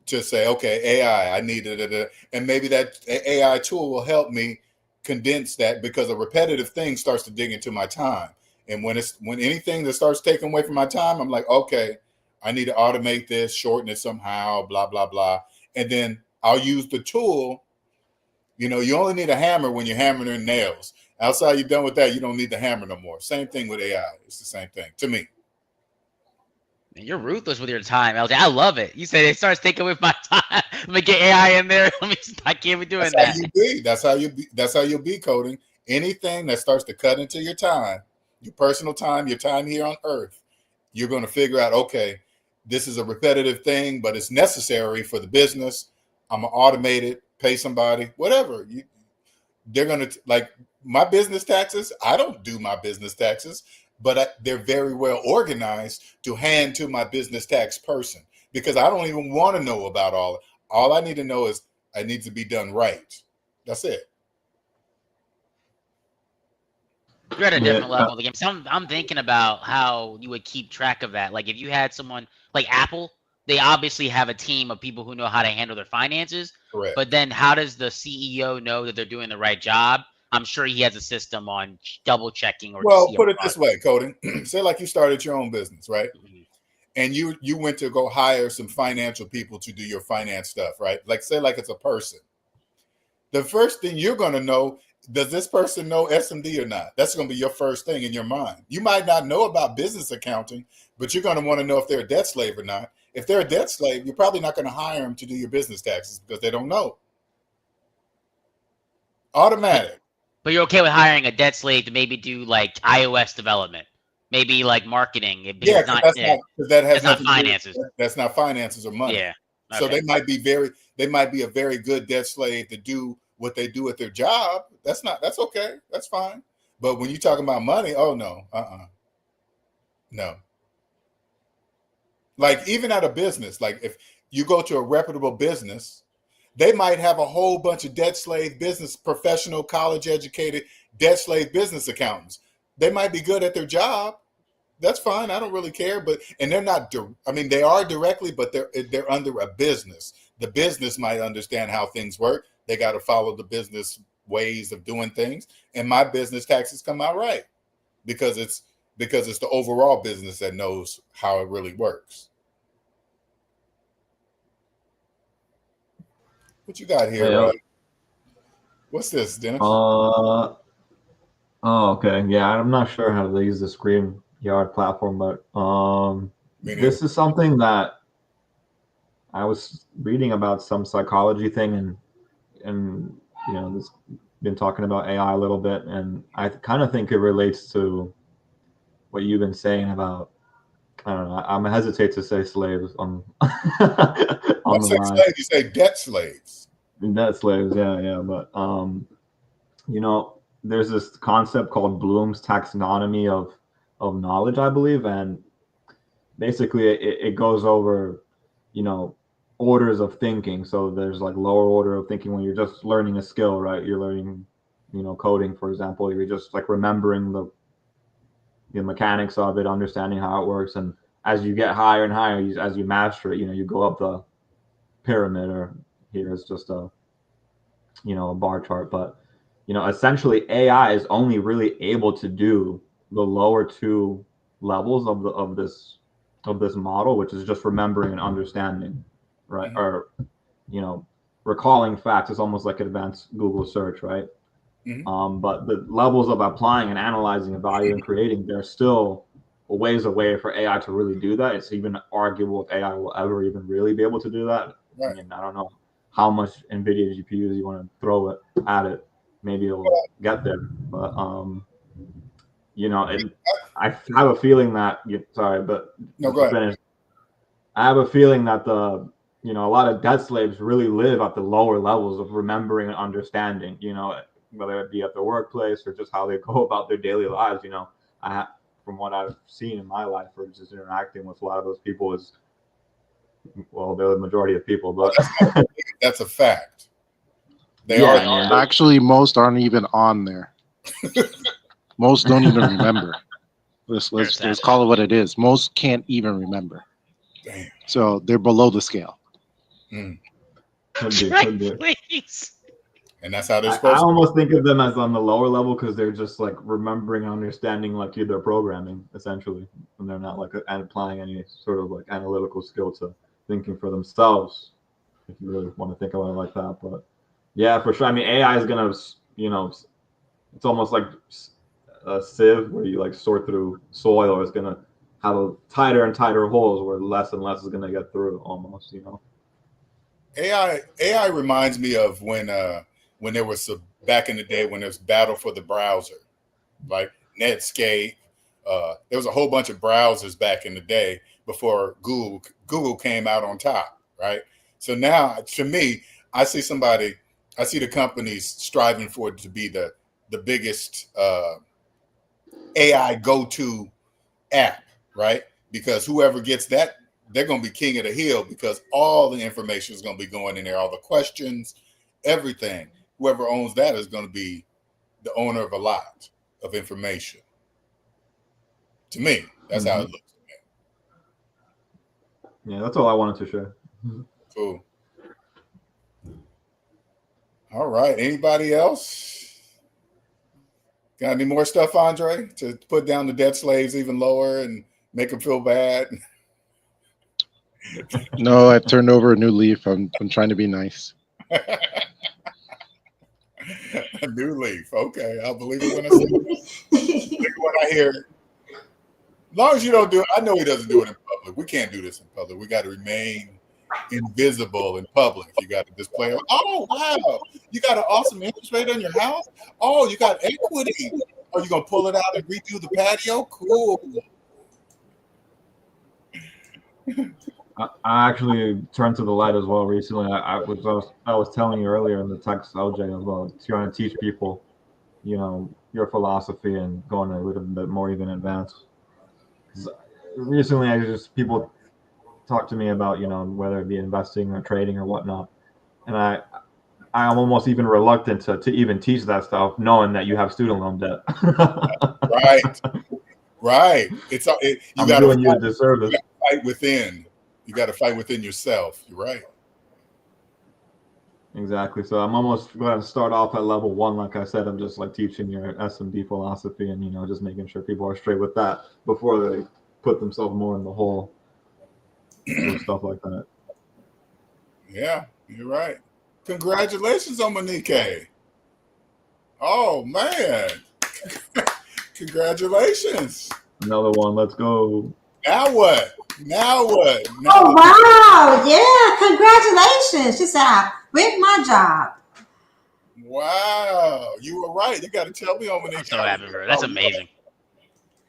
Speaker 1: to say, okay, AI, I need it, and maybe that AI tool will help me condense that because a repetitive thing starts to dig into my time. And when anything that starts taking away from my time, I'm like, okay, I need to automate this, shorten it somehow, blah, blah, blah. And then I'll use the tool. You only need a hammer when you're hammering nails. Outside you're done with that, you don't need the hammer no more. Same thing with AI. It's the same thing to me.
Speaker 3: Man, you're ruthless with your time, LJ. I love it. You said it starts taking with my time. Let me get AI in there. I can't be doing that.
Speaker 1: That's how you'll be coding. Anything that starts to cut into your time, your personal time, your time here on Earth, you're going to figure out, okay, this is a repetitive thing, but it's necessary for the business. I'm going to automate it, pay somebody, whatever. They're going to, like my business taxes. I don't do my business taxes, but they're very well organized to hand to my business tax person because I don't even want to know about all I need to know is it needs to be done right. That's it.
Speaker 3: You're at a different level of the game. So I'm thinking about how you would keep track of that. Like if you had someone like Apple, they obviously have a team of people who know how to handle their finances.
Speaker 1: Correct.
Speaker 3: But then how does the CEO know that they're doing the right job? I'm sure he has a system on double checking or
Speaker 1: Well,
Speaker 3: to see
Speaker 1: put
Speaker 3: a
Speaker 1: it this
Speaker 3: fraud.
Speaker 1: way, Cody. Say like you started your own business, right?
Speaker 3: Mhm.
Speaker 1: And you went to go hire some financial people to do your finance stuff, right? Like say like it's a person. The first thing you're going to know, does this person know SMD or not? That's going to be your first thing in your mind. You might not know about business accounting, but you're going to want to know if they're a debt slave or not. If they're a debt slave, you're probably not going to hire them to do your business taxes because they don't know. Automatic.
Speaker 3: But you're okay with hiring a debt slave to maybe do like iOS development, maybe like marketing, because
Speaker 1: Yeah,
Speaker 3: it's not,
Speaker 1: because that has
Speaker 3: it's not
Speaker 1: nothing to do
Speaker 3: finances.
Speaker 1: with, that's not finances or money.
Speaker 3: Yeah.
Speaker 1: So
Speaker 3: Okay.
Speaker 1: they might be a very good debt slave to do what they do at their job. That's okay. That's fine. But when you're talking about money, oh no, no. Like even at a business, like if you go to a reputable business, they might have a whole bunch of debt slave business professional, college educated debt slave business accountants. They might be good at their job. That's fine. I don't really care. But and they're not. I mean, they are directly, but they're under a business. The business might understand how things work. They got to follow the business ways of doing things. And my business taxes come out right because it's the overall business that knows how it really works. What you got here?
Speaker 2: Hey,
Speaker 1: What's this, Dennis?
Speaker 2: oh, okay. Yeah, I'm not sure how to use the StreamYard platform, but
Speaker 1: Me neither.
Speaker 2: this is something that I was reading about some psychology thing, and you know, this been talking about AI a little bit, and I kind of think it relates to what you've been saying about. I don't know. I'm hesitate to say slaves on on
Speaker 1: Don't
Speaker 2: the
Speaker 1: say
Speaker 2: line.
Speaker 1: slaves, you say debt slaves.
Speaker 2: Net slaves, yeah, but you know, there's this concept called Bloom's taxonomy of knowledge, I believe, and basically it goes over, you know, orders of thinking. So there's like lower order of thinking when you're just learning a skill, right? You're learning, you know, coding, for example. You're just like remembering the mechanics of it, understanding how it works, and as you get higher and higher, as you master it, you know, you go up the pyramid, or here it's just a, you know, a bar chart. But you know, essentially AI is only really able to do the lower two levels of this model, which is just remembering and understanding, right?
Speaker 1: Mhm.
Speaker 2: Or, you know, recalling facts is almost like advanced Google search, right? But the levels of applying and analyzing value and creating, they're still ways away for AI to really do that. It's even arguable if AI will ever even really be able to do that. I
Speaker 1: Right.
Speaker 2: mean, I don't know how much NVIDIA GPUs you want to throw it at it. Maybe it'll get there, but you know, I have a feeling that. Sorry, but
Speaker 1: No,
Speaker 2: just
Speaker 1: go
Speaker 2: to
Speaker 1: ahead.
Speaker 2: finish, I have a feeling that you know, a lot of debt slaves really live at the lower levels of remembering and understanding. You know, whether it be at their workplace or just how they go about their daily lives. You know, from what I've seen in my life, or just interacting with a lot of those people, is, well, they're the majority of people, but
Speaker 1: That's a fact. They
Speaker 2: yeah,
Speaker 1: are.
Speaker 2: I mean,
Speaker 4: Actually, most aren't even on there. Most don't even remember. Let's call it what it is. Most can't even remember.
Speaker 1: Damn.
Speaker 4: So they're below the scale.
Speaker 2: could be.
Speaker 3: Please.
Speaker 1: And that's how they're
Speaker 2: I
Speaker 1: supposed to.
Speaker 2: almost think of them as on the lower level because they're just like remembering, understanding, like their programming essentially, and they're not like applying any sort of like analytical skill to thinking for themselves. If you really want to think about it like that, but yeah, for sure. I mean, AI is gonna, you know, it's almost like a sieve where you like sort through soil, or it's gonna have a tighter and tighter holes where less and less is gonna get through. Almost, you know.
Speaker 1: AI reminds me of when there was back in the day when there was battle for the browser, like Netscape. There was a whole bunch of browsers back in the day before Google came out on top, right? So now, to me, I see the companies striving for it to be the biggest AI go-to app, right? Because whoever gets that, they're going to be king of the hill because all the information is going to be going in there, all the questions, everything. Whoever owns that is going to be the owner of a lot of information. To me, that's how it looks.
Speaker 2: Yeah, that's all I wanted to share.
Speaker 1: Cool. All right. Anybody else? Got any more stuff, Andre, to put down the debt slaves even lower and make them feel bad?
Speaker 4: No, I've turned over a new leaf. I'm trying to be nice.
Speaker 1: A new leaf. Okay, I'll believe it when I see it. Believe it when I hear it. As long as you don't do it, I know he doesn't do it in public. We can't do this in public. We got to remain invisible in public. You got to display. Oh wow, you got an awesome interest rate on your house. Oh, you got equity. Oh, you gonna pull it out and redo the patio? Cool.
Speaker 2: I actually turned to the light as well recently. I was telling you earlier in the text, LJ, as well, trying to teach people, your philosophy and going a little bit more even advanced. Recently, people talk to me about, whether it be investing or trading or whatnot, and I'm almost even reluctant to even teach that stuff, knowing that you have student loan debt.
Speaker 1: Right.
Speaker 2: I'm doing you a disservice.
Speaker 1: Fight within. You got to fight within yourself. You're right.
Speaker 2: Exactly. So I'm almost going to start off at level 1. Like I said, I'm just like teaching your SMD philosophy and, just making sure people are straight with that before they put themselves more in the hole and stuff like that.
Speaker 1: Yeah, you're right. Congratulations on Monique. Oh, man. Congratulations.
Speaker 2: Another one. Let's go.
Speaker 1: Now what? Oh,
Speaker 6: wow. Yeah. Congratulations. She said, I quit my job.
Speaker 1: Wow. You were right. You got to tell me on Monique.
Speaker 3: I'm so happy for her. That's amazing.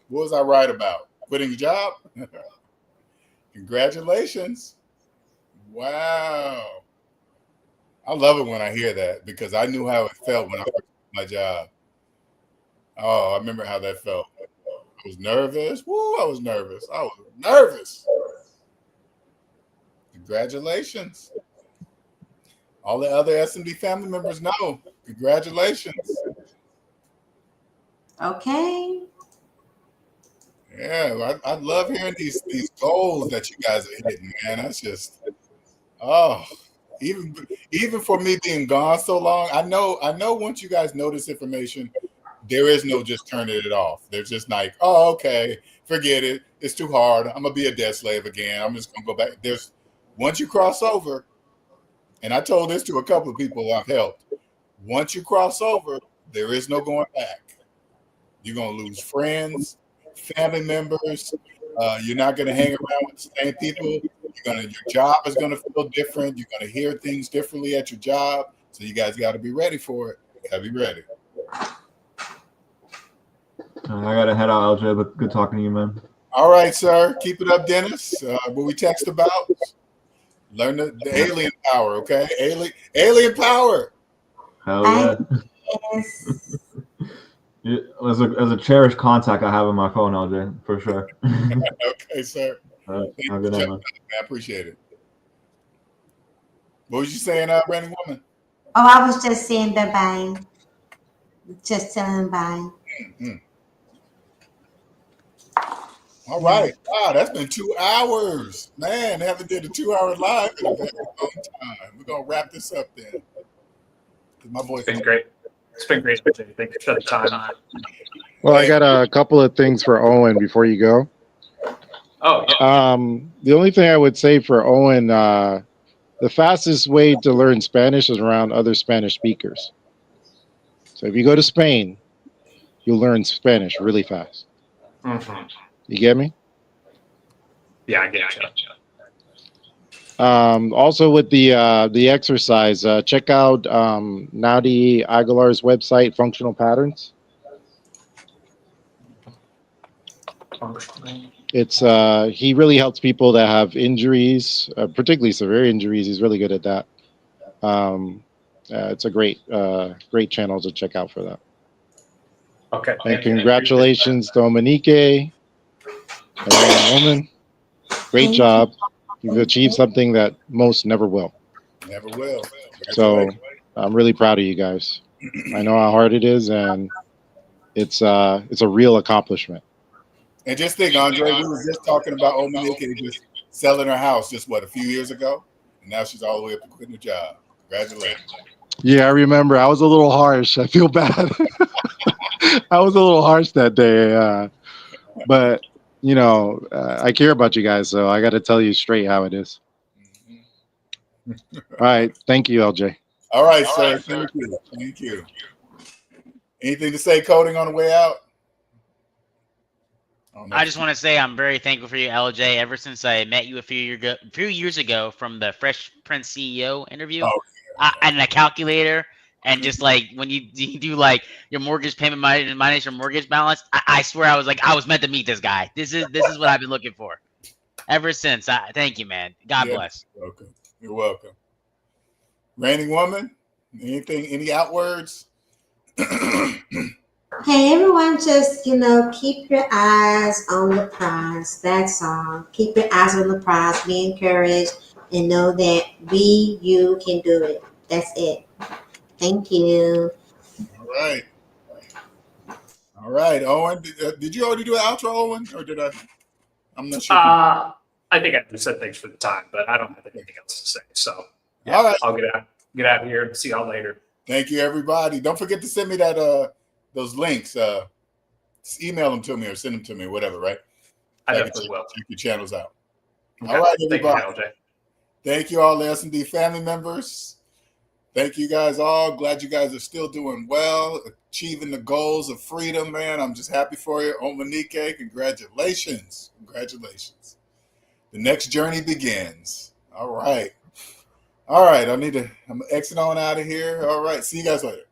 Speaker 1: What was I right about? Quitting the job? Congratulations. Wow. I love it when I hear that because I knew how it felt when I quit my job. Oh, I remember how that felt. I was nervous. Woo, I was nervous. Congratulations. All the other SMD family members know. Congratulations.
Speaker 6: Okay.
Speaker 1: Yeah, I love hearing these goals that you guys are hitting, man. That's just, even for me being gone so long, I know once you guys know this information, there is no just turning it off. There's just like, oh, okay, forget it. It's too hard. I'm gonna be a debt slave again. I'm just gonna go back. Once you cross over, and I told this to a couple of people I've helped. Once you cross over, there is no going back. You're gonna lose friends, family members. You're not gonna hang around with the same people. Your job is gonna feel different. You're gonna hear things differently at your job. So you guys got to be ready for it. Got to be ready.
Speaker 2: I gotta head out, LJ, but good talking to you, man.
Speaker 1: All right, sir. Keep it up, Dennis. What we text about, learn the alien power, okay? Alien power.
Speaker 2: Hell yeah. As a cherished contact I have in my phone, LJ, for sure.
Speaker 1: Okay, sir.
Speaker 2: All right. Have a good night, man.
Speaker 1: I appreciate it. What was you saying, Brandon Woman?
Speaker 6: Oh, I was just saying bye-bye. Just telling them bye.
Speaker 1: Mm-hmm. All right. Wow, that's been 2 hours. Man, I haven't did a 2-hour live in a very long time. We're going to wrap this up then. My voice
Speaker 5: It's been great. It's been great. Thank you for the time.
Speaker 4: Well, I got a couple of things for Owen before you go.
Speaker 5: Oh, yeah.
Speaker 4: The only thing I would say for Owen, the fastest way to learn Spanish is around other Spanish speakers. So if you go to Spain, you'll learn Spanish really fast.
Speaker 5: Mm-hmm.
Speaker 4: You get me?
Speaker 5: Yeah, I get you.
Speaker 4: Also with the exercise, check out Naudi Aguilar's website, Functional Patterns. It's he really helps people that have injuries, particularly severe injuries. He's really good at that. It's a great channel to check out for that.
Speaker 5: Okay.
Speaker 4: And congratulations, Dominique, woman. Great job. You've achieved something that most never will.
Speaker 1: Never will.
Speaker 4: So I'm really proud of you guys. I know how hard it is, and it's a real accomplishment.
Speaker 1: And just think, Andre, we were just talking about Monique just selling her house just a few years ago, and now she's all the way up to quitting her job. Congratulations.
Speaker 4: Yeah, I remember. I was a little harsh. I feel bad. I was a little harsh that day. But, I care about you guys, so I got to tell you straight how it is.
Speaker 1: Mm-hmm.
Speaker 4: All right. Thank you, LJ.
Speaker 1: All right, sir. Thank you. Thank you. Anything to say, Coding, on the way out?
Speaker 3: I just want to say I'm very thankful for you, LJ. Ever since I met you a few years ago from the Fresh Prince CEO interview, and a calculator, and just like when you do like your mortgage payment minus your mortgage balance, I swear I was meant to meet this guy. This is what I've been looking for ever since. Thank you, man. God bless.
Speaker 1: You're welcome. You're welcome. Reigning woman, any outwords?
Speaker 6: Hey, everyone, just, keep your eyes on the prize. That's all. Keep your eyes on the prize. Be encouraged and know that you can do it. That's it. Thank you.
Speaker 1: All right. All right, Owen. Did you already do an outro, Owen, or did I? I'm not sure.
Speaker 5: I think I just said thanks for the time, but I don't have anything else to say. So, yeah,
Speaker 1: all right,
Speaker 5: I'll get out of here and see y'all later.
Speaker 1: Thank you, everybody. Don't forget to send me those links. Just email them to me or send them to me, whatever. Right?
Speaker 5: I definitely will.
Speaker 1: Check your channels out.
Speaker 5: Okay.
Speaker 1: All right,
Speaker 5: Thank
Speaker 1: everybody.
Speaker 5: you, LJ.
Speaker 1: Thank you, all the S&D family members. Thank you guys all. Glad you guys are still doing well, achieving the goals of freedom, man. I'm just happy for you. Omanike, congratulations. Congratulations. The next journey begins. All right. All right. I'm exit on out of here. All right. See you guys later.